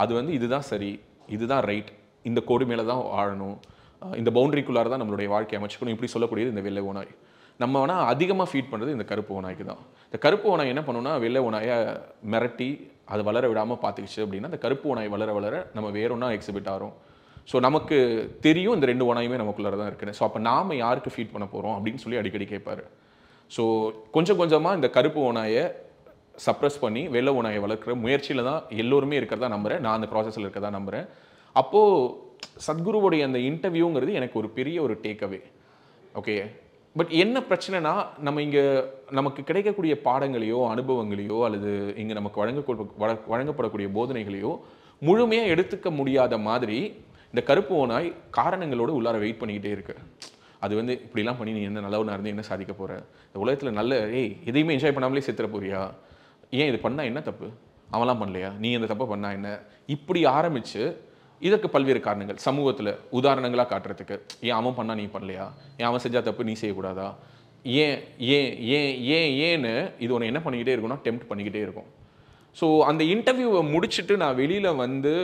Speaker 3: அது வந்து இதுதான் சரி, இதுதான் ரைட், இந்த கோடு மேலே தான் வாழணும், இந்த பவுண்டரிக்குள்ளார தான் நம்மளுடைய வாழ்க்கையை அமைச்சுக்கணும், இப்படி சொல்லக்கூடியது இந்த வெள்ளை ஓனாய். நம்ம வேணால் அதிகமாக ஃபீட் பண்ணுறது இந்த கருப்பு ஓனாய்க்கு தான். இந்த கருப்பு ஓனாய் என்ன பண்ணுன்னா, வெள்ளை ஓனாயை மிரட்டி அதை வளர விடாமல் பார்த்துக்கிச்சு அப்படின்னா, அந்த கருப்பு ஓனாய் வளர வளர நம்ம வேற ஒன்றா எக்ஸிபிட் ஆகிறோம். ஸோ நமக்கு தெரியும் இந்த 2 ஓனாயுமே நமக்குள்ளார தான் இருக்குன்னு. ஸோ அப்போ நாம் யாருக்கு ஃபீட் பண்ண போகிறோம் அப்படின்னு சொல்லி அடிக்கடி கேட்பார். ஸோ கொஞ்சம் கொஞ்சமாக இந்த கருப்பு ஓனாயை சப்ரஸ் பண்ணி வெள்ளை ஓனாயை வளர்க்குற முயற்சியில் தான் எல்லோருமே இருக்கிறதா நம்புகிறேன். நான் அந்த ப்ராசஸில் இருக்கிறதா நம்புகிறேன். அப்போது சத்குருவோடைய அந்த இன்டர்வியூங்கிறது எனக்கு ஒரு பெரிய ஒரு டேக்அவே. ஓகே, பட் என்ன பிரச்சனைனா, நம்ம இங்கே நமக்கு கிடைக்கக்கூடிய பாடங்களையோ அனுபவங்களையோ அல்லது இங்கே நமக்கு வழங்கப்படக்கூடிய போதனைகளையோ முழுமையாக எடுத்துக்க முடியாத மாதிரி இந்த கருப்பு ஓனாய் காரணங்களோடு உள்ளார வெயிட் பண்ணிக்கிட்டே இருக்கு. அது வந்து இப்படிலாம் பண்ணி நீ என்ன நல்லவனாக இருந்து என்ன சாதிக்க போகிற, இந்த உலகத்தில் நல்ல எதையுமே என்ஜாய் பண்ணாமலே செத்துற போறியா, ஏன் இது பண்ணால் என்ன தப்பு, அவன்லாம் பண்ணலையா, நீ இந்த தப்பை பண்ணா என்ன, இப்படி ஆரம்பித்து இதற்கு பல்வேறு காரணங்கள் சமூகத்தில் உதாரணங்களாக காட்டுறதுக்கு, ஏன் அவன் பண்ணா நீ பண்ணலையா, ஏன் அவன் செஞ்சால் தப்பு நீ செய்யக்கூடாதா, ஏன் ஏன் ஏன் ஏன் ஏன்னு இது ஒன்று என்ன பண்ணிக்கிட்டே இருக்கும்னா டெம்ப்ட் பண்ணிக்கிட்டே இருக்கும். ஸோ அந்த இன்டர்வியூவை முடிச்சுட்டு நான் வெளியில் வந்து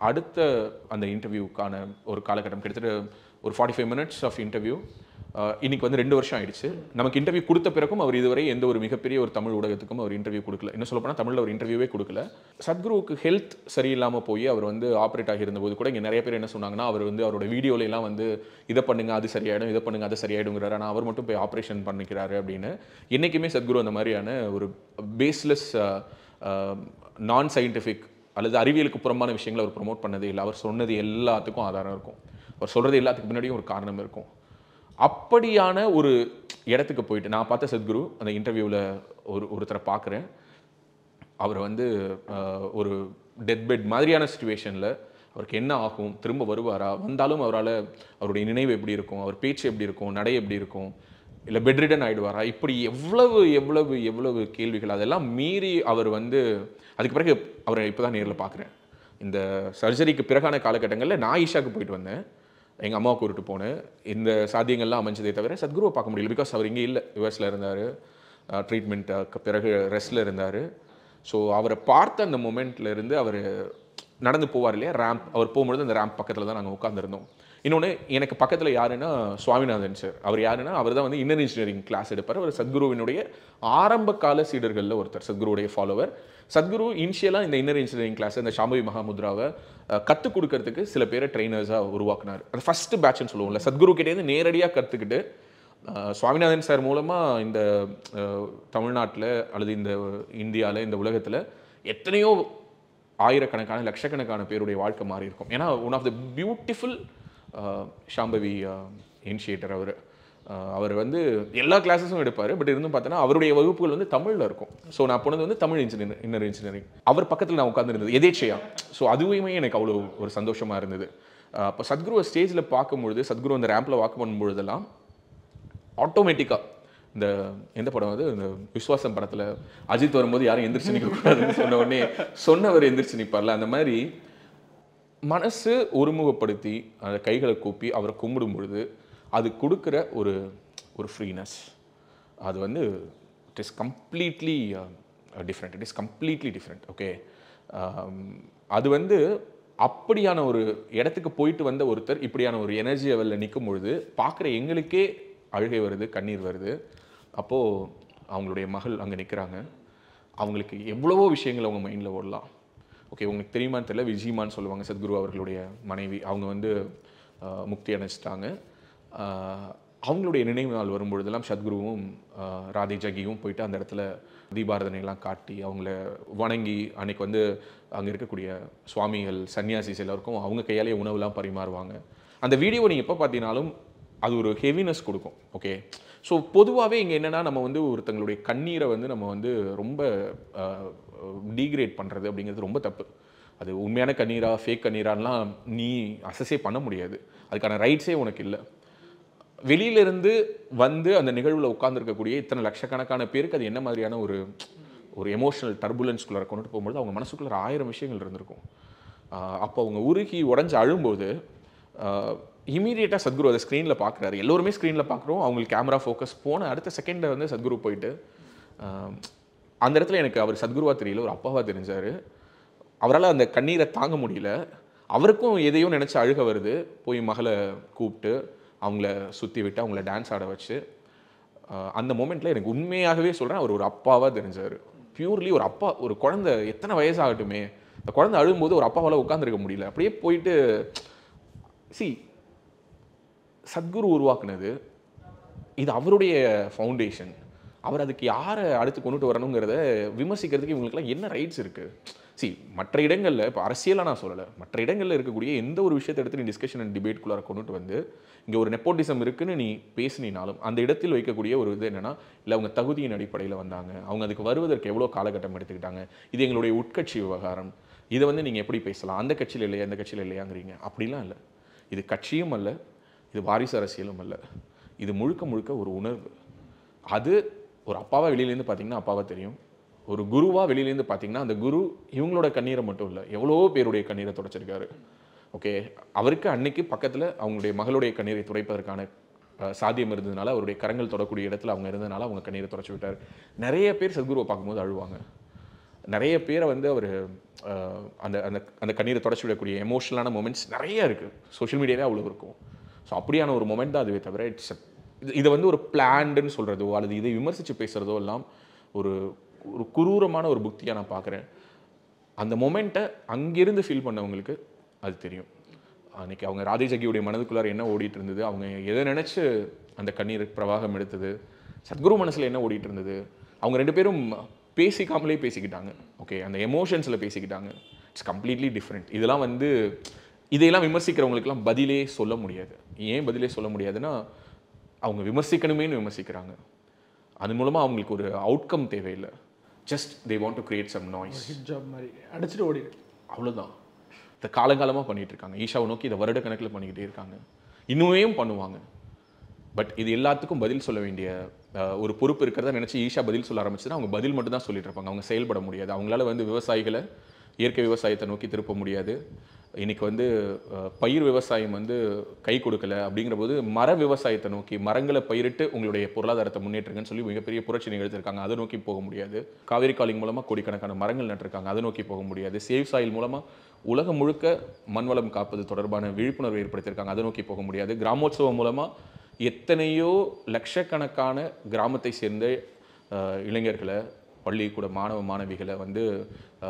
Speaker 3: அடுத்த அந்த இன்டர்வியூக்கான ஒரு காலகட்டம், கிட்டத்தட்ட ஒரு 45 மினிட்ஸ் ஆஃப் இன்டர்வியூ. இன்னைக்கு வந்து 2 வருஷம் ஆயிடுச்சு. நமக்கு இன்டர்வியூ கொடுத்த பிறகும் அவர் இதுவரை எந்த ஒரு மிகப்பெரிய ஒரு தமிழ் ஊடகத்துக்கும் அவர் இன்டர்வியூ கொடுக்கல. இன்னும் சொல்லப்போனால் தமிழில் ஒரு இன்டர்வியூவே கொடுக்கல. சத்குருவுக்கு ஹெல்த் சரியில்லாமல் போய் அவர் வந்து ஆப்ரேட் ஆகியிருந்தபோது கூட இங்கே நிறைய பேர் என்ன சொன்னாங்கன்னா, அவர் வந்து அவரோட வீடியோலாம் வந்து இதை பண்ணுங்க அது சரியாயிடும், இதை பண்ணுங்க அது சரியாயிடுங்கிறாரு, ஆனால் அவர் மட்டும் போய் ஆப்ரேஷன் பண்ணிக்கிறாரு அப்படின்னு. என்றைக்குமே சத்குரு அந்த மாதிரியான ஒரு பேஸ்லெஸ் நான் சயின்டிஃபிக் அல்லது அறிவியலுக்கு புறம்பான விஷயங்களை அவர் ப்ரொமோட் பண்ணதே இல்லை. அவர் சொன்னது எல்லாத்துக்கும் ஆதாரம் இருக்கும், அவர் சொல்கிறது எல்லாத்துக்கு முன்னாடியும் ஒரு காரணம் இருக்கும். அப்படியான ஒரு இடத்துக்கு போயிட்டு நான் பார்த்த சத்குரு அந்த இன்டர்வியூவில் ஒருத்தரை பார்க்குறேன். அவர் வந்து ஒரு டெத் பெட் மாதிரியான சிச்சுவேஷனில் அவருக்கு என்ன ஆகும், திரும்ப வருவாரா, வந்தாலும் அவரால் அவருடைய நினைவு எப்படி இருக்கும், அவர் பேச்சு எப்படி இருக்கும், நடை எப்படி இருக்கும், இல்லை பெட்ரிடன் ஆகிடுவாரா, இப்படி எவ்வளவு எவ்வளவு எவ்வளவு கேள்விகள். அதெல்லாம் மீறி அவர் வந்து அதுக்கு பிறகு அவரை இப்போ தான் நேரில் பார்க்குறேன். இந்த சர்ஜரிக்கு பிறகான காலகட்டங்களில் நான் ஈஷாவுக்கு போயிட்டு வந்தேன், எங்கள் அம்மாவை கூப்பிட்டு போனேன். இந்த சாத்தியங்கள்லாம் அமைஞ்சதே தவிர சத்குருவை பார்க்க முடியல. பிகாஸ் அவர் இங்கே இல்லை, யுஎஸில் இருந்தார், ட்ரீட்மெண்ட்டுக்கு பிறகு ரெஸ்ட்டில் இருந்தார். ஸோ அவரை பார்த்த அந்த மொமெண்ட்டில் இருந்து அவர் நடந்து போவார் இல்லையா ரேம்ப், அவர் போகும்பொழுது அந்த ரேம்ப் பக்கத்தில் தான் நாங்கள் உட்காந்துருந்தோம். இன்னொன்று எனக்கு பக்கத்தில் யாருன்னா சுவாமிநாதன் சார். அவர் யாருன்னா அவர் தான் வந்து இன்னர் இன்ஜினியரிங் கிளாஸ் எடுப்பார். அவர் சத்குருவினுடைய ஆரம்ப கால சீடர்களில் ஒருத்தர், சத்குருவுடைய ஃபாலோவர். சத்குரு இனிஷியலாக இந்த இன்னர் இன்ஜினியரிங் கிளாஸ் இந்த சாம்பவி மகாமுத்ராவை கற்றுக் கொடுக்கறதுக்கு சில பேரை ட்ரெயினர்ஸாக உருவாக்குனார். அது ஃபஸ்ட்டு பேட்ச்னு சொல்லுவோம்ல, சத்குரு கிட்டேருந்து நேரடியாக கற்றுக்கிட்டு சுவாமிநாதன் சார் மூலமாக இந்த தமிழ்நாட்டில் அல்லது இந்த இந்தியாவில் இந்த உலகத்தில் எத்தனையோ ஆயிரக்கணக்கான லட்சக்கணக்கான பேருடைய வாழ்க்கை மாறி இருக்கும். ஏன்னா one of the beautiful Shambhavi initiator அவர் வந்து எல்லா கிளாஸஸும் எடுப்பார். பட் இருந்தும் பார்த்தோன்னா அவருடைய வகுப்புகள் வந்து தமிழில் இருக்கும். ஸோ நான் போனது வந்து தமிழ் இன்னர் இன்ஜினியரிங். அவர் பக்கத்தில் நான் உட்காந்துருந்தது எதேச்சையா. ஸோ அதுவுமே எனக்கு அவ்வளோ ஒரு சந்தோஷமாக இருந்தது. அப்போ சத்குருவை ஸ்டேஜில் பார்க்கும்பொழுது, சத்குரு அந்த ரேம்பில் வாக் பண்ணும்பொழுதெல்லாம் ஆட்டோமேட்டிக்காக இந்த எந்த படம் வந்து இந்த விஸ்வாசம் படத்தில் அஜித் வரும்போது யாரும் எந்திரிச்சு நிற்கக்கூடாதுன்னு சொன்ன உடனே சொன்னவர் எந்திரிச்சு நிற்பார்ல, அந்த மாதிரி மனசு ஒருமுகப்படுத்தி அந்த கைகளை கூப்பி அவரை கும்பிடும் பொழுது அது கொடுக்குற ஒரு ஃப்ரீனஸ், அது வந்து it is completely different. It is completely different. Okay, அது வந்து அப்படியான ஒரு இடத்துக்கு போயிட்டு வந்த ஒருத்தர் இப்படியான ஒரு எனர்ஜி லெவலில் நிற்கும் பொழுது பார்க்குற எங்களுக்கே அழுகை வருது, கண்ணீர் வருது. அப்போது அவங்களுடைய மகள் அங்கே நிற்கிறாங்க. அவங்களுக்கு எவ்வளவோ விஷயங்கள் அவங்க மைண்டில் ஓடலாம். ஓகே, உங்களுக்கு தெரியுமான்னு தெரியல, விஜிமான்னு சொல்லுவாங்க சத்குரு அவர்களுடைய மனைவி. அவங்க வந்து முக்தி அடைச்சிட்டாங்க. அவங்களுடைய நினைவு நாள் வரும்பொழுதெல்லாம் சத்குருவும் ராதே ஜகியும் போயிட்டு அந்த இடத்துல தீபாரதனையெல்லாம் காட்டி அவங்கள வணங்கி அன்னைக்கு வந்து அங்கே இருக்கக்கூடிய சுவாமிகள் சன்னியாசிஸ் எல்லாருக்கும் அவங்க கையாலேயே உணவுலாம் பரிமாறுவாங்க. அந்த வீடியோ நீங்கள் எப்போ பார்த்தீங்கன்னாலும் அது ஒரு ஹெவினஸ் கொடுக்கும். ஓகே, ஸோ பொதுவாகவே இங்கே என்னென்னா நம்ம வந்து ஒருத்தங்களுடைய கண்ணீரை வந்து நம்ம வந்து ரொம்ப டீக்ரேட் பண்ணுறது அப்படிங்கிறது ரொம்ப தப்பு. அது உண்மையான கண்ணீரா ஃபேக் கண்ணீரான்லாம் நீ அசஸே பண்ண முடியாது, அதுக்கான ரைட்ஸே உனக்கு இல்லை. வெளியிலிருந்து வந்து அந்த நிகழ்வில் உட்கார்ந்துருக்கக்கூடிய இத்தனை லட்சக்கணக்கான பேருக்கு அது என்ன மாதிரியான ஒரு எமோஷனல் டர்புலன்ஸ்குள்ளே கொண்டுட்டு போகும்போது அவங்க மனசுக்குள்ள 1000 விஷயங்கள் இருந்திருக்கும். அப்போ அவங்க உருகி உடஞ்சி அழும்போது இமீடியட்டாக சத்குரு அதை ஸ்க்ரீனில் பார்க்குறாரு. எல்லோருமே ஸ்க்ரீனில் பார்க்குறோம். அவங்களுக்கு கேமரா ஃபோக்கஸ் போன அடுத்த செகண்டில் வந்து சத்குரு போயிட்டு அந்த இடத்துல எனக்கு அவர் சத்குருவாக தெரியல, ஒரு அப்பாவாக தெரிஞ்சார். அவரால் அந்த கண்ணீரை தாங்க முடியல. அவருக்கும் எதையோ நினச்சி அழுக வருது. போய் மகளை கூப்பிட்டு அவங்கள சுற்றி விட்டு அவங்கள டான்ஸ் ஆட வச்சு அந்த மோமெண்ட்டில் எனக்கு உண்மையாகவே சொல்கிறேன் அவர் ஒரு அப்பாவாக தெரிஞ்சார். பியூர்லி ஒரு அப்பா. ஒரு குழந்தை எத்தனை வயசாகட்டுமே, அந்த குழந்தை அழும்போது ஒரு அப்பாவால் உட்காந்துருக்க முடியல. அப்படியே போயிட்டு சத்குரு உருவாக்குனது இது அவருடைய ஃபவுண்டேஷன். அவர் அதுக்கு யாரை அடுத்து கொண்டுட்டு வரணுங்கிறத விமர்சிக்கிறதுக்கு இவங்களுக்குலாம் என்ன ரைட்ஸ் இருக்குது? மற்ற இடங்களில், இப்போ அரசியலாக நான் சொல்லலை, மற்ற இடங்களில் இருக்கக்கூடிய எந்த ஒரு விஷயத்தை எடுத்து நீ டிஸ்கஷன் அண்ட் டிபேட்குள்ளார கொண்டுட்டு வந்து இங்கே ஒரு நெப்போட்டிசம் இருக்குன்னு நீ பேசினாலும் அந்த இடத்தில் வைக்கக்கூடிய ஒரு இது என்னென்னா, இல்லை அவங்க தகுதியின் அடிப்படையில் வந்தாங்க, அவங்க அதுக்கு வருவதற்கு எவ்வளோ காலகட்டம் எடுத்துக்கிட்டாங்க, இது எங்களுடைய உட்கட்சி விவகாரம், இதை வந்து நீங்கள் எப்படி பேசலாம், அந்த கட்சியில் இல்லையா அந்த கட்சியில் இல்லையாங்கிறீங்க. அப்படிலாம் இல்லை. இது கட்சியும் அல்ல, இது வாரிசு அரசியலும் அல்ல, இது முழுக்க முழுக்க ஒரு உணர்வு. அது ஒரு அப்பாவாக வெளியிலேருந்து பார்த்தீங்கன்னா அப்பாவாக தெரியும், ஒரு குருவாக வெளியிலேருந்து பார்த்தீங்கன்னா அந்த குரு இவங்களோட கண்ணீரை மட்டும் இல்லை, எவ்வளோ பேருடைய கண்ணீரை துடைச்சிருக்காரு. ஓகே, அவருக்கு அன்னைக்கு பக்கத்தில் அவங்களுடைய மகளுடைய கண்ணீரை துடைப்பதற்கான சாத்தியம் இருந்ததுனால, அவருடைய கரங்கள் தொடக்கூடிய இடத்துல அவங்க இருந்ததுனால அவங்க கண்ணீரை துடைச்சி விட்டார். நிறைய பேர் சத்குருவை பார்க்கும்போது அழுவாங்க. நிறைய பேரை வந்து அவர் அந்த அந்த அந்த கண்ணீரை தொடச்சி விடக்கூடிய எமோஷனலான மூமெண்ட்ஸ் நிறைய இருக்குது. சோஷியல் மீடியாவே அவ்வளோ இருக்கும். ஸோ அப்படியான ஒரு மொமெண்ட் தான் அதுவே தவிர இதை வந்து ஒரு பிளான்டுன்னு சொல்கிறதோ அல்லது இதை விமர்சித்து பேசுகிறதோ எல்லாம் ஒரு ஒரு குரூரமான ஒரு புக்தியாக நான் பார்க்குறேன். அந்த மொமெண்ட்டை அங்கேருந்து ஃபீல் பண்ணவங்களுக்கு அது தெரியும். அன்றைக்கி அவங்க ராதே ஜகியுடைய மனதுக்குள்ளார என்ன ஓடிட்டு இருந்தது, அவங்க எதை நினச்சி அந்த கண்ணீர் பிரவாகம் எடுத்தது, சத்குரு மனசில் என்ன ஓடிட்டு இருந்தது, அவங்க 2 பேரும் பேசிக்காமலே பேசிக்கிட்டாங்க. ஓகே, அந்த எமோஷன்ஸில் பேசிக்கிட்டாங்க. It's completely different. இதெல்லாம் வந்து இதையெல்லாம் விமர்சிக்கிறவங்களுக்கெல்லாம் பதிலே சொல்ல முடியாது. ஏன் பதிலே சொல்ல முடியாதுன்னா, அவங்க விமர்சிக்கணுமேனு விமர்சிக்கிறாங்க. அதன் மூலமாக அவங்களுக்கு ஒரு அவுட்கம் தேவையில்லை. Just they want to create some noise.
Speaker 2: Hit job மாதிரி அடிச்சுட்டு ஓடிடு,
Speaker 3: அவ்வளோதான். இதை காலங்காலமாக பண்ணிகிட்டு இருக்காங்க. ஈஷாவை நோக்கி இதை வருட கணக்கில் பண்ணிக்கிட்டே இருக்காங்க, இன்னும் பண்ணுவாங்க. பட் இது எல்லாத்துக்கும் பதில் சொல்ல வேண்டிய ஒரு பொறுப்பு இருக்கிறதா நினச்சி ஈஷா பதில் சொல்ல ஆரம்பிச்சுன்னா அவங்க பதில் மட்டும் தான் சொல்லிட்டு இருப்பாங்க. அவங்க செயல்பட முடியாது. அவங்களால வந்து விவசாயிகளை இயற்கை விவசாயத்தை நோக்கி திருப்ப முடியாது. இன்றைக்கி வந்து பயிர் விவசாயம் வந்து கை கொடுக்கல அப்படிங்கிற போது மர விவசாயத்தை நோக்கி மரங்களை பயிரிட்டு உங்களுடைய பொருளாதாரத்தை முன்னேற்றுங்கன்னு சொல்லி மிகப்பெரிய புரட்சி நிகழ்த்திருக்காங்க. அதை நோக்கி போக முடியாது. காவேரி காலிங் மூலமாக கோடிக்கணக்கான மரங்கள் நட்டிருக்காங்க, அதை நோக்கி போக முடியாது. சேவ் சாயில் மூலமாக உலகம் முழுக்க மண்வளம் காப்பது தொடர்பான விழிப்புணர்வு ஏற்படுத்தியிருக்காங்க, அதை நோக்கி போக முடியாது. கிராமோத்சவம் மூலமாக எத்தனையோ லட்சக்கணக்கான கிராமத்தை சேர்ந்த இளைஞர்களை, பள்ளிக்கூட மாணவ மாணவிகளை வந்து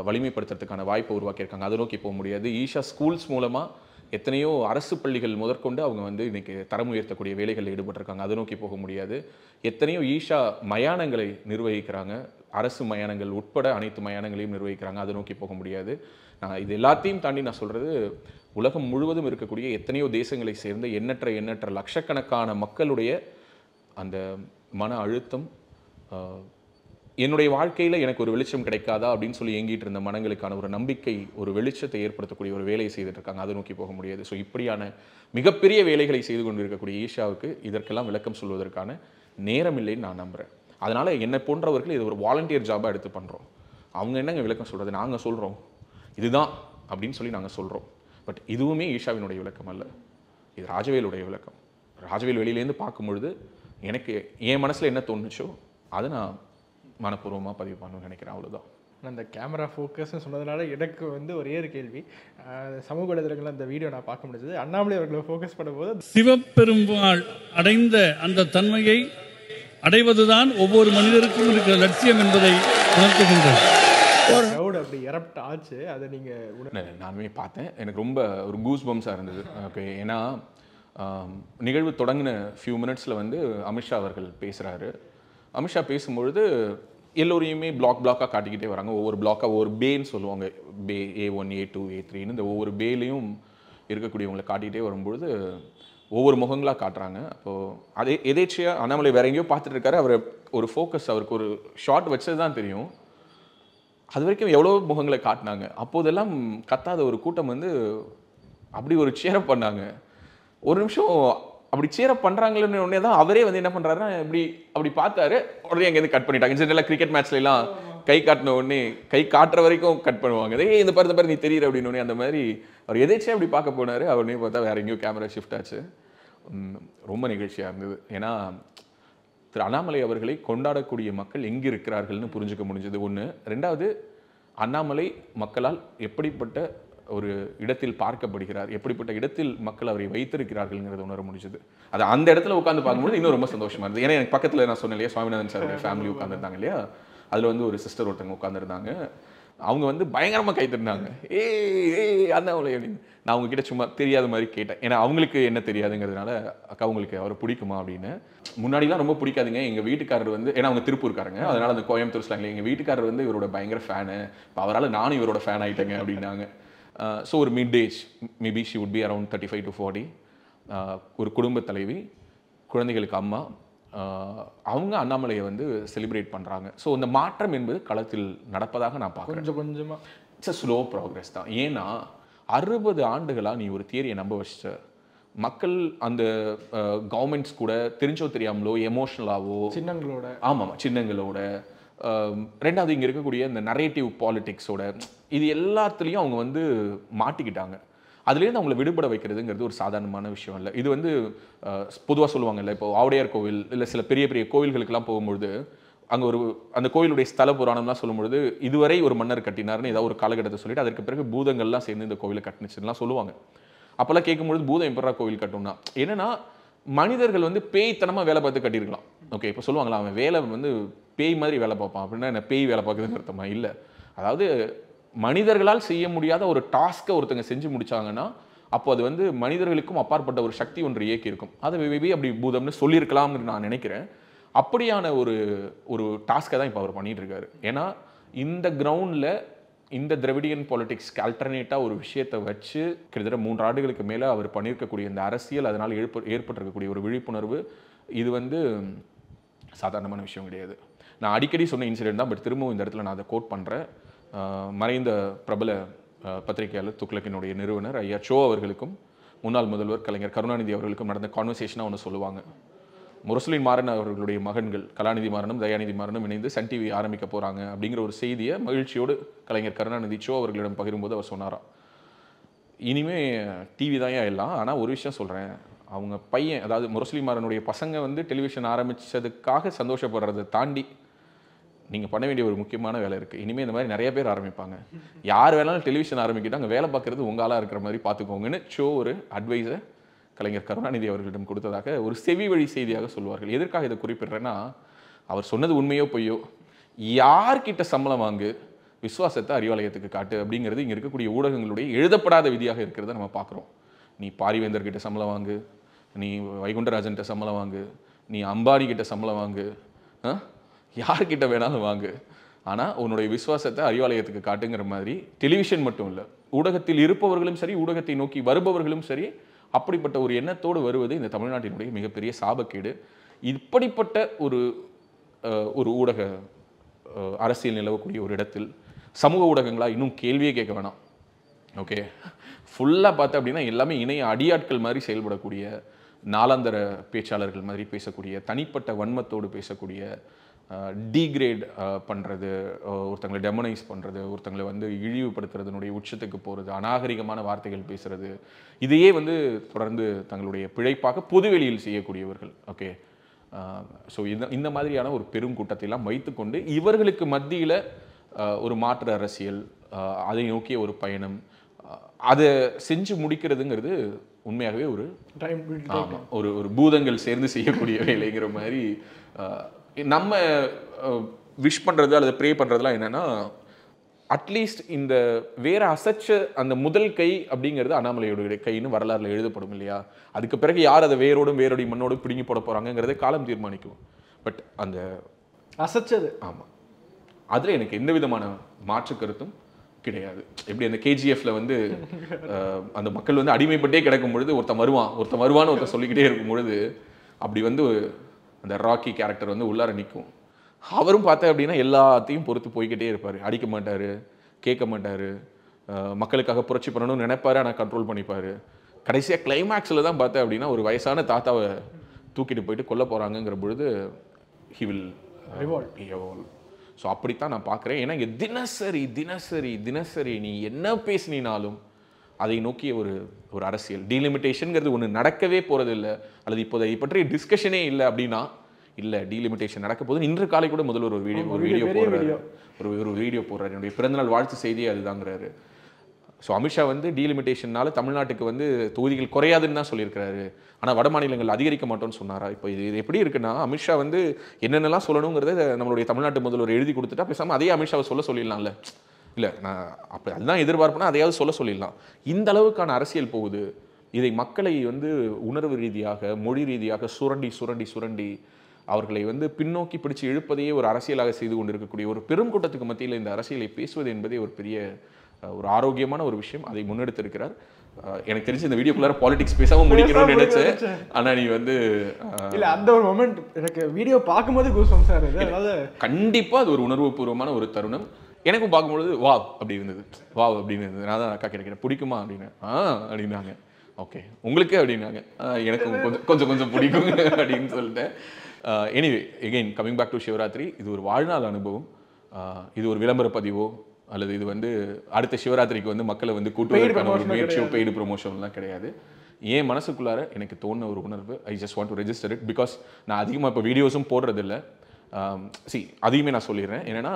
Speaker 3: வலிமைப்படுத்துறதுக்கான வாய்ப்பை உருவாக்கியிருக்காங்க, அதை நோக்கி போக முடியாது. ஈஷா ஸ்கூல்ஸ் மூலமாக எத்தனையோ அரசு பள்ளிகள் முதற்கொண்டு அவங்க வந்து இன்றைக்கி தரம் உயர்த்தக்கூடிய வேலைகளில் ஈடுபட்டிருக்காங்க, அதை நோக்கி போக முடியாது. எத்தனையோ ஈஷா மயானங்களை நிர்வகிக்கிறாங்க, அரசு மயானங்கள் உட்பட அனைத்து மயானங்களையும் நிர்வகிக்கிறாங்க, அதை நோக்கி போக முடியாது. இது எல்லாத்தையும் தாண்டி நான் சொல்கிறது, உலகம் முழுவதும் இருக்கக்கூடிய எத்தனையோ தேசங்களை சேர்ந்த எண்ணற்ற லட்சக்கணக்கான மக்களுடைய அந்த மன அழுத்தம், என்னுடைய வாழ்க்கையில் எனக்கு ஒரு வெளிச்சம் கிடைக்காதா அப்படின்னு சொல்லி ஏங்கிட்டு இருந்த மனங்களுக்கான ஒரு நம்பிக்கை, ஒரு வெளிச்சத்தை ஏற்படுத்தக்கூடிய ஒரு வேலையை செய்துட்டு இருக்காங்க, அதை நோக்கி போக முடியாது. ஸோ இப்படியான மிகப்பெரிய வேலைகளை செய்து கொண்டு இருக்கக்கூடிய ஈஷாவுக்கு இதற்கெல்லாம் விளக்கம் சொல்வதற்கான நேரம் இல்லைன்னு நான் நம்புகிறேன். அதனால் என்னை போன்றவர்கள் இது ஒரு வாலண்டியர் ஜாபாக எடுத்து பண்ணுறோம். அவங்க என்னங்க விளக்கம் சொல்கிறது, நாங்கள் சொல்கிறோம் இதுதான் அப்படின்னு சொல்லி நாங்கள் சொல்கிறோம். பட் இதுவுமே ஈஷாவினுடைய விளக்கம் அல்ல, இது ராஜவேலுடைய விளக்கம். ராஜவேல் வெளியிலேருந்து பார்க்கும்பொழுது எனக்கு என் மனசில் என்ன தோணுச்சோ அதை நான் மனப்பூர்வமாக பதிவு பண்ணணும்னு நினைக்கிறேன், அவ்வளோதான்.
Speaker 2: அந்த கேமரா ஃபோக்கஸ்ன்னு சொன்னதுனால எனக்கு வந்து ஒரே ஒரு கேள்வி. சமூக வலைதளங்களில் அந்த வீடியோ நான் பார்க்க முடிஞ்சது. அண்ணாமலை அவர்களை ஃபோக்கஸ் பண்ணும்போது
Speaker 4: சிவபெருமாள் அடைந்த அந்த தன்மையை அடைவதுதான் ஒவ்வொரு மனிதருக்கும் இருக்கிற லட்சியம் என்பதை உணர்த்துகின்றது.
Speaker 2: க்ரௌட் அப்படி எரப்ட் ஆச்சு, அதை நீங்கள்
Speaker 3: நானுமே பார்த்தேன். எனக்கு ரொம்ப ஒரு கூஸ் பம்ஸாக இருந்தது. ஓகே, ஏன்னா நிகழ்வு தொடங்கின ஃபியூ மினிட்ஸில் வந்து அமித்ஷா அவர்கள் பேசுகிறாரு. அமித்ஷா பேசும்பொழுது எல்லோரையுமே பிளாக்காக காட்டிக்கிட்டே வராங்க. ஒவ்வொரு பிளாக்காக ஒவ்வொரு பேன்னு சொல்லுவாங்க, பே A1 A2 A3ன்னு இந்த ஒவ்வொரு பேலையும் இருக்கக்கூடியவங்களை காட்டிகிட்டே வரும்பொழுது ஒவ்வொரு முகங்களாக காட்டுறாங்க. அப்போது அதே எதேச்சியாக அண்ணாமலை வேற எங்கேயோ பார்த்துட்டு இருக்காரு. அவர் ஒரு ஃபோக்கஸ், அவருக்கு ஒரு ஷார்ட் வச்சது தான் தெரியும். அது வரைக்கும் எவ்வளோ முகங்களை காட்டினாங்க. அப்போதெல்லாம் கத்தாத ஒரு கூட்டம் வந்து அப்படி ஒரு சேரப் பண்ணாங்க. ஒரு நிமிஷம் அப்படி சேரப் பண்ணுறாங்களேன்னு உடனே தான் அவரே வந்து என்ன பண்ணுறாருன்னா இப்படி அப்படி பார்த்தாரு, உடனே அங்கேருந்து கட் பண்ணிட்டாங்க. ஜென்ரலாக கிரிக்கெட் மேட்ச்லாம் கை காட்டின உடனே கை காட்டுற வரைக்கும் கட் பண்ணுவாங்க. இதே இந்த பாரு நீ தெரியுற அப்படின்னு உடனே அந்த மாதிரி அவர் எதேச்சியாக அப்படி பார்க்க போனார். அவனே பார்த்தா வேற எங்கேயோ கேமரா ஷிஃப்ட் ஆச்சு. ரொம்ப நிகழ்ச்சியாக இருந்தது. ஏன்னா திரு அண்ணாமலை அவர்களை கொண்டாடக்கூடிய மக்கள் எங்கே இருக்கிறார்கள்னு புரிஞ்சுக்க முடிஞ்சது ஒன்று. ரெண்டாவது, அண்ணாமலை மக்களால் எப்படிப்பட்ட ஒரு இடத்தில் பார்க்கப்படுகிறார், எப்படிப்பட்ட இடத்தில் மக்கள் அவரை வைத்திருக்கிறார்கள்ங்கிறத உணர முடிஞ்சது. அது அந்த இடத்துல உட்காந்து பார்க்கும்போது இன்னும் ரொம்ப சந்தோஷமா இருந்தது. ஏன்னா எனக்கு பக்கத்தில் நான் சொன்னேன் இல்லையா, சுவாமிநாதன் சாருடைய ஃபேமிலி உட்காந்துருந்தாங்க இல்லையா, அதில் வந்து ஒரு சிஸ்டர் ஒருத்தவங்க உட்காந்துருந்தாங்க. அவங்க வந்து பயங்கரமாக கைத்தறினாங்க, ஏய் அண்ணாமலை அப்படின்னு. நான் அவங்க கிட்ட சும்மா தெரியாத மாதிரி கேட்டேன். ஏன்னா அவங்களுக்கு என்ன தெரியாதுங்கிறதுனால, அக்கா உங்களுக்கு அவரை பிடிக்குமா அப்படின்னு. முன்னாடிலாம் ரொம்ப பிடிக்காதுங்க. எங்கள் வீட்டுக்காரர் வந்து, ஏன்னா அவங்க திருப்பூர்காரங்க, அதனால அந்த கோயம்புத்தூர் ஸ்லாங்ல எங்கள் வீட்டுக்காரர் வந்து இவரோட பயங்கர ஃபேனு, இப்போ அவரால் நானும் இவரோட ஃபேன் ஆகிட்டேங்க அப்படின்னாங்க. ஸோ ஒரு mid age, maybe she would be around 35 to 40, ஒரு குடும்ப தலைவி, குழந்தைகளுக்கு அம்மா, அவங்க அண்ணாமலையை வந்து செலிப்ரேட் பண்ணுறாங்க. ஸோ இந்த மாற்றம் என்பது களத்தில் நடப்பதாக நான் பார்க்குறேன்.
Speaker 2: கொஞ்சம் கொஞ்சமாக
Speaker 3: இட்ஸ் அ ஸ்லோ ப்ராக்ரஸ் தான். ஏன்னா 60 ஆண்டுகளாக நீ ஒரு தியரியை நம்ப வச்சிட்ட. மக்கள் அந்த கவர்மெண்ட்ஸ் கூட தெரிஞ்சோ தெரியாமலோ எமோஷ்னலாவோ
Speaker 2: சின்னங்களோட,
Speaker 3: ஆமாம் சின்னங்களோட, ரெண்டாவது இங்கே இருக்கக்கூடிய இந்த நரேட்டிவ் பாலிடிக்ஸோட இது எல்லாத்துலேயும் அவங்க வந்து மாட்டிக்கிட்டாங்க. அதுலேருந்து அவங்களை விடுபட வைக்கிறதுங்கிறது ஒரு சாதாரணமான விஷயம் இல்லை. இது வந்து பொதுவாக சொல்லுவாங்க இல்லை, இப்போ ஆவுடையார் கோவில் இல்லை சில பெரிய பெரிய கோவில்களுக்கெல்லாம் போகும்பொழுது அங்கே ஒரு அந்த கோவிலுடைய ஸ்தல புராணம்லாம் சொல்லும்பொழுது இதுவரை ஒரு மன்னர் கட்டினார்னு ஏதாவது ஒரு காலகட்டத்தை சொல்லிட்டு அதற்கு பிறகு பூதங்கள்லாம் சேர்ந்து இந்த கோவிலை கட்டினுச்சுலாம் சொல்லுவாங்க. அப்போல்லாம் கேட்கும்பொழுது பூதம் எப்படா கோவில் கட்டணும்னா என்னன்னா, மனிதர்கள் வந்து பேய்த்தனமாக வேலை பார்த்து கட்டியிருக்கலாம். ஓகே, இப்போ சொல்லுவாங்களா அவன் வேலை வந்து பேய் மாதிரி வேலை பார்ப்பான் அப்படின்னா என்ன பேய் வேலை பார்க்குறதுன்னு அர்த்தமா? இல்லை. அதாவது மனிதர்களால் செய்ய முடியாத ஒரு டாஸ்க்கை ஒருத்தங்க செஞ்சு முடிச்சாங்கன்னா அப்போ அது வந்து மனிதர்களுக்கும் அப்பாற்பட்ட ஒரு சக்தி ஒன்று இயக்கி இருக்கும். அதை மேபி அப்படி பூதம்னு சொல்லியிருக்கலாம்னு நான் நினைக்கிறேன். அப்படியான ஒரு டாஸ்க்கை தான் இப்போ அவர் பண்ணிட்டு இருக்காரு. ஏன்னா இந்த கிரவுண்டில் இந்த திராவிடியன் பாலிடிக்ஸ்க்கு ஆல்டர்னேட்டாக ஒரு விஷயத்தை வச்சு கிட்டத்தட்ட 3 ஆண்டுகளுக்கு மேலே அவர் பண்ணியிருக்கக்கூடிய இந்த அரசியல், அதனால் ஏற்பட்டிருக்கக்கூடிய ஒரு விழிப்புணர்வு, இது வந்து சாதாரணமான விஷயம் கிடையாது. நான் அடிக்கடி சொன்ன இன்சிடென்ட் தான், பட் திரும்பவும் இந்த இடத்துல நான் அதை கோட் பண்ணுறேன். மறைந்த பிரபல பத்திரிகையாளர் துக்ளக்கினுடைய நிறுவனர் ஐயா சோ அவர்களுக்கும் முன்னாள் முதல்வர் கலைஞர் கருணாநிதி அவர்களுக்கும் நடந்த கான்வர்சேஷனாக ஒன்று சொல்லுவாங்க. முரசொலி மாறன் அவர்களுடைய மகன்கள் கலாநிதி மாறனும் தயாநிதி மாறனும் இணைந்து சன் டிவி ஆரம்பிக்க போகிறாங்க அப்படிங்கிற ஒரு செய்தியை மகிழ்ச்சியோடு கலைஞர் கருணாநிதி சோ அவர்களிடம் பகிரும்போது அவர் சொன்னாராம், இனிமே டிவி தான் எல்லாம், ஆனால் ஒரு விஷயம் சொல்கிறேன், அவங்க பையன் அதாவது முரசொலி மாறனுடைய பசங்க வந்து டெலிவிஷன் ஆரம்பித்ததுக்காக சந்தோஷப்படுறதை தாண்டி நீங்கள் பண்ண வேண்டிய ஒரு முக்கியமான வேலை இருக்குது. இனிமேல் இந்த மாதிரி நிறைய பேர் ஆரம்பிப்பாங்க. யார் வேணாலும் டெலிவிஷன் ஆரம்பிக்கிட்டு அங்கே வேலை பார்க்குறது உங்கள் ஆளாக இருக்கிற மாதிரி பார்த்துக்கோங்கன்னு ஷோ ஒரு அட்வைஸை கலைஞர் கருணாநிதி அவர்களிடம் கொடுத்ததாக ஒரு செவி வழி செய்தியாக சொல்வார்கள். எதற்காக இதை குறிப்பிட்றேன்னா, அவர் சொன்னது உண்மையோ பொய்யோ, யார்கிட்ட சம்பளம் வாங்கு, விசுவாசத்தை அறிவாலயத்துக்கு காட்டு அப்படிங்கிறது இங்கே இருக்கக்கூடிய ஊடகங்களுடைய எழுதப்படாத விதியாக இருக்கிறத நம்ம பார்க்குறோம். நீ பாரிவேந்தர்கிட்ட சம்பளம் வாங்கு, நீ வைகுண்டராஜன்கிட்ட சம்பளம் வாங்கு, நீ அம்பானி கிட்ட சம்பளம் வாங்கு, யார்கிட்ட வேணாலும் வாங்கு, ஆனால் உன்னுடைய விசுவாசத்தை அறிவாலயத்துக்கு காட்டுங்கிற மாதிரி டெலிவிஷன் மட்டும் இல்லை, ஊடகத்தில் இருப்பவர்களும் சரி, ஊடகத்தை நோக்கி வருபவர்களும் சரி, அப்படிப்பட்ட ஒரு எண்ணத்தோடு வருவது இந்த தமிழ்நாட்டினுடைய மிகப்பெரிய சாபக்கேடு. இப்படிப்பட்ட ஒரு ஊடக அரசியல் நிலவக்கூடிய ஒரு இடத்தில் சமூக ஊடகங்களா இன்னும் கேள்வியே கேட்க வேணாம். ஓகே, ஃபுல்லாக பார்த்தா அப்படின்னா எல்லாமே இணைய அடியாட்கள் மாதிரி செயல்படக்கூடிய, நாளாந்தர பேச்சாளர்கள் மாதிரி பேசக்கூடிய, தனிப்பட்ட வன்மத்தோடு பேசக்கூடிய, டீக்ரேட் பண்ணுறது, ஒருத்தங்களை டெமனைஸ் பண்ணுறது, ஒருத்தங்களை வந்து இழிவுபடுத்துறதுனுடைய உச்சத்துக்கு போகிறது, அநாகரிகமான வார்த்தைகள் பேசுகிறது, இதையே வந்து தொடர்ந்து தங்களுடைய பிழைப்பாக பொதுவெளியில் செய்யக்கூடியவர்கள். ஓகே, ஸோ இந்த மாதிரியான ஒரு பெரும் கூட்டத்தையெல்லாம் வைத்துக்கொண்டு இவர்களுக்கு மத்தியில் ஒரு மாற்று அரசியல், அதை நோக்கிய ஒரு பயணம், அதை செஞ்சு முடிக்கிறதுங்கிறது உண்மையாகவே ஒரு ஒரு பூதங்கள் சேர்ந்து செய்யக்கூடிய வேலைங்கிற மாதிரி. நம்ம விஷ் பண்ணுறது அல்லது ப்ரே பண்ணுறதுலாம் என்னென்னா, அட்லீஸ்ட் இந்த வேற அசைச்ச அந்த முதல் கை அப்படிங்கிறது அண்ணாமலையோட கைன்னு வரலாறுல எழுதப்படும் இல்லையா? அதுக்கு பிறகு யார் அதை வேரோடும் வேரோடி மண்ணோடும் பிடுங்கி போட போறாங்கிறத காலம் தீர்மானிக்கும். பட் அந்த
Speaker 2: அசைச்சது
Speaker 3: ஆமாம், அதில் எனக்கு எந்த விதமான மாற்று கருத்தும் கிடையாது. எப்படி அந்த கேஜிஎஃப்ல வந்து அந்த மக்கள் வந்து அடிமைப்பட்டே கிடக்கும் பொழுது ஒருத்தன் வருவான்னு ஒருத்தன் சொல்லிக்கிட்டே இருக்கும் பொழுது அப்படி வந்து அந்த ராக்கி கேரக்டர் வந்து உள்ளார நிற்கும். அவரும் பார்த்தேன் அப்படின்னா எல்லாத்தையும் பொறுத்து போய்கிட்டே இருப்பார். அடிக்க மாட்டார், கேட்க மாட்டார், மக்களுக்காக புரட்சி பண்ணணும்னு நினைப்பாரு, ஆனால் கண்ட்ரோல் பண்ணிப்பார். கடைசியாக கிளைமேக்ஸில் தான் பார்த்தேன் அப்படின்னா ஒரு வயசான தாத்தாவை தூக்கிட்டு போயிட்டு கொல்ல போகிறாங்கங்கிற பொழுது ஹி வில் எவால்வ். ஸோ அப்படித்தான் நான் பார்க்குறேன். ஏன்னா இங்கே தினசரி நீ என்ன பேசினாலும் அதை நோக்கிய ஒரு அரசியல் டீலிமிட்டேஷனுங்கிறது ஒன்று நடக்கவே போகிறது இல்லை, அல்லது இப்போ அதை பற்றி டிஸ்கஷனே இல்லை அப்படின்னா இல்லை டீலிமிட்டேஷன் நடக்க போது. இன்று காலை கூட முதல்வர் ஒரு வீடியோ போடுறாரு, என்னுடைய பிறந்தநாள் வாழ்த்து செய்தியே அதுதாங்கிறாரு. ஸோ அமித்ஷா வந்து டீலிமிட்டேஷனால தமிழ்நாட்டுக்கு வந்து தொகுதிகள் குறையாதுன்னு தான் சொல்லியிருக்கிறாரு, ஆனால் வட மாநிலங்கள் அதிகரிக்க மாட்டோம்னு சொன்னாரா? இப்போ இது எப்படி இருக்குன்னா, அமித்ஷா வந்து என்னென்னலாம் சொல்லணுங்கிறத நம்மளுடைய தமிழ்நாட்டு முதல்வர் எழுதி கொடுத்துட்டா பேசாமல் அதே அமித்ஷாவை சொல்லலாம்ல. இல்லை நான் அப்போ அதுதான் எதிர்பார்ப்புனா அதையாவது சொல்லலாம். இந்த அளவுக்கான அரசியல் போகுது. இதை மக்களை வந்து உணர்வு ரீதியாக மொழி ரீதியாக சுரண்டி அவர்களை வந்து பின்னோக்கி பிடிச்சு இழுப்பதையே ஒரு அரசியலாக செய்து கொண்டிருக்கக்கூடிய ஒரு பெரும் கூட்டத்துக்கு மத்தியில் இந்த அரசியலை பேசுவது என்பதே ஒரு பெரிய ஒரு ஆரோக்கியமான ஒரு விஷயம். அதை முன்னெடுத்திருக்கிறார். எனக்கு தெரிஞ்சு இந்த வீடியோக்குள்ளார பாலிடிக்ஸ் பேசாம முடிக்கணும்னு நினைச்சேன். ஆனா நீ வந்து
Speaker 2: இல்ல அந்த ஒரு மொமெண்ட் எனக்கு வீடியோ பார்க்கும்போது கூஸ்பம்ஸ் ஆகுது. அதாவது
Speaker 3: கண்டிப்பா அது ஒரு உணர்வுபூர்வமான ஒரு தருணம். எனக்கும் பார்க்கும்பொழுது வாவ் அப்படின்னு இருந்தது. நான் தான் அக்கா கேட்கிறேன் பிடிக்குமா அப்படின்னு. அப்படின்னாங்க. ஓகே உங்களுக்கு அப்படின்னாங்க. எனக்கு கொஞ்சம் பிடிக்கும் அப்படின்னு சொல்லிட்டேன். Anyway again coming back to Shivaratri, இது ஒரு வாழ்நாள் அனுபவம். இது ஒரு விளம்பர பதிவோ அல்லது இது வந்து அடுத்த சிவராத்திரிக்கு வந்து மக்களை வந்து கூட்டுவதற்கான ஒரு முயற்சியோ பெய்டு ப்ரொமோஷன்லாம் கிடையாது. என் மனசுக்குள்ளார எனக்கு தோணுன ஒரு உணர்வு. I just want to register it because நான் அதிகமாக இப்போ வீடியோஸும் போடுறதில்லை. அதையுமே நான் சொல்லிடுறேன். என்னன்னா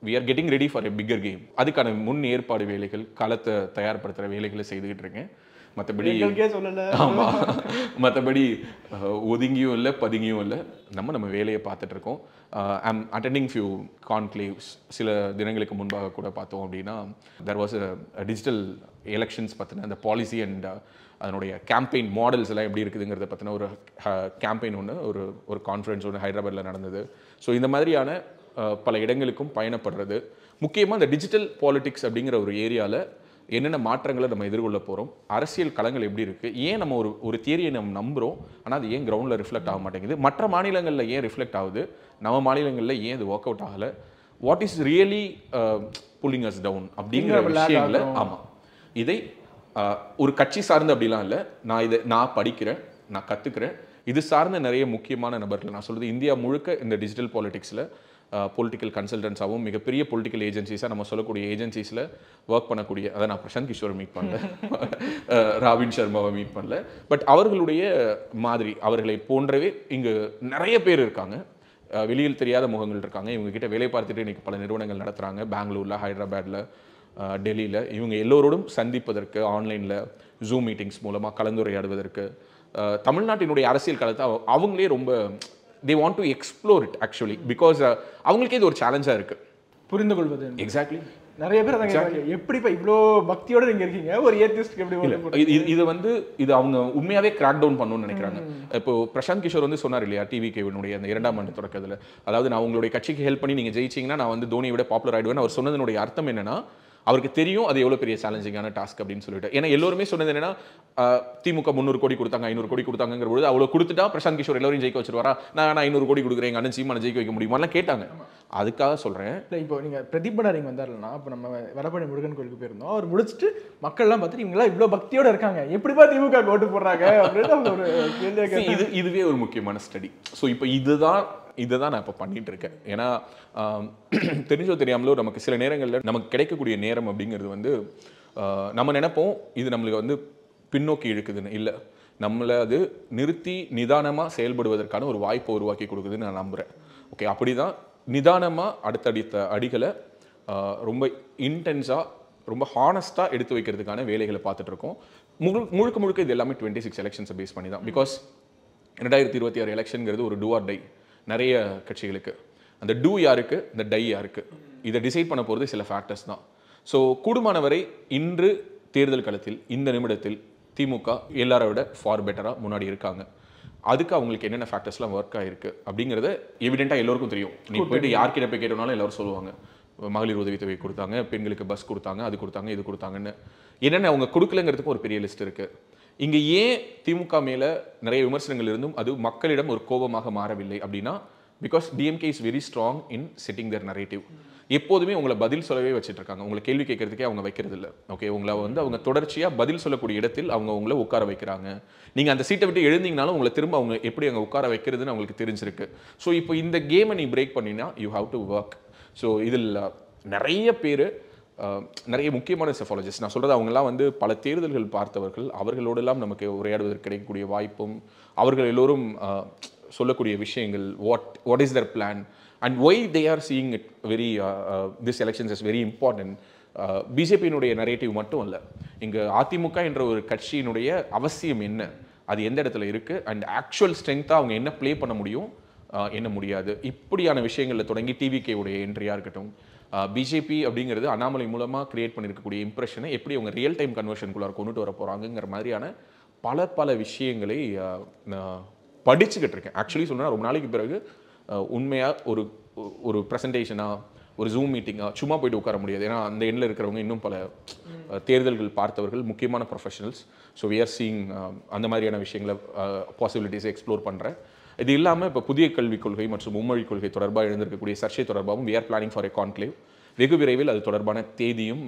Speaker 3: we are getting ready for a bigger game. அதுக்கான முன் ஏற்பாடு வேலைகள், களத்தை தயார்படுத்துகிற வேலைகளை செய்துக்கிட்டு இருக்கேன். மற்றபடி ஒதுங்கியும் இல்லை பதுங்கியும் இல்லை, நம்ம வேலையை பார்த்துட்டு இருக்கோம். I'm attending few conclaves. சில தினங்களுக்கு முன்பாக கூட பார்த்தோம் அப்படின்னா there was a digital elections பற்றின அந்த பாலிசி அண்ட் அதனுடைய கேம்பெயின் மாடல்ஸ் எல்லாம் எப்படி இருக்குதுங்கிறத பற்றின ஒரு கேம்பெயின் ஒன்று ஒரு கான்ஃபரன்ஸ் ஒன்று ஹைதராபாத்தில் நடந்தது. ஸோ இந்த மாதிரியான பல இடங்களுக்கும் பயணப்படுறது, முக்கியமாக இந்த டிஜிட்டல் பாலிடிக்ஸ் அப்படிங்கிற ஒரு ஏரியாவில் என்னென்ன மாற்றங்களை நம்ம எதிர்கொள்ள போகிறோம், அரசியல் களங்கள் எப்படி இருக்குது, ஏன் நம்ம ஒரு தியரியை நம்ம நம்புகிறோம் ஆனால் அது ஏன் கிரவுண்டில் ரிஃப்ளெக்ட் ஆக மாட்டேங்குது, மற்ற மாநிலங்களில் ஏன் ரிஃப்ளெக்ட் ஆகுது, நம்ம மாநிலங்களில் ஏன் இது ஒர்க் அவுட் ஆகலை, what is really pulling us down அப்படிங்கிற விஷயங்களை. ஆமாம், இதை ஒரு கட்சி சார்ந்து அப்படிலாம் இல்லை, நான் படிக்கிறேன், நான் கற்றுக்கிறேன், இது சார்ந்த நிறைய முக்கியமான நபர்கள். நான் சொல்கிறது இந்தியா முழுக்க இந்த டிஜிட்டல் பாலிடிக்ஸில் பொலிட்டிக்கல் கன்சல்டன்ஸாகவும் மிகப்பெரிய பொலிட்டிக்கல் ஏஜென்சிஸாக நம்ம சொல்லக்கூடிய ஏஜென்சிஸில் ஒர்க் பண்ணக்கூடிய, அதை நான் பிரசாந்த் கிஷோரை மீட் பண்ணல, ராபின் சர்மாவை மீட் பண்ணல, பட் அவர்களுடைய மாதிரி அவர்களை போன்றவே இங்கு நிறைய பேர் இருக்காங்க. வெளியில் தெரியாத முகங்கள் இருக்காங்க. இவங்ககிட்ட வேலை பார்த்துட்டு இன்றைக்கி பல நிறுவனங்கள் நடத்துகிறாங்க. பெங்களூரில், ஹைதராபாத்தில், டெல்லியில். இவங்க எல்லோரோடும் சந்திப்பதற்கு ஆன்லைனில் ஜூம் மீட்டிங்ஸ் மூலமாக கலந்துரையாடுவதற்கு தமிழ்நாட்டினுடைய அரசியல் களத்தை அவங்களே ரொம்ப they want to explore it actually because அவங்களுக்கே இது ஒரு சேலஞ்சாக இருக்குது
Speaker 2: புரிந்து கொள்வது.
Speaker 3: எக்ஸாக்ட்லி.
Speaker 2: நிறைய பேர் அதாங்க எப்படிப்பா இவ்வளோ பக்தியோட நீங்க இருக்கீங்க, ஒரு ஏத்திஸ்ட்க்கு எப்படி
Speaker 3: இது அவங்க உண்மையாவே கிராக் டவுன் பண்ணணும்னு நினைக்கிறாங்க. இப்போ பிரசாந்த் கிஷோர் வந்து சொன்னார் இல்லையா டிவிகேவினுடைய அந்த 2ஆம் ஆண்டு தொடக்கத்தில், அதாவது நான் உங்களுடைய கட்சிக்கு ஹெல்ப் பண்ணி நீங்க ஜெயிச்சிங்கன்னா நான் வந்து தோனியை விட பாப்புலர் ஆயிடுவேன். அவர் சொன்னதனுடைய அர்த்தம் என்னன்னா, அவருக்கு தெரியும் அது எவ்வளோ பெரிய சேலஞ்சிங்கான டாஸ்க் அப்படின்னு சொல்லிட்டு. ஏன்னா எல்லோருமே சொன்னது என்னன்னா, திமுக 300 கோடி கொடுத்தாங்க, 500 கோடி கொடுத்தாங்கிற பொழுது அவ்வளோ கொடுத்துட்டா பிரசாந்த் கிஷோர் எல்லாரையும் ஜெயிக்க வச்சிருவாரா, நான் 500 கோடி கொடுக்குறேன், எங்கள் அண்ணன் சீமானை ஜெயிக்க வைக்க முடியுமாலாம் கேட்டாங்க. அதுக்காக சொல்கிறேன்.
Speaker 2: இல்லை இப்போ நீங்கள் பிரதீப் பண்டாரிங்க வந்தாருன்னா, இப்போ நம்ம வடபழனி முருகன் கோயிலுக்கு போயிருந்தோம், அவர் முடிச்சுட்டு மக்கள்லாம் பார்த்துட்டு இவங்களாம் இவ்வளோ பக்தியோட இருக்காங்க, எப்படிப்பா திமுக ஓட்டு போடுறாங்க அப்படின்னு அவங்க ஒரு கேள்வி.
Speaker 3: இதுவே ஒரு முக்கியமான ஸ்டடி. ஸோ இப்போ இதை தான் நான் இப்போ பண்ணிட்டு இருக்கேன். ஏன்னா தெரிஞ்சோ தெரியாமலோ நமக்கு சில நேரங்களில் நமக்கு கிடைக்கக்கூடிய நேரம் அப்படிங்கிறது வந்து நம்ம நினைப்போம் இது நம்மளுக்கு வந்து பின்னோக்கி இழுக்குதுன்னு. இல்லை, நம்மளை அது நிறுத்தி நிதானமாக செயல்படுவதற்கான ஒரு வாய்ப்பை உருவாக்கி கொடுக்குதுன்னு நான் நம்புகிறேன். ஓகே, அப்படி தான் நிதானமாக அடுத்தடுத்த அடிகளை ரொம்ப இன்டென்ஸாக ரொம்ப ஹானஸ்ட்டாக எடுத்து வைக்கிறதுக்கான வேலைகளை பார்த்துட்டு இருக்கோம். முழுக்க இது எல்லாமே 26 எலெக்ஷன்ஸை பேஸ் பண்ணி தான். பிகாஸ் 2026 எலெக்ஷனுங்கிறது ஒரு டூ ஆர் டை நிறைய கட்சிகளுக்கு. அந்த டூ யாருக்கு, இந்த டை யாருக்கு, இதை டிசைட் பண்ண போகிறது சில ஃபேக்டர்ஸ் தான். ஸோ கூடுமானவரை இன்று தேர்தல் களத்தில் இந்த நிமிடத்தில் திமுக எல்லாரை விட ஃபார் பெட்டராக முன்னாடி இருக்காங்க. அதுக்கு அவங்களுக்கு என்னென்ன ஃபேக்டர்ஸ்லாம் ஒர்க் ஆகிருக்கு அப்படிங்கிறத எவிடென்ட்டாக எல்லோருக்கும் தெரியும். நீ போயிட்டு யார்கிட்ட போய் கேட்டோம்னாலும் எல்லாரும் சொல்லுவாங்க, மகளிர் உதவித்தொகை கொடுத்தாங்க, பெண்களுக்கு பஸ் கொடுத்தாங்க, அது கொடுத்தாங்க, இது கொடுத்தாங்கன்னு. என்னென்ன அவங்க கொடுக்கலங்கிறதுக்கு ஒரு பெரிய லிஸ்ட் இருக்குது. இங்கே ஏன் திமுக மேலே நிறைய விமர்சனங்கள் இருந்தும் அது மக்களிடம் ஒரு கோபமாக மாறவில்லை அப்படின்னா, because DMK is very strong in setting their narrative. எப்போதுமே உங்களை பதில் சொல்லவே வச்சுட்டு இருக்காங்க. உங்களை கேள்வி கேட்கறதுக்கே அவங்க வைக்கிறது இல்லை. ஓகே, உங்களை அவங்க தொடர்ச்சியாக பதில் சொல்லக்கூடிய இடத்தில் அவங்க உங்களை உட்கார வைக்கிறாங்க. நீங்கள் அந்த சீட்டை விட்டு எழுந்தீங்கனாலும் உங்களை திரும்ப அவங்க எப்படி அங்கே உட்கார வைக்கிறதுன்னு அவங்களுக்கு தெரிஞ்சிருக்கு. ஸோ இப்போ இந்த கேமை நீ பிரேக் பண்ணினா you have to work. So இதில் நிறைய பேர், நிறைய முக்கியமான செஃபாலஜிஸ்ட் நான் சொல்கிறது, அவங்கெல்லாம் பல தேர்தல்கள் பார்த்தவர்கள். அவர்களோடெல்லாம் நமக்கு உரையாடுவதற்கு கிடைக்கக்கூடிய வாய்ப்பும், அவர்கள் எல்லோரும் சொல்லக்கூடிய விஷயங்கள், what is Dhar plan and why they are seeing it very this elections is very important. பிஜேபியினுடைய நரேட்டிவ் மட்டும் இல்லை, இங்கே அதிமுக என்ற ஒரு கட்சியினுடைய அவசியம் என்ன, அது எந்த இடத்துல இருக்குது, அண்ட் ஆக்சுவல் ஸ்ட்ரென்த்தாக அவங்க என்ன ப்ளே பண்ண முடியும், என்ன முடியாது, இப்படியான விஷயங்களில் தொடங்கி டிவிகேவுடைய என்ட்ரியாக இருக்கட்டும், பிஜேபி அப்படிங்கிறது அண்ணாமலை மூலமாக கிரியேட் பண்ணியிருக்கக்கூடிய இம்ப்ரெஷனை எப்படி அவங்க ரியல் டைம் கன்வர்ஷனுக்குள்ளார கொண்டுட்டு வர போகிறாங்கிற மாதிரியான பல விஷயங்களை படிச்சுக்கிட்டு இருக்கேன். ஆக்சுவலி சொன்னால் ரொம்ப நாளைக்கு பிறகு உண்மையாக ஒரு ப்ரெசன்டேஷனாக, ஒரு ஜூம் மீட்டிங்காக சும்மா போய்ட்டு உட்கார முடியாது. ஏன்னா அந்த எண்ணில் இருக்கிறவங்க இன்னும் பல தேர்தல்கள் பார்த்தவர்கள், முக்கியமான professionals. So we are seeing அந்த மாதிரியான விஷயங்களை, பாசிபிலிட்டிஸை எக்ஸ்ப்ளோர் பண்ணுறேன். இது இல்லாமல் இப்போ புதிய கல்விக் கொள்கை மற்றும் மும்மொழி கொள்கை தொடர்பாக எழுந்திருக்கக்கூடிய சர்ச்சை தொடர்பாகவும் we are planning for a conclave. வெகு விரைவில் அது தொடர்பான தேதியும்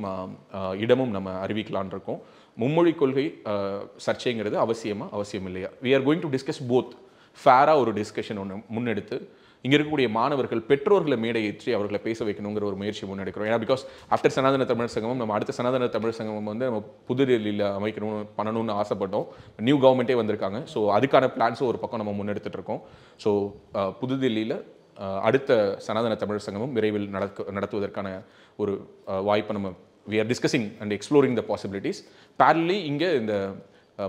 Speaker 3: இடமும் நம்ம அறிவிக்கலான் இருக்கோம். மும்மொழி கொள்கை சர்ச்சைங்கிறது அவசியம் இல்லையா? We are going to discuss both. ஃபேராக ஒரு டிஸ்கஷன் ஒன்று முன்னெடுத்து இங்கே இருக்கக்கூடிய மாணவர்கள், பெற்றோர்களை மேடை ஏற்றி அவர்களை பேச வைக்கணுங்கிற ஒரு முயற்சி முன்னெடுக்கிறோம். ஏன்னா பிகாஸ் ஆஃப்டர் சனாதன தமிழ் சங்கமம் நம்ம அடுத்த சனாதன தமிழ் சங்கமம் நம்ம புதுடெல்லியில் பண்ணணும்னு ஆசைப்பட்டோம். நியூ கவர்மெண்ட்டே வந்திருக்காங்க. ஸோ அதுக்கான பிளான்ஸும் ஒரு பக்கம் நம்ம முன்னெடுத்துட்டு இருக்கோம். ஸோ புதுடெல்லியில் அடுத்த சனாதன தமிழ் சங்கமம் விரைவில் நடத்துவதற்கான ஒரு வாய்ப்பை நம்ம we are discussing and exploring the possibilities. parallelly இங்கே இந்த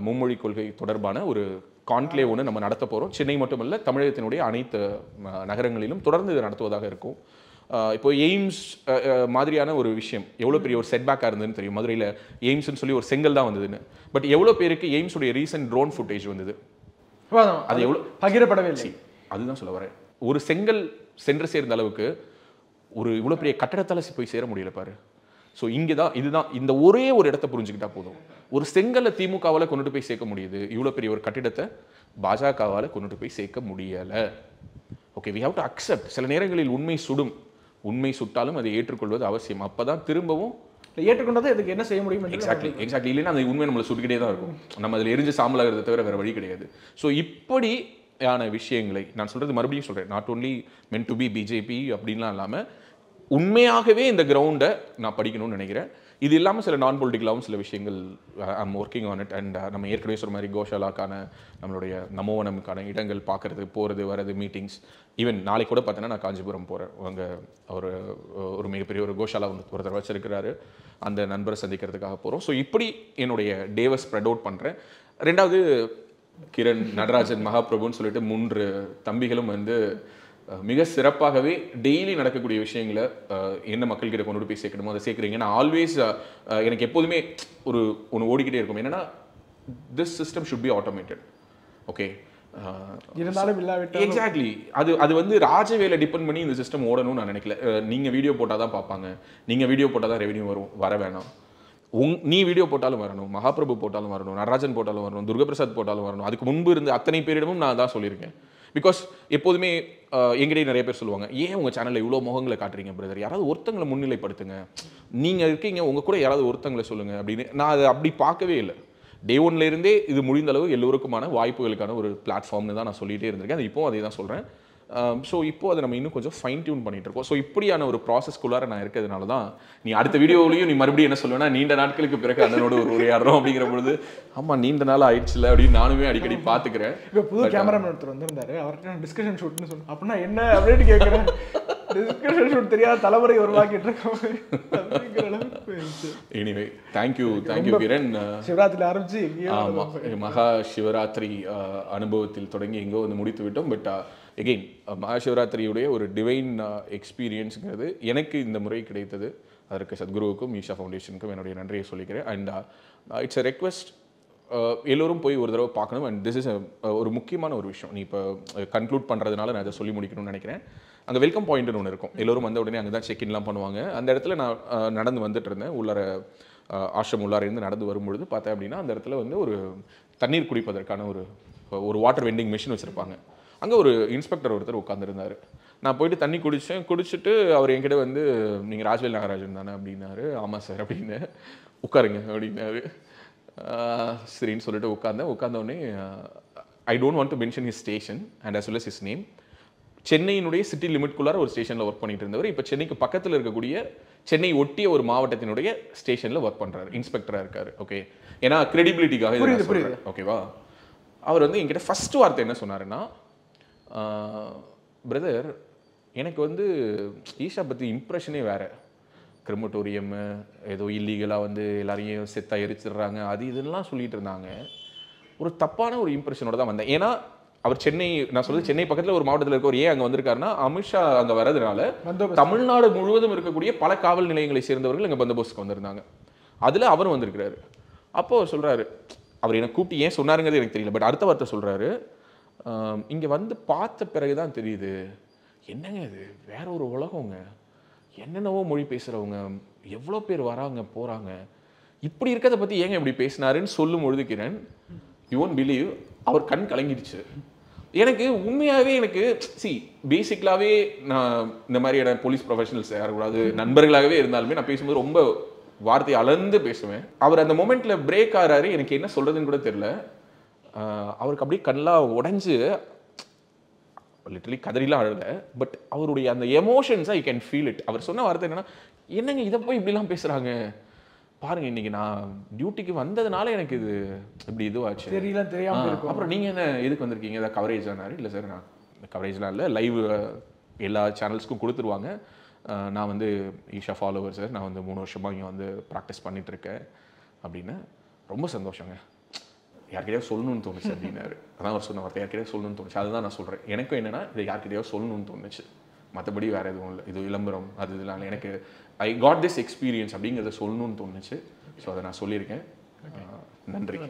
Speaker 3: மும்மொழி கொள்கை தொடர்பான ஒரு கான்க்ளேவ் ஒன்று நம்ம நடத்த போகிறோம். சென்னை மட்டுமல்ல, தமிழகத்தினுடைய அனைத்து நகரங்களிலும் தொடர்ந்து இது நடத்துவதாக இருக்கும். இப்போ எய்ம்ஸ் மாதிரியான ஒரு விஷயம் எவ்வளோ பெரிய ஒரு செட்பேக்காக இருந்ததுன்னு தெரியும். மதுரையில் எய்ம்ஸ்ன்னு சொல்லி ஒரு செங்கல் தான் வந்ததுன்னு. பட் எவ்வளோ பேருக்கு எய்ம்ஸுடைய ரீசன்ட் ட்ரோன் ஃபுட்டேஜ் வந்தது, அது எவ்வளோ பகிரப்படவே இல்லை. அதுதான் சொல்ல வரேன். ஒரு செங்கல் சென்று சேர்ந்த அளவுக்கு ஒரு இவ்வளோ பெரிய கட்டடத்தால் போய் சேர முடியல பாரு. ஸோ இங்கே தான் இதுதான் இந்த ஒரே ஒரு இடத்த புரிஞ்சுக்கிட்டா போதும். ஒரு செங்கலை திமுகவால் கொண்டுட்டு போய் சேர்க்க முடியுது, இவ்வளோ பெரிய ஒரு கட்டிடத்தை பாஜகவால் கொண்டுட்டு போய் சேர்க்க முடியலை. Okay, we have to accept. சில நேரங்களில் உண்மை சுடும், உண்மை சுட்டாலும் அதை ஏற்றுக்கொள்வது அவசியம். அப்போ தான் திரும்பவும்
Speaker 2: ஏற்றுக்கொண்டதை இதுக்கு என்ன செய்ய முடியும்.
Speaker 3: எக்ஸாக்ட்லி இல்லைன்னா அந்த உண்மை நம்மளை சுட்டுக்கிட்டே தான் இருக்கும். நம்ம அதில் எரிஞ்சு சாம்பலாகிறத தவிர வேறு வழி கிடையாது. ஸோ இப்படியான விஷயங்களை நான் சொல்கிறது மறுபடியும் சொல்கிறேன், not only meant to be BJP அப்படின்லாம் இல்லாமல் உண்மையாகவே இந்த கிரவுண்டை நான் படிக்கணும்னு நினைக்கிறேன். இது இல்லாமல் சில நான் பொலிட்டிக்கலாகவும் சில விஷயங்கள் I'm working on it. And நம்ம ஏற்கனவே சொல்கிற மாதிரி கோஷாலாக்கான நம்மளுடைய நமோவனமுக்கான இடங்கள் பார்க்குறது, போகிறது வர்றது, மீட்டிங்ஸ். ஈவன் நாளைக்கு கூட பார்த்தீங்கன்னா நான் காஞ்சிபுரம் போகிறேன். அங்கே ஒரு மிகப்பெரிய ஒரு கோஷாலா ஒருத்தர் வச்சிருக்கிறாரு, அந்த நண்பரை சந்திக்கிறதுக்காக போகிறோம். ஸோ இப்படி என்னுடைய டேவை ஸ்ப்ரெட் அவுட் பண்ணுறேன். ரெண்டாவது கிரண், நடராஜன், மகாபிரபுன்னு சொல்லிட்டு 3 தம்பிகளும் மிக சிறப்பாகவே டெய்லி நடக்கக்கூடிய விஷயங்களை என்ன மக்கள்கிட்ட கொண்டு போய் சேர்க்கணுமோ அதை சேர்க்குறீங்க. நான் ஆல்வேஸ் எனக்கு எப்போதுமே ஒன்று ஓடிக்கிட்டே இருக்கும். என்னன்னா, tissue system should be automated. Okay,
Speaker 2: இருந்தாலும் இல்லாவிட்டாலும்
Speaker 3: எக்ஸாக்ட்லி அது ராஜவேலை டிபெண்ட் பண்ணி இந்த சிஸ்டம் ஓடணும்னு நான் நினைக்கல. நீங்கள் வீடியோ போட்டால் தான் பார்ப்பாங்க, நீங்கள் வீடியோ போட்டால் தான் ரெவென்யூ வர வேணாம். நீ வீடியோ போட்டாலும் வரணும், மகாபிரபு போட்டாலும் வரணும், நடராஜன் போட்டாலும் வரணும், துர்கபிரசாத் போட்டாலும் வரணும். அதுக்கு முன்பு இருந்த அத்தனை பேரிடமும் நான் தான் சொல்லியிருக்கேன். பிகாஸ் எப்போதுமே எங்கிட்டே நிறைய பேர் சொல்லுவாங்க, ஏன் உங்கள் சேனலில் இவ்வளோ முகங்களை காட்டுறீங்க பிரதர், யாராவது ஒருத்தங்களை முன்னிலைப்படுத்துங்க, நீங்கள் இருக்கீங்க உங்கள் கூட யாராவது ஒருத்தங்களை சொல்லுங்கள் அப்படின்னு. நான் அதை அப்படி பார்க்கவே இல்லை. டே ஒன்லேருந்தே இது முடிந்த அளவு எல்லோருக்குமான வாய்ப்புகளுக்கான ஒரு பிளாட்ஃபார்ம்னு தான் நான் சொல்லிகிட்டே இருந்திருக்கேன். அது இப்போது அதே தான் சொல்கிறேன். ஸோ இப்போ அதை நம்ம இன்னும் கொஞ்சம் ஃபைன் டியூன் பண்ணிட்டு இருக்கோம். ஸோ இப்படியான ஒரு ப்ராசஸ்க்குள்ளார நான் இருக்கிறதுனால தான் நீ அடுத்த வீடியோவிலையும் நீ மறுபடியும் என்ன சொல்லுவேன்னா, நீண்ட நாட்களுக்கு பிறகு அண்ணனோட ஒரு உரையாடுறோம் அப்படிங்கிற பொழுது, ஆமாம் நீண்ட நாள் ஆயிடுச்சுல அப்படின்னு நானுமே அடிக்கடி பார்த்துக்கிறேன்.
Speaker 2: இப்போ புது கேமராமேன் ஒருத்தர் வந்திருந்தாரு, அவர்கிட்ட டிஸ்கஷன் ஷூட்னு சொன்னேன். அப்படின்னா என்ன அப்படின்னு கேட்குறேன். டிஸ்கஷன் ஷூட் தெரியாத தலைமுறை உருவாக்கிட்டு இருக்கோம்.
Speaker 3: Anyway thank you Kiran.
Speaker 2: சிவராத்திரி ஆரம்பிச்சு
Speaker 3: ஆமாம், மகா சிவராத்திரி அனுபவத்தில் தொடங்கி எங்கோ முடித்து விட்டோம். பட் எகெயின் மகாசிவராத்திரியுடைய ஒரு டிவைன் எக்ஸ்பீரியன்ஸுங்கிறது எனக்கு இந்த முறை கிடைத்தது. அதற்கு சத்குருவுக்கும் ஈஷா ஃபவுண்டேஷனுக்கும் என்னுடைய நன்றியை சொல்லிக்கிறேன். அண்ட் இட்ஸ் அ ரெக்வெஸ்ட், எல்லோரும் போய் ஒரு தடவை பார்க்கணும். அண்ட் திஸ் இஸ் ஒரு முக்கியமான ஒரு விஷயம். நீ இப்போ கன்க்ளூட் பண்ணுறதுனால நான் அதை சொல்லி முடிக்கணும்னு நினைக்கிறேன். அங்கே வெல்கம் பாயிண்ட்னு ஒன்று இருக்கும். எல்லோரும் வந்த உடனே அங்கே தான் செக்இன்லாம் பண்ணுவாங்க. அந்த இடத்துல நான் நடந்து வந்துட்டு இருந்தேன். உள்ளார ஆசிரம் உள்ளாரேருந்து நடந்து வரும்பொழுது பார்த்தேன் அப்படின்னா அந்த இடத்துல வந்து ஒரு தண்ணீர் குடிப்பதற்கான ஒரு வாட்டர் வெண்டிங் மிஷின் வச்சுருப்பாங்க. அங்கே ஒரு இன்ஸ்பெக்டர் ஒருத்தர் உட்காந்துருந்தார். நான் போயிட்டு தண்ணி குடிச்சிட்டு அவர் என்கிட்ட வந்து நீங்கள் ராஜ்வேல் நாகராஜன் தானே அப்படின்னாரு. ஆமாம் சார் அப்படின்னு. உட்காருங்க அப்படின்னாரு. சரின்னு சொல்லிட்டு உட்காந்தோடனே I don't want to mention his station and as well as his name. சென்னையினுடைய சிட்டி லிமிட்குள்ளார ஒரு ஸ்டேஷனில் ஒர்க் பண்ணிட்டு இருந்தவர் இப்போ சென்னைக்கு பக்கத்தில் இருக்கக்கூடிய சென்னை ஒட்டிய ஒரு மாவட்டத்தினுடைய ஸ்டேஷனில் ஒர்க் பண்ணுறாரு. இன்ஸ்பெக்டராக இருக்கார். ஓகே, ஏன்னா கிரெடிபிலிட்டிக்காக. ஓகேவா? அவர் வந்து என்கிட்ட ஃபஸ்ட்டு வார்த்தை என்ன சொன்னாருன்னா, பிரதர் எனக்கு வந்து ஈஷா பற்றி இம்ப்ரெஷனே வேறு. கிரிமட்டோரியம் ஏதோ இல்லீகலாக வந்து எல்லாரையும் செத்தா எரிச்சிடுறாங்க அது இதெல்லாம் சொல்லிட்டு இருந்தாங்க. ஒரு தப்பான ஒரு இம்ப்ரெஷனோட தான் வந்தேன். ஏன்னா அவர் நான் சொல்றது சென்னை பக்கத்தில் ஒரு மாவட்டத்தில் இருக்கவர் ஏன் அங்கே வந்திருக்காருன்னா, அமித்ஷா அங்கே வரதுனால தமிழ்நாடு முழுவதும் இருக்கக்கூடிய பல காவல் நிலையங்களை சேர்ந்தவர்கள் இங்கே பந்தோபஸ்துக்கு வந்திருந்தாங்க. அதில் அவரும் வந்திருக்கிறாரு. அப்போ அவர் சொல்கிறாரு, அவர் எனக்கு கூப்பிட்டு ஏன் சொன்னாருங்கிறது எனக்கு தெரியல, பட் அடுத்த வார்த்தை சொல்கிறாரு, இங்கே வந்து பார்த்த பிறகு தான் தெரியுது, என்னங்க இது வேற ஒரு உலகங்க, என்னென்னவோ மொழி பேசுகிறவங்க எவ்வளோ பேர் வராங்க போகிறாங்க, இப்படி இருக்கிறத பற்றி ஏங்க இப்படி பேசினாருன்னு சொல்லும் பொழுது கிரண், யூ ஒன்ட் பிலீவ், அவர் கண் கலங்கிடுச்சு. எனக்கு உண்மையாகவே பேசிக்கலாகவே நான் இந்த மாதிரியான போலீஸ் ப்ரொஃபஷனல்ஸ் யாராவது நண்பர்களாகவே இருந்தாலுமே நான் பேசும்போது ரொம்ப வார்த்தையை அளந்து பேசுவேன். அவர் அந்த மொமெண்ட்டில் பிரேக் ஆகிறாரு, எனக்கு என்ன சொல்கிறதுன்னு கூட தெரியல. அவருக்கு அப்படியே கண்ணெலாம் உடஞ்சி லிட்டரலி கதறிலாம் அழுத. பட் அவருடைய அந்த எமோஷன்ஸை ஐ கேன் ஃபீல் இட். அவர் சொன்ன வார்த்தை என்னன்னா, என்னங்க இதை போய் இப்படிலாம் பேசுகிறாங்க பாருங்க, இன்னைக்கு நான் டியூட்டிக்கு வந்ததுனால எனக்கு இது இப்படி இதுவாச்சு, அப்புறம் நீங்கள் என்ன எதுக்கு வந்திருக்கீங்க, ஏதாவது கவரேஜ் ஆனாரு. இல்லை சார், நான் கவரேஜ்லாம் இல்லை, லைவ் எல்லா சேனல்ஸ்க்கும் கொடுத்துருவாங்க, நான் வந்து ஈஷா ஃபாலோவர் சார், நான் வந்து 3 வருஷமாக இங்கே வந்து ப்ராக்டிஸ் பண்ணிகிட்ருக்கேன் அப்படின்னு. ரொம்ப சந்தோஷங்க, யார்கிட்டயாவது சொல்லணும்னு தோணுச்சு அப்படின்னாரு. அதான் அவர் சொன்ன வார்த்தை, யார்கிட்டயாவது சொல்லணும்னு தோணுச்சு. அதுதான் நான் சொல்கிறேன், எனக்கும் என்னென்னா இதை யார்கிட்டயாவது சொல்லணும்னு தோணுச்சு, மற்றபடி வேறு எதுவும் இல்லை. இது விளம்பரம் அது இதெல்லாம் எனக்கு ஐ காட் திஸ் எக்ஸ்பீரியன்ஸ் அப்படிங்கிறத சொல்லணும்னு தோணுச்சு. ஸோ அதை நான் சொல்லியிருக்கேன். நன்றி.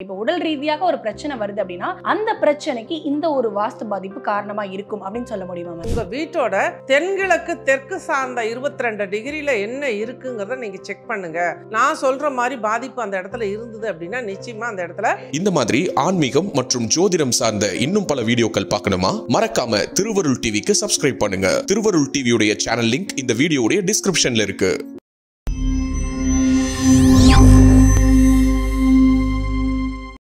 Speaker 5: இப்போ உடல் ரீதியாக ஒரு பிரச்சனை வருது அப்படின்னா அந்த பிரச்சனைக்கு இந்த ஒரு வாஸ்து பாதிப்பு காரணமா இருக்கும் அப்படின்னு சொல்ல முடியுமா?
Speaker 6: உங்க வீட்டோட தென்கிழக்கு தெற்கு சார்ந்த 22 டிகிரில என்ன இருக்குங்கிறத நீங்க செக் பண்ணுங்க. நான் சொல்ற மாதிரி பாதிப்பு அந்த இடத்துல இருந்தது அப்படின்னா நிச்சயமா அந்த இடத்துல.
Speaker 7: இந்த மாதிரி ஆன்மீகம் மற்றும் ஜோதிடம் சார்ந்த இன்னும் பல வீடியோக்கள் பார்க்கணுமா? மறக்காம திருவருள் டிவிக்கு சப்ஸ்கிரைப் பண்ணுங்க. திருவருள் டிவியுடைய சேனல் லிங்க் இந்த வீடியோடைய டிஸ்கிரிப்ஷன்ல இருக்கு.